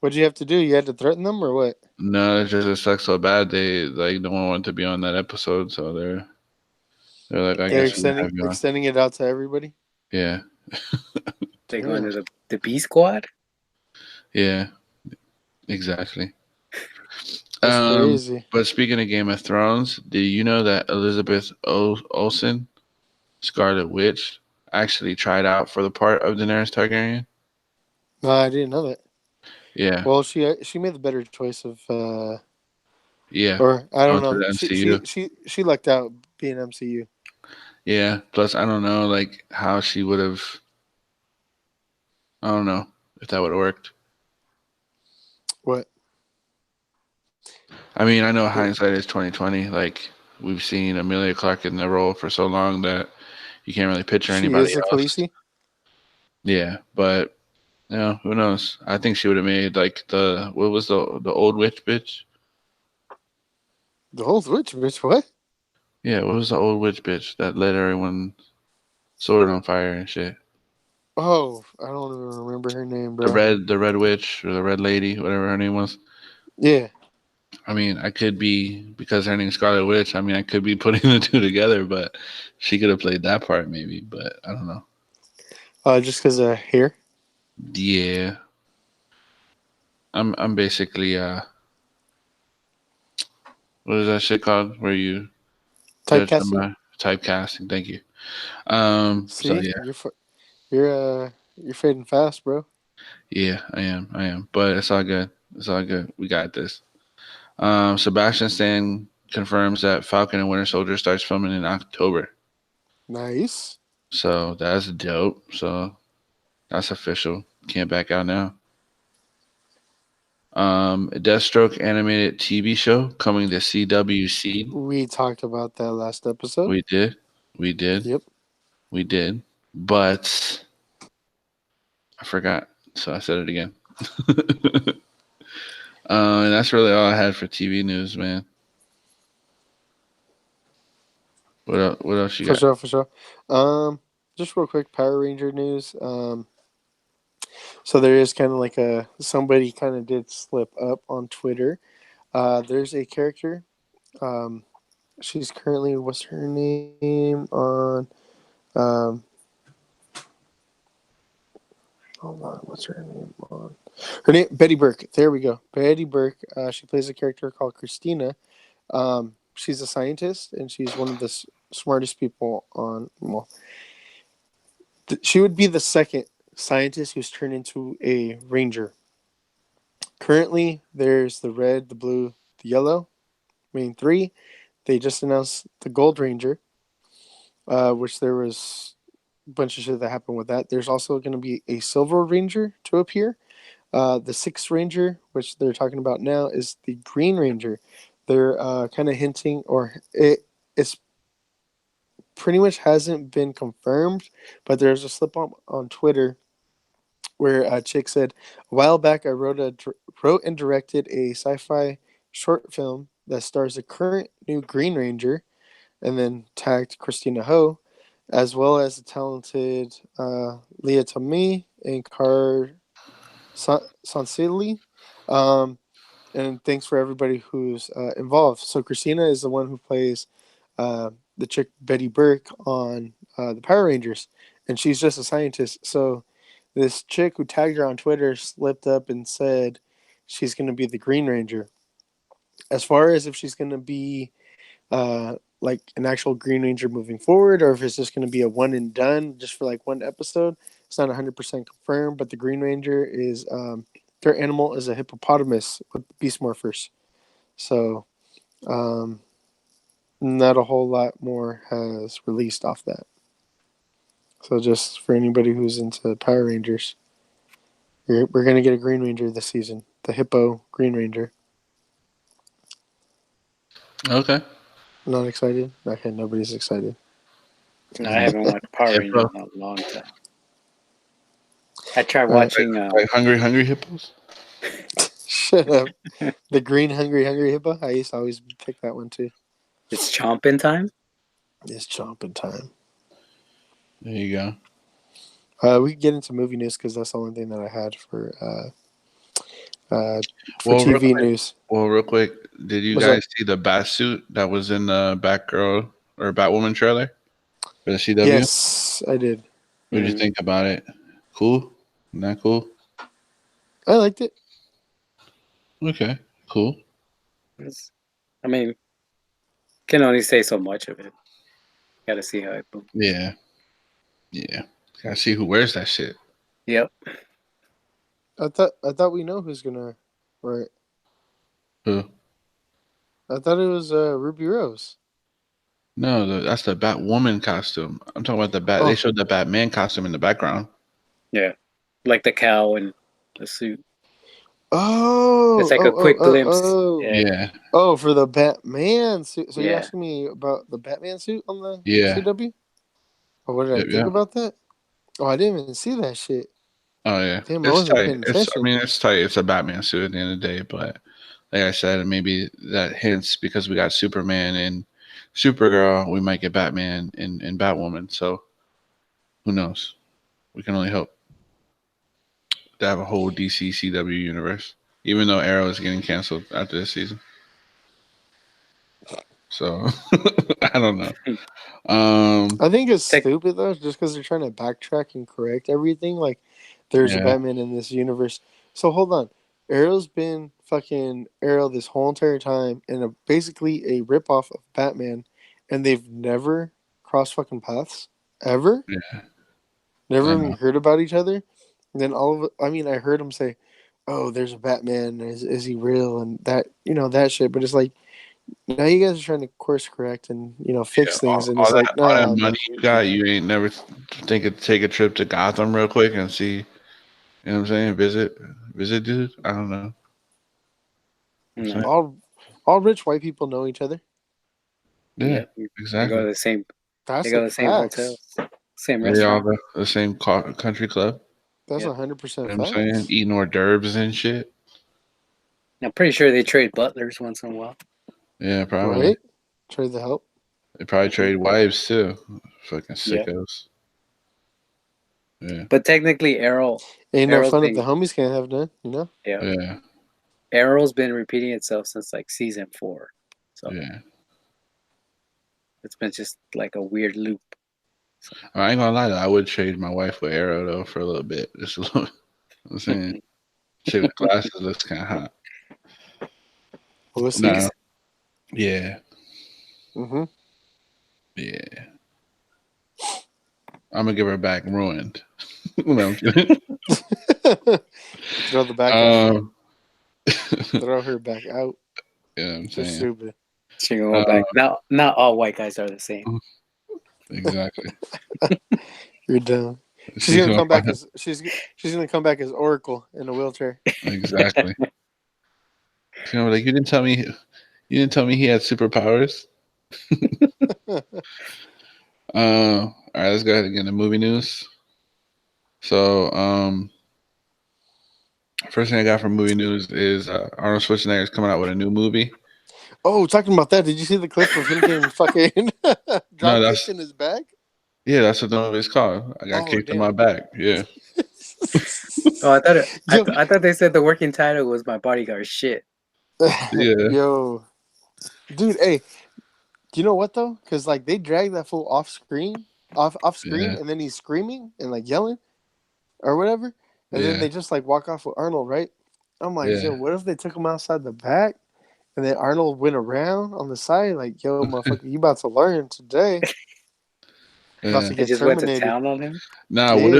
What'd you have to do? You had to threaten them or what? No, it sucks so bad. They like no one wanted to be on that episode, so they're like, I guess extending it out to everybody. Yeah. They going to the B squad. Yeah, exactly. That's crazy. But speaking of Game of Thrones, do you know that Elizabeth Olsen Scarlet Witch, actually tried out for the part of Daenerys Targaryen. No, I didn't know that. Yeah, Well, she made the better choice of, yeah, or I don't going to know. the MCU. She lucked out being MCU. Yeah. Plus, I don't know like how she would have. I don't know if that would have worked. What? I mean, I know hindsight is 2020. Like we've seen Amelia Clark in the role for so long that you can't really picture She anybody is a else. Khaleesi? Yeah, but who knows? I think she would have made like the what was the old witch bitch? The whole Witch, bitch. What? Yeah, what was the old witch bitch that lit everyone sword on fire and shit? Oh, I don't even remember her name, bro. The red witch or the red lady, whatever her name was. Yeah. I mean, I could be because her name's Scarlet Witch. I mean, I could be putting the two together, but she could have played that part maybe. But I don't know. Just because of hair? Yeah, I'm basically what is that shit called? Where you judge them Typecasting? by typecasting. Thank you. So See? yeah, You're fading fast, bro. yeah, I am. But it's all good. It's all good. We got this. Sebastian Stan confirms that Falcon and Winter Soldier starts filming in October. Nice. So that's dope. So that's official. Can't back out now. Deathstroke animated TV show coming to CWC. We talked about that last episode. We did. We did. Yep. We did. But I forgot. So I said it again. And that's really all I had for TV news, man. What else you For got? sure, for sure. Just real quick, Power Ranger news. So there is kind of like somebody kind of did slip up on Twitter. There's a character. Um, she's currently, what's her name on? Um, hold on, what's her name on? Her name Betty Burke. There we go, Betty Burke. She plays a character called Christina. She's a scientist, and she's one of the smartest people on. Well, she would be the second scientist who's turned into a ranger. Currently, there's the red, the blue, the yellow, main three. They just announced the Gold Ranger, which there was a bunch of shit that happened with that. There's also going to be a Silver Ranger to appear. The Sixth Ranger, which they're talking about now, is the Green Ranger. They're kind of hinting, or it's pretty much hasn't been confirmed, but there's a slip up on Twitter where a chick said, "A while back, I wrote and directed a sci-fi short film that stars the current new Green Ranger," and then tagged Christina Ho, as well as the talented Leah Tomei and Car Sansili. Um, and thanks for everybody who's involved. So Christina is the one who plays the chick Betty Burke on the Power Rangers, and she's just a scientist. So this chick who tagged her on Twitter slipped up and said she's going to be the Green Ranger. As far as if she's going to be like an actual Green Ranger moving forward, or if it's just going to be a one and done just for like one episode, it's not 100% confirmed. But the Green Ranger is their animal is a hippopotamus with beast morphers. So not a whole lot more has released off that. So just for anybody who's into Power Rangers, we're gonna get a Green Ranger this season, the Hippo Green Ranger. Okay. Not excited? Okay, nobody's excited. No, I haven't watched Power Rangers in a long time. I tried All right. watching. Like hungry hippos. Shut up. The Green Hungry Hippo. I used to always pick that one too. It's chomping time. It's chomping time. There you go. We can get into movie news because that's the only thing that I had for Well, real TV quick. news. Well, real quick. Did you What's guys up? see the bat suit that was in the Batgirl or Batwoman trailer for the CW? Yes, I did. What did you think about it? Cool. Not cool. I liked it. Okay. Cool. I mean, can only say so much of it. Gotta see how it moves. Yeah. Gotta see who wears that shit. Yep. I thought we know who's gonna wear it. Who? I thought it was Ruby Rose. No, that's the Batwoman costume. I'm talking about the Bat. Oh. They showed the Batman costume in the background. Yeah. Like the cow and the suit. Oh, It's like a quick glimpse. Yeah. Oh, for the Batman suit. So you're Yeah. asking me about the Batman suit on the Yeah. CW? Oh, what did I think about that? Oh, I didn't even see that shit. Oh yeah, Damn, I it's wasn't tight. paying attention. It's tight. It's a Batman suit at the end of the day, but like I said, maybe that hints because we got Superman and Supergirl, we might get Batman and Batwoman. So who knows? We can only hope to have a whole DC CW universe, even though Arrow is getting canceled after this season. So I don't know. I think it's stupid though, just because they're trying to backtrack and correct everything. Like, there's a Batman in this universe. So hold on, Arrow's been fucking Arrow this whole entire time, and basically a ripoff of Batman, and they've never crossed fucking paths ever. Yeah. Never even heard about each other. And then I heard him say, "Oh, there's a Batman. Is he real?" And that, that shit. But it's like, now you guys are trying to course correct and fix things, and it's like, all that nah, money you got, you ain't never take a trip to Gotham real quick and see, you know what I'm saying? Visit, dude. I don't know. All rich white people know each other. Yeah, exactly. They go to the same. That's they go to the same hotel, same They restaurant. all go to the same country club. That's 100% You know facts. what I'm saying? Eating hors d'oeuvres and shit. I'm pretty sure they trade butlers once in a while. Yeah, probably. Right? Trade the help. They probably trade wives too. Fucking sickos. Yeah. But technically, ain't no fun if the homies can't have none, Yeah. Arrow's been repeating itself since like season 4. So yeah. It's been just like a weird loop. So. I ain't gonna lie though, I would trade my wife with Arrow though for a little bit. Just a little. I'm saying, shit with glasses looks kind of hot. We'll see. Nah. Yeah. Mm-hmm. Yeah. I'm gonna give her back ruined. No, I'm kidding. Throw the back out. Throw her back out. Yeah, I'm saying. Stupid. She going back. Not all white guys are the same. Exactly. You're dumb. She's gonna come back as she's gonna come back as Oracle in a wheelchair. Exactly. Like you didn't tell me he had superpowers. All right, let's go ahead and get into movie news. So, first thing I got from movie news is Arnold Schwarzenegger is coming out with a new movie. Oh, talking about that, did you see the clip of him getting fucking drop kicked in his back? Yeah, that's what the movie is called. I got kicked in my back. Yeah. Oh, I thought they said the working title was My Bodyguard Shit. Yeah. Yo, dude, hey, you know what though? Because like they drag that fool off screen, and then he's screaming and like yelling or whatever, and then they just like walk off with Arnold, right? I'm like, yo, what if they took him outside the back, and then Arnold went around on the side, like, yo, motherfucker, you about to learn today? About to get just terminated. Went to town on him. Nah, what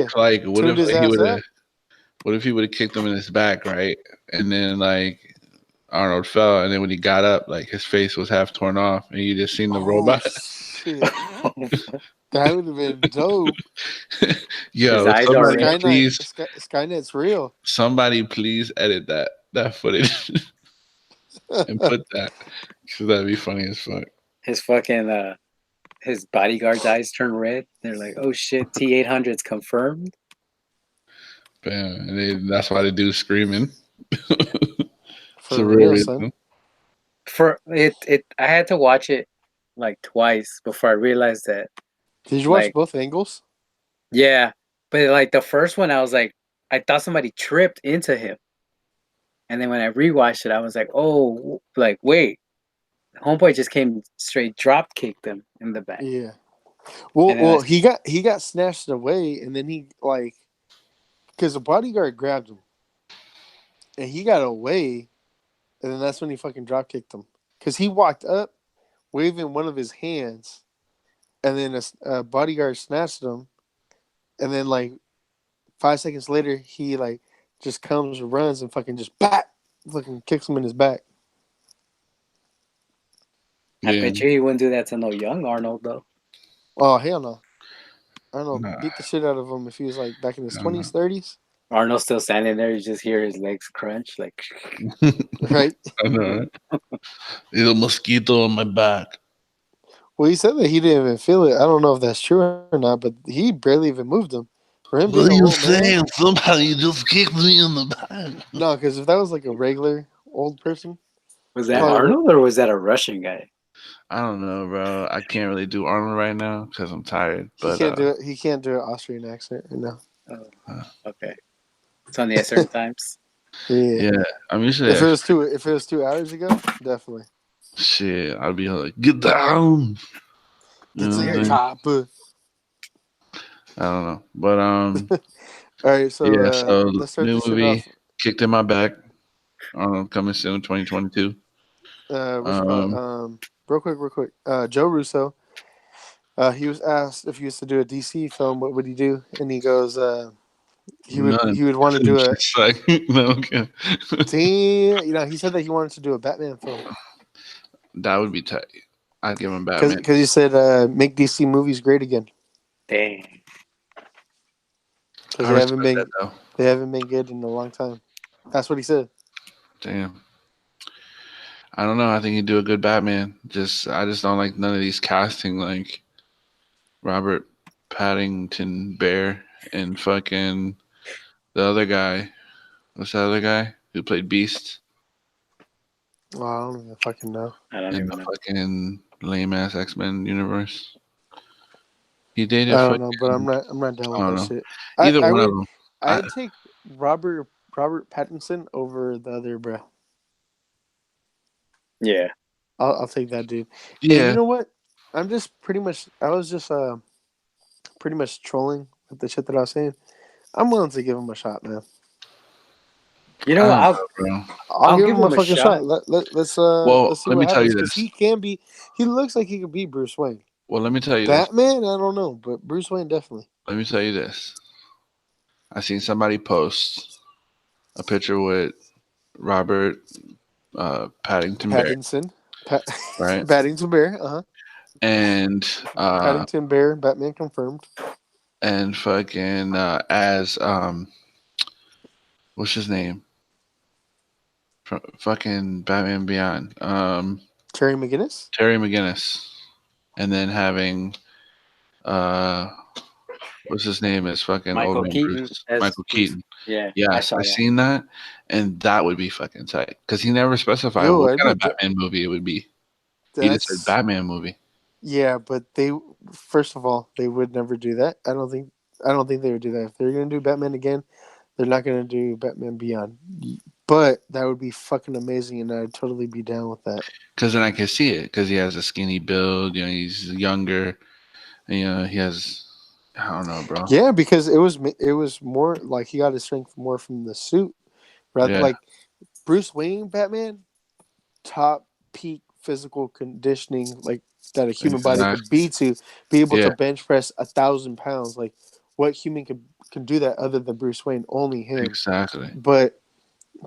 if he would have kicked him in his back, right? And then like Arnold fell, and then when he got up, like his face was half torn off, and you just seen the robot. Shit. That would have been dope. Yo, Skynet's real. Somebody please edit that footage and put that, because that'd be funny as fuck. His fucking his bodyguard's eyes turn red. They're like, "Oh shit, T-800's confirmed." Bam, and that's why the dude's screaming. For real, son. For it, I had to watch it like twice before I realized that. Did you watch both angles? Yeah, but like the first one, I was like, I thought somebody tripped into him, and then when I rewatched it, I was like, oh, like wait, homeboy just came straight drop kicked him in the back. Yeah. Well, he got snatched away, and then he like, because the bodyguard grabbed him, and he got away, and then that's when he fucking drop kicked him, because he walked up, waving one of his hands, and then a bodyguard snatched him, and then like 5 seconds later, he like just comes, runs, and fucking just fucking kicks him in his back. I Yeah. bet you he wouldn't do that to no young Arnold though. Oh hell no! Arnold Nah, beat the shit out of him if he was like back in his I don't know. 20s, 30s, Arnold's still standing there. You just hear his legs crunch. Like, right? I know. There's a mosquito on my back. Well, he said that he didn't even feel it. I don't know if that's true or not, but he barely even moved him. For him What being are an you old man, saying? Somebody just kicked me in the back. no, because if that was like a regular old person, was he that Yeah. probably Arnold or was that a Russian guy? I don't know, bro. I can't really do Arnold right now because I'm tired. he But can't do it. He can't do an Austrian accent right now. Oh, okay. It's only at certain times. Yeah. yeah, I'm usually If it was 2 hours ago, definitely. shit. I'd be like, get down. You Get know to what I'm your saying? chopper. I don't know, but All right, so yeah. So let's start new this shit movie, off. Kicked in My Back. Coming soon, 2022. What you call it? Um, Real quick. Joe Russo. He was asked if he was to do a DC film, what would he do? And he goes, none. he would want to do a Just like no, okay. team. You know, he said that he wanted to do a Batman film That would be tight. I'd give him because Batman. he said make DC movies great again Dang. because I respect that though. they haven't been good in a long time. That's what he said. Damn. I don't know. I think he'd do a good Batman. I just don't like none of these casting like Robert Paddington Bear and fucking the other guy. What's the other guy who played Beast Well, I don't even fucking know. I don't in even the know. fucking lame ass X-Men universe? He I dated don't know, but fucking I'm not down I with don't that know. shit. Either I one of would them. I'd take Robert Pattinson over the other bro. Yeah. I'll take that dude. And you Yeah. know what? I was just pretty much trolling with the shit that I was saying. I'm willing to give him a shot, man. You I know, don't know, bro. I'll I'll give give him a him a fucking shot. shot. Let's Well, see let what me tell happens you because this. he looks like he could be Bruce Wayne. Well, let me tell you this. Batman, I don't know, but Bruce Wayne definitely. Let me tell you this. I seen somebody post a picture with Robert Paddington Bear, Pattinson, right? Paddington Bear, And Paddington Bear, Batman confirmed. and fucking as what's his name? Fucking Batman Beyond. Terry McGinnis. Terry McGinnis. And then having uh what's his name is fucking old Michael man Keaton Bruce. as Michael Bruce. Keaton. Yeah, I Yes, saw I that. seen that, and that would be fucking tight because he never specified Yo, what I'd kind be of Batman movie it would be. He just said that's Batman movie. yeah, but they first of all they would never do that. I don't think they would do that if they're gonna do Batman again. They're not gonna do Batman Beyond. But that would be fucking amazing, and I'd totally be down with that. Because then I can see it because he has a skinny build. You know, he's younger. And, you know, he has. I don't know, bro. Yeah, because it was more like he got his strength more from the suit, rather Yeah, like Bruce Wayne Batman, top peak physical conditioning like that a human body could exactly. be able Yeah, to bench press 1,000 pounds. Like what human can do that other than Bruce Wayne? Only him. exactly. But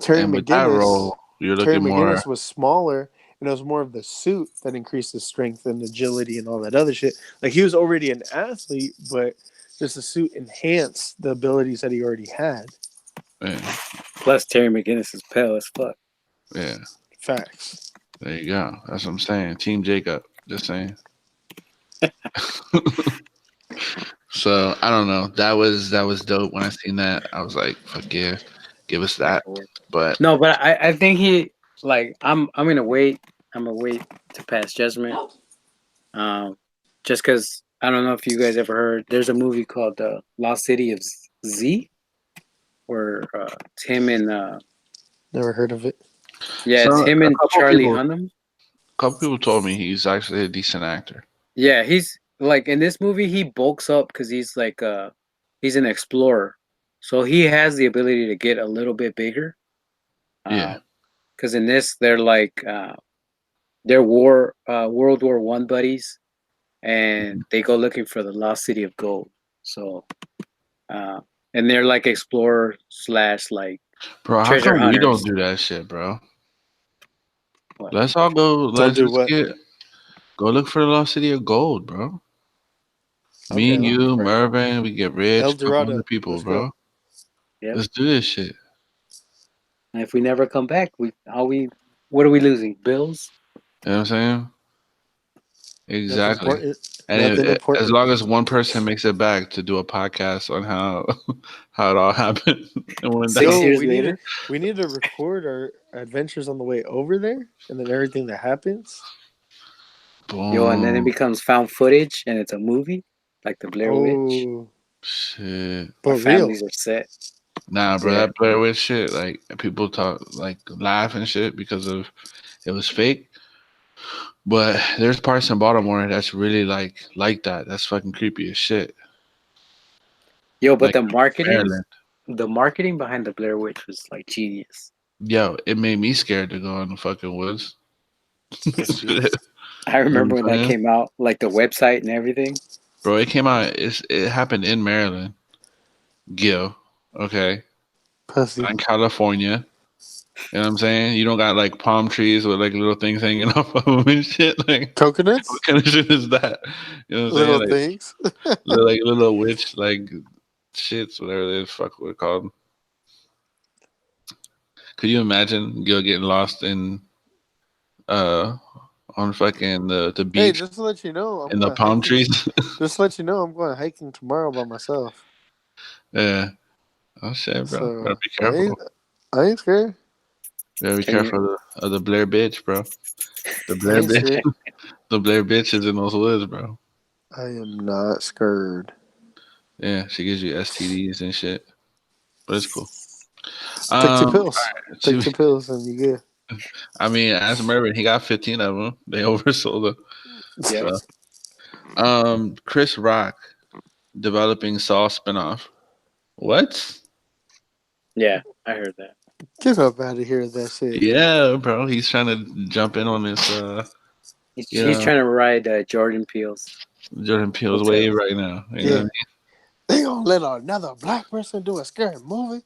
Terry And with that McGinnis, role, you're Terry looking more. McGinnis was smaller, and it was more of the suit that increased his strength and agility and all that other shit. Like he was already an athlete, but just the suit enhanced the abilities that he already had. Yeah, Plus, Terry McGinnis is pale as fuck. yeah. Facts. There you go. That's what I'm saying. Team Jacob. Just saying. So I don't know. That was dope. When I seen that, I was like, "Fuck yeah, give us That that." could work. But No, but I think he like I'm gonna wait. I'm gonna wait to pass judgment. Um, just because I don't know if you guys ever heard. There's a movie called The Lost City of Z, where it's him and Never heard of it. yeah, so it's him a and couple Charlie people, Hunnam. couple people told me he's actually a decent actor. Yeah, he's like in this movie he bulks up because he's an explorer, so he has the ability to get a little bit bigger. Yeah, Because in this they're like they're World War One buddies, and they go looking for the lost city of gold. So, uh, and they're like explorer slash like Bro, how treasure come we don't hunters. do that shit, bro? What? Let's all go. Don't Let's do just what? go look for the lost city of gold, bro. Me Okay, and you, Right. Mervin, we get El rich, couple other Dorado. people, Let's go. bro. Yep. Let's do this shit. And if we never come back, what are we losing? Bills? You know what I'm saying? Nothing Exactly. important. And Nothing as important. long as one person makes it back to do a podcast on how how it all happened and went Six down. Yo, years later? we need to record our adventures on the way over there, and then everything that happens. Yo, and then it Boom. becomes found footage and it's a movie, like the Blair Witch. Oh, Shit. Our but real. families are set. Nah, bro, Yeah. that Blair Witch shit, like people talk like laugh and shit because of it was fake. But there's parts in Baltimore that's really like that. That's fucking creepy as shit. Yo, but Like Maryland. the marketing behind the Blair Witch was like genius. Yo, it made me scared to go in the fucking woods. Pussy You beans. I know remember what when I'm that saying? came out, like the website and everything. Bro, it came out. It happened in Maryland, Gil. Okay, Pussy. not in California. You know what I'm saying? You don't got like palm trees with like little things hanging off of them and shit. Like, what Coconuts? kind of shit is that? You know what I'm saying? Little Like, things. little witch like shits, whatever they fuck what called. Could you imagine Gil getting lost in uh on fucking the Hey, beach just to let you know, I'm in the going palm hiking. trees? Just to let you know, I'm going hiking tomorrow by myself. Yeah. Oh shit, bro. Gotta So be careful. I ain't scared. Gotta be Can you? careful of the Blair bitch, bro. The I Blair ain't bitch. scared. The Blair bitch is in those woods, bro. I am not scared. Yeah, she gives you STDs and shit. But it's cool. Take two Um, pills. Take two pills and you good. I mean, as Mervin, he got 15 of them. They oversold them. Yep. So, Chris Rock developing Saw spinoff. What? Yeah, I heard that. Get up out of here with that shit. Yeah, bro. He's trying to jump in on this, you He's know, trying to ride Jordan Peele's Jordan Peele's wave coattails. right now. You know Yeah. what They gonna let another black person do a scary movie?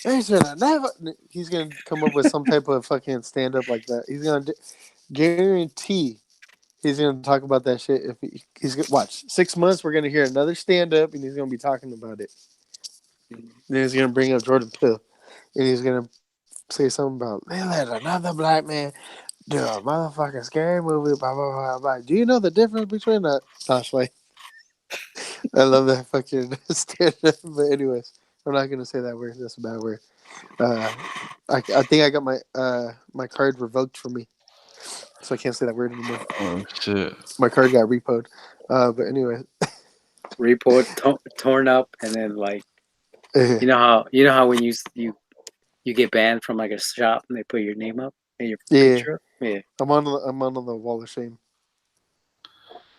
They should have never. He's gonna come up with some type of fucking stand up like that. He's gonna guarantee he's gonna talk about that shit. If he's gonna watch 6 months, we're gonna hear another stand up, and he's gonna be talking about it. Then he's gonna bring up Jordan Peele, and he's gonna say something about they let another black man do a motherfucking scary movie. Blah blah blah blah. Do you know the difference between that? Gosh, like I love that fucking stand up. But anyways, I'm not gonna say that word. That's a bad word. I think I got my card revoked from me, so I can't say that word anymore. Oh shit. My card got repoed. But anyway, Report torn up, and then like you know how when you get banned from like a shop and they put your name up and your yeah, picture up. Yeah. I'm on the wall of shame.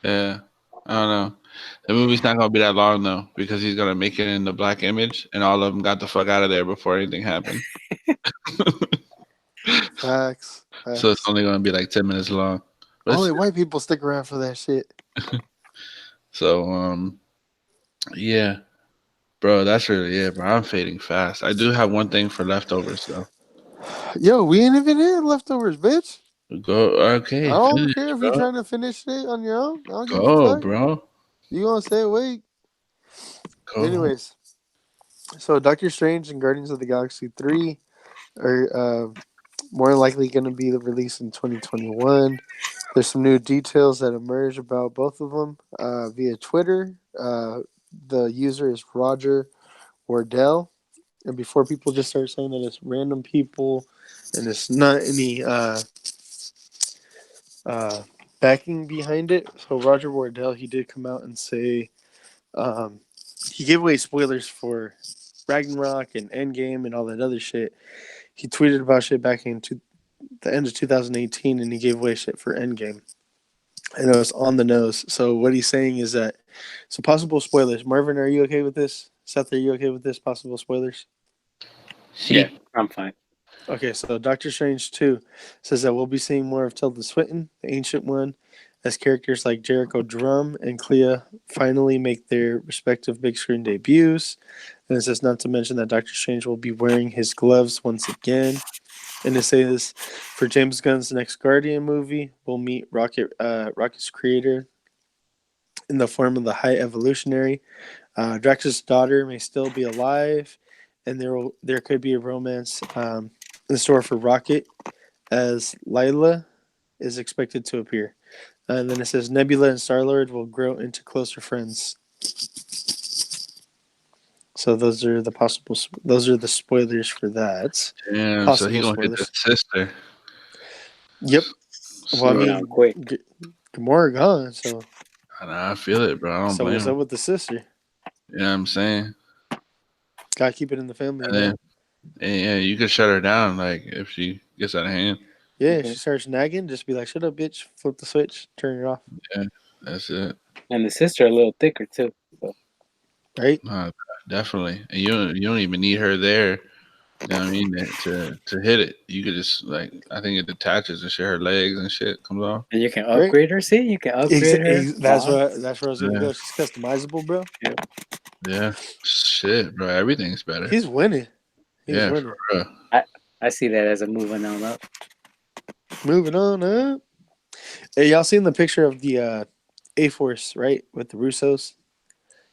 Yeah. I don't know. The movie's not gonna be that long though, because he's gonna make it in the black image, and all of them got the fuck out of there before anything happened. Facts. So it's only gonna be like 10 minutes long. But Only white people stick around for that shit. so yeah, bro, that's really it, bro. I'm fading fast. I do have one thing for leftovers though. Yo, we ain't even had leftovers, bitch. Go I okay, don't finish, care if you're bro. trying to finish it on your own. I don't give a Go, fuck. bro. You gonna stay awake. Go. Anyways, so Doctor Strange and Guardians of the Galaxy 3 are more likely going to be released in 2021. There's some new details that emerge about both of them via Twitter. The user is Roger Wardell. And before people just start saying that it's random people and it's not any backing behind it, so Roger Wardell, he did come out and say um, he gave away spoilers for Ragnarok and Endgame and all that other shit. He tweeted about shit back in the end of 2018, and he gave away shit for Endgame. And it was on the nose. So what he's saying is that so possible spoilers. Marvin, are you okay with this? Seth, are you okay with this? Possible spoilers? Yeah, See. I'm fine. Okay, so Doctor Strange 2 says that we'll be seeing more of Tilda Swinton, the Ancient One, as characters like Jericho Drum and Clea finally make their respective big screen debuts. And it says not to mention that Doctor Strange will be wearing his gloves once again. And it says for James Gunn's next Guardian movie, we'll meet Rocket's creator in the form of the High Evolutionary. Drax's daughter may still be alive, and there could be a romance in store for Rocket as Lila is expected to appear. And then it says Nebula and Star-Lord will grow into closer friends. So those are the spoilers for that. Damn, so he Possible gonna hit the spoilers. sister. Yep. Well, I Slow mean, down quick. Gamora gone, so I feel it, bro. I don't blame what's up him. with the sister? You know what I'm saying? Gotta keep it in the family, And you know? then, yeah, you could shut her down, like, if she gets out of hand. Yeah, Okay. she starts nagging, just be like, "Shut up, bitch!" Flip the switch, turn it off. Yeah, that's it. And the sister a little thicker too. So. Right? Definitely. And you don't even need her there. You know what I mean? To hit it, you could just like I think it detaches and shit. Her legs and shit comes off. And you can Right. upgrade her. See, you can upgrade her. That's Wow. where I was gonna Yeah. go. She's customizable, bro. Yeah, shit, bro. Everything's better. He's winning. He's Yeah, winning. for real. I see that as a moving on up. Moving on up. Hey, y'all seen the picture of the A-Force, right? With the Russos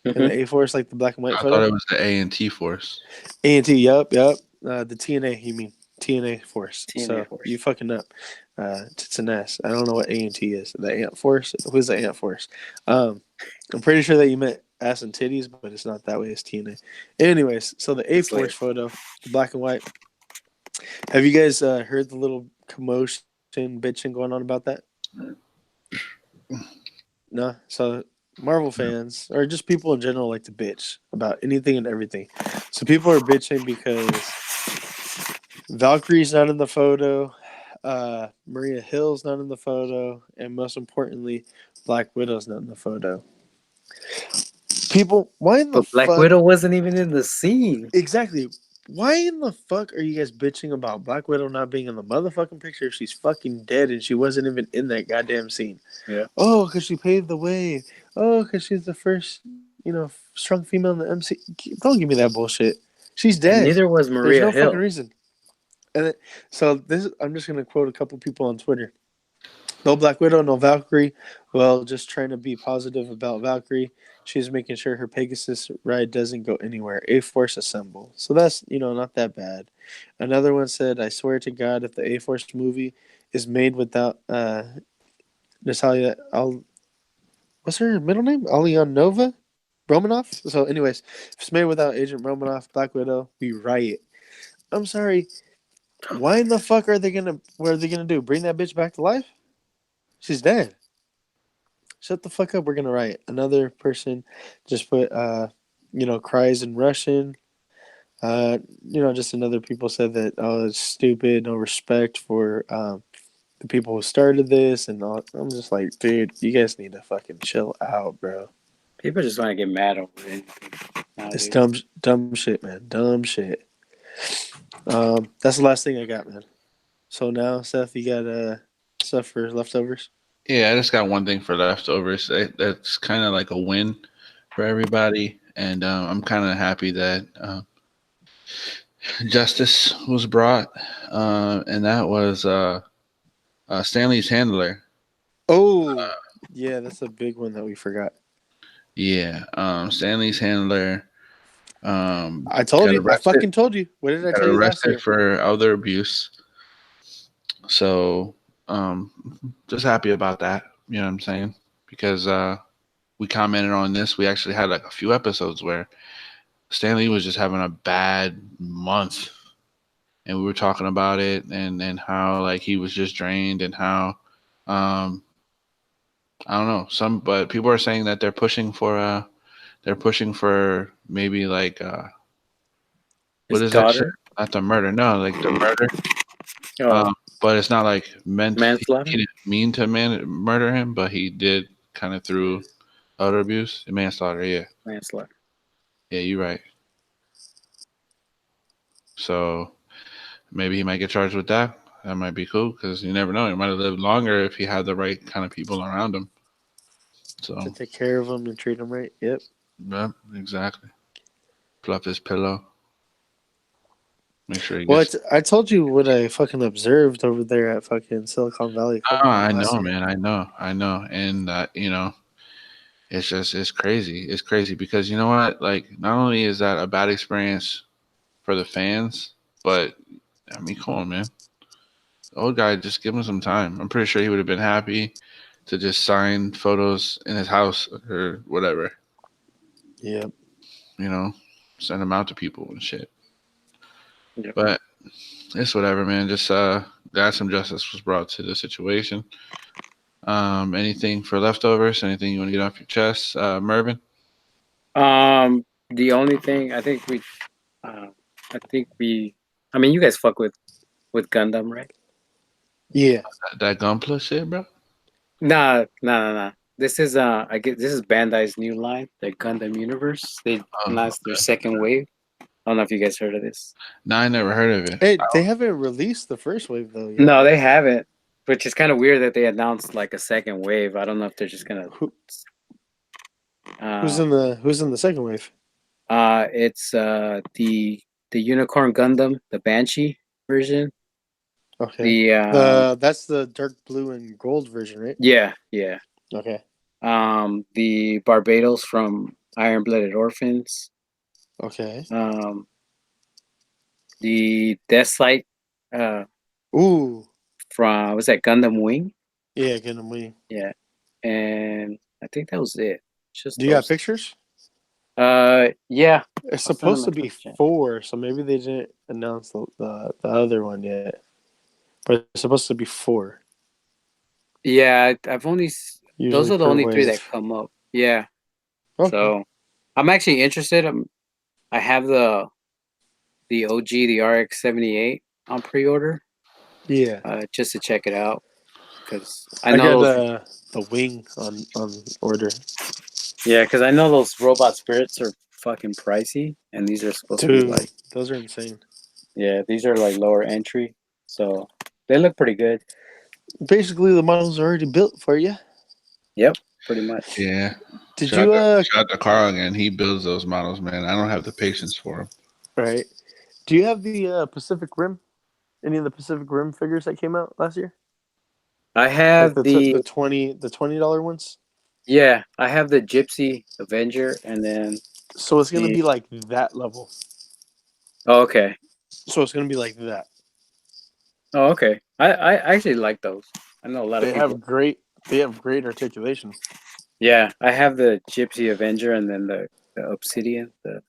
and Mhm. the A-Force, like the black and white I photo? thought it was the A&T Force. A&T, yup. The TNA, you mean. TNA Force. TNA So Force. you fucking up. It's an S. I don't know what A&T is. The Ant Force? Who's the Ant Force? I'm pretty sure that you meant ass and titties, but it's not that way. It's TNA. Anyways, so the It's A-Force photo, the black and white. Have you guys heard the little commotion, bitching going on about that? No? So Marvel fans, or just people in general, like to bitch about anything and everything. So people are bitching because Valkyrie's not in the photo, Maria Hill's not in the photo, and most importantly, Black Widow's not in the photo. People, why in the But Black fuck? Widow wasn't even in the scene. Exactly. Why in the fuck are you guys bitching about Black Widow not being in the motherfucking picture if she's fucking dead and she wasn't even in that goddamn scene? Yeah. Oh, because she paved the way. Oh, because she's the first, strong female in the MC. Don't give me that bullshit. She's And dead. neither was There's Maria no Hill. fucking reason. And I'm just gonna quote a couple people on Twitter. No Black Widow, no Valkyrie. Well, just trying to be positive about Valkyrie. She's making sure her Pegasus ride doesn't go anywhere. A Force assemble. So that's not that bad. Another one said, "I swear to God, if the A Force movie is made without Natalia, what's her middle name? Alyanova Romanoff." So, anyways, if it's made without Agent Romanoff, Black Widow, we riot. I'm sorry. Why in the fuck are they gonna? What are they gonna do? Bring that bitch back to life? She's dead. Shut the fuck up. We're gonna riot. Another person just put, cries in Russian. Just another people said that, oh, it's stupid, no respect for the people who started this, and all. I'm just like, dude, you guys need to fucking chill out, bro. People just want to get mad over it. It's dumb shit, man. Dumb shit. That's the last thing I got, man. So now, Seth, you got stuff for leftovers? Yeah, I just got one thing for leftovers. That's kind of like a win for everybody, and I'm kind of happy that justice was brought, and that was Stanley's handler. Oh, yeah, that's a big one that we forgot. Yeah, Stanley's handler. I told got you. I arrested. fucking told you. What did I Got tell you last year? arrested for elder abuse. So, just happy about that. You know what I'm saying? Because we commented on this. We actually had like a few episodes where Stanley was just having a bad month, and we were talking about it and how like he was just drained and how I don't know, but people are saying that they're pushing for maybe like what His is that shit? daughter. Not the murder, no, like the murder. Oh, But it's not like manslaughter. he didn't mean to murder him, but he did kind of through elder abuse and manslaughter. Yeah, Manslaughter. yeah, you're right. So maybe he might get charged with that. that might be cool because you never know. He might have lived longer if he had the right kind of people around him. So, To take care of him and treat him right. Yep. yeah, exactly. Fluff his pillow. Make sure he Well, gets. I told you what I fucking observed over there at fucking Silicon Valley. Oh, I know, man. I know. And, it's just, it's crazy. It's crazy because you know what? Like, not only is that a bad experience for the fans, but, I mean, come on, man. The old guy, just give him some time. I'm pretty sure he would have been happy to just sign photos in his house or whatever, Yep. you know, send them out to people and shit. Yep. But it's whatever, man. Just glad some justice was brought to the situation. Anything for leftovers? Anything you want to get off your chest, Mervin? The only thing uh, I mean, you guys fuck with Gundam, right? Yeah. That Gunpla shit, bro. Nah. This is this is Bandai's new line, the Gundam Universe. They Oh, announced their okay. second wave. I don't know if you guys heard of this. No, I never heard of it. Hey, they haven't released the first wave though yet. No, they haven't. Which is kind of weird that they announced like a second wave. I don't know if they're just gonna. Who's in the second wave? It's the Unicorn Gundam, the Banshee version. Okay. The that's the dark blue and gold version, right? yeah. Okay. The Barbados from Iron Blooded Orphans. Okay. The Deathlight Ooh. from was that Gundam Wing? Yeah, get them wing. Yeah, and I think that was it. Just Do you have those. pictures? Yeah. It's I'll send supposed them to in be the chat. 4, so maybe they didn't announce the other one yet. But it's supposed to be 4. Yeah, I've only Usually those are the per only 3 that wave. come up. Yeah. Okay. So I'm actually interested. I have the OG, the RX-78 on pre-order. Yeah. Just to check it out because I got the wing on order. Yeah, because I know those robot spirits are fucking pricey, and these are supposed to be Dude, like, those are insane. yeah, these are like lower entry, so they look pretty good. Basically, the models are already built for you. Yep, pretty much. Yeah. Did Shout you out to Carl again. He builds those models, man. I don't have the patience for him. right? Do you have the Pacific Rim? Any of the Pacific Rim figures that came out last year? I Like have the $20 ones. yeah, I have the Gypsy Avenger, and then So it's gonna be like that level. oh, okay, So it's gonna be like that. oh, okay. I actually like those. I know a lot of They people. have great articulation. Yeah, I have the Gypsy Avenger, and then the Obsidian, the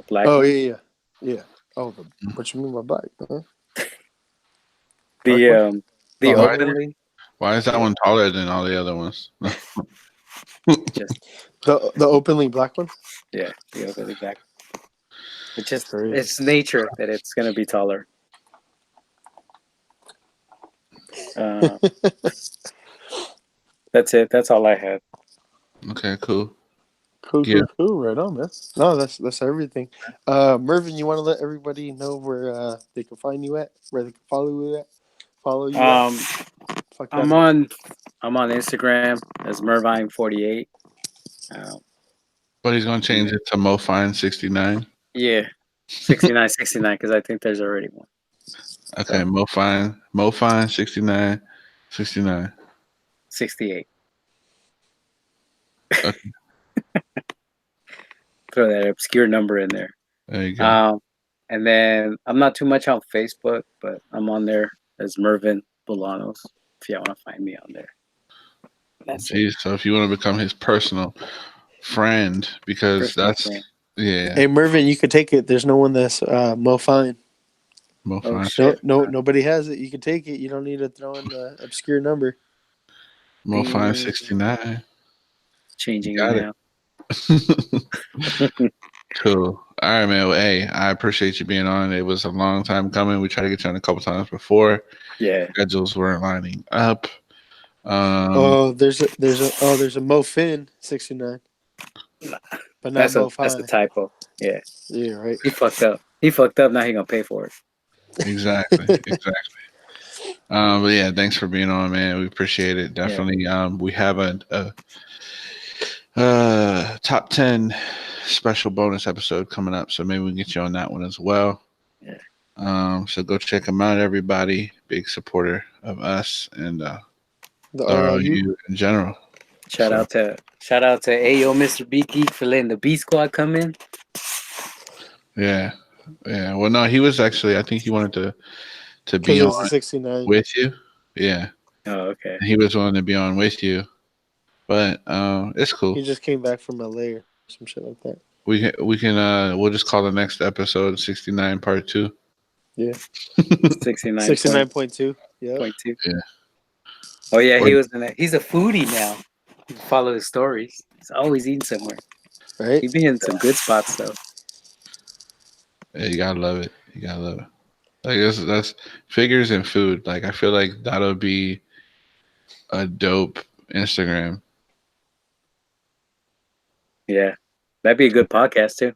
black Oh one. yeah. Oh, what you mean by black? Huh? The Oh, openly why is that one taller than all the other ones? just The openly black one. yeah, the openly black. It's just Crazy. it's nature that it's gonna be taller. That's it. That's all I had. Okay, cool. Cool. Yeah. Right on, man. No, that's everything. Mervin, you want to let everybody know where they can find you at, where they can follow you at? Fuck I'm that. on Instagram as Mervine48. But he's gonna change it to Mofine69. Yeah, 69 because I think there's already one. Okay, So, Mofine 69. 68. Okay. Throw that obscure number in there. There you go. And then I'm not too much on Facebook, but I'm on there as Mervin Bolanos. If you want to find me on there. That's it. Jeez, so if you want to become his personal friend, because Personal that's friend. yeah, Hey, Mervin, you could take it. There's no one that's Mo Fine. Mofine. shit. Nobody has it. You can take it. You don't need to throw in the obscure number. Mofine 69. Changing Got it it. now. Cool. All right, man. Well, hey, I appreciate you being on. It was a long time coming. We tried to get you on a couple times before. Yeah. Schedules weren't lining up. There's a Mo Finn 69, but not Mo That's a Fine. typo. Yeah. Yeah, right. He fucked up. Now he gonna pay for it. Exactly. Exactly. But yeah, thanks for being on, man. We appreciate it. Yeah. Definitely. We have a top 10 special bonus episode coming up, so maybe we can get you on that one as well. Yeah. So go check them out, everybody. Big supporter of us and The RLU. RLU in general. Shout out to Ayo Mr. B Geek for letting the B Squad come in. Yeah, yeah. Well, no, he was actually. I think he wanted to Because be it on was the 69. with you. Yeah, Oh, okay. he was willing to be on with you, but it's cool. He just came back from LA or some shit like that. We'll just call the next episode 69 part 2. Yeah. 69.2. 69.2. Yeah. Yeah. Oh yeah, Or- he was in it. He's a foodie now. You can follow his stories. He's always eating somewhere. Right? He'd be in some good spots though. Yeah, you gotta love it. You gotta love it. Like that's figures and food. Like I feel like that'll be a dope Instagram. Yeah. That'd be a good podcast too.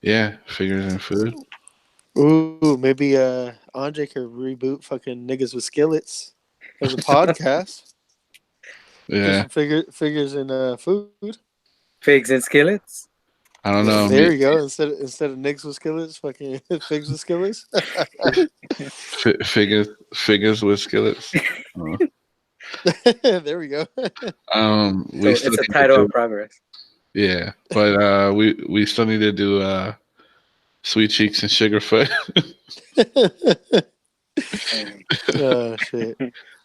Yeah, figures and food. Ooh, maybe Andre could reboot fucking Niggas with Skillets as a podcast. Do Yeah, some figures in food. Figs and skillets. I don't know. There you go. Instead of niggas with skillets, fucking figs with skillets. Figures with skillets. There we go. We So still it's a need to title do, in progress. yeah, but we still need to do Sweet Cheeks and Sugarfoot. Oh shit.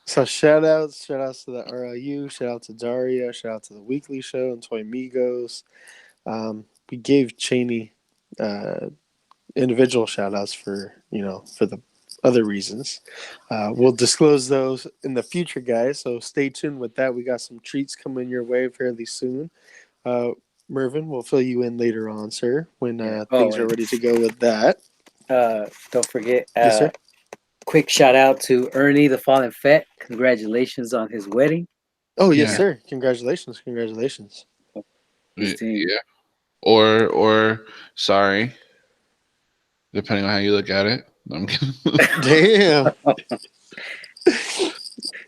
So shout outs to the RLU, shout out to Daria, shout out to the Weekly Show and Toy Migos. We gave Cheney individual shout outs for the other reasons. We'll disclose those in the future, guys. So stay tuned with that. We got some treats coming your way fairly soon. Mervin, we'll fill you in later on, sir, when things are ready to go with that. Don't forget. Yes, sir. Quick shout out to Ernie the Fallen Fett. Congratulations on his wedding. Oh, yes, Yeah. sir. Congratulations. Congratulations. Yeah, or sorry, depending on how you look at it. I'm kidding. Damn.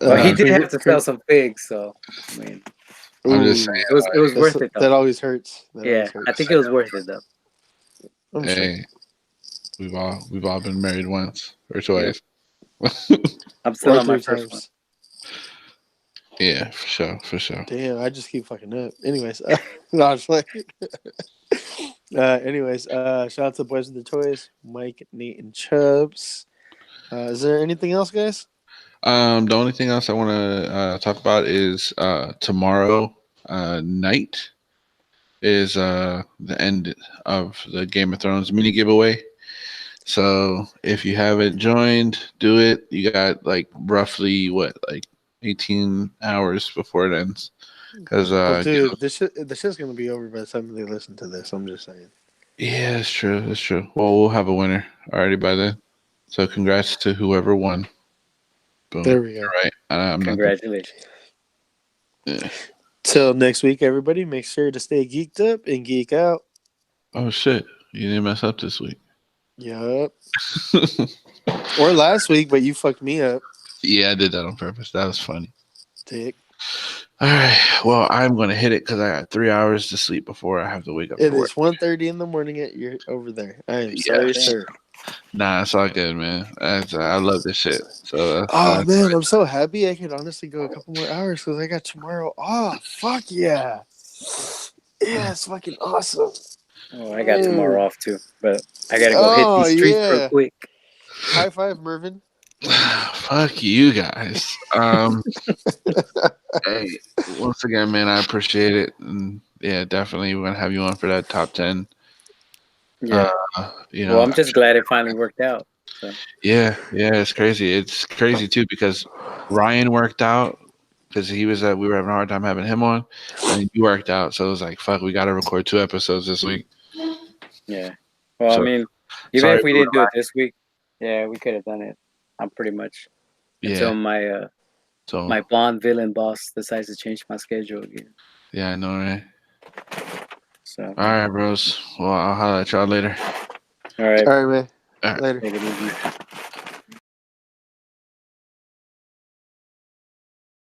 Well, he did have to sell some figs, so I mean, I'm just saying. it was worth it though. That always hurts. Yeah, I think it was worth it though. I'm sure. Hey, we've all been married once or twice. I'm still Or on my 3 first one. times. Yeah, for sure. Damn, I just keep fucking up. Anyways, no, I'm just like. Anyways, shout out to Boys with the Toys, Mike, Nate, and Chubbs. Is there anything else, guys? The only thing else I want to talk about is tomorrow night is the end of the Game of Thrones mini giveaway. So if you haven't joined, do it. You got like roughly 18 hours before it ends. Because dude, this shit's gonna be over by the time they listen to this. I'm just saying. yeah, it's true. It's true. Well, we'll have a winner already by then. So congrats to whoever won. Boom. There we go. All right. Congratulations. Yeah. Till next week, everybody. Make sure to stay geeked up and geek out. Oh shit! You didn't mess up this week. Yup. Or last week, but you fucked me up. Yeah, I did that on purpose. That was funny. Dick. All right. Well, I'm gonna hit it because I got 3 hours to sleep before I have to wake up. It for work. is 1:30 in the morning at your over there. I am sorry, sir. Nah, it's all good, man. I love this shit. So. Man, I'm so happy. I could honestly go a couple more hours because I got tomorrow off. Fuck yeah. Yeah, it's fucking awesome. Oh, I got tomorrow off too, but I gotta go hit these streets real quick. High five, Mervin. Fuck you guys. Hey, once again, man, I appreciate it, and yeah, definitely we're gonna have you on for that top 10. Yeah. Well, I'm just glad it finally worked out. So. Yeah, it's crazy. It's crazy too because Ryan worked out because we were having a hard time having him on, and he worked out. So it was like, fuck, we got to record 2 episodes this week. Yeah. Well, I mean, even if we didn't do it this week, yeah, we could have done it. I'm pretty much until my my Bond villain boss decides to change my schedule again. Yeah, I know, right? So. All right, bros. Well, I'll holler at y'all later. All right, man. All right. Later. Take it easy.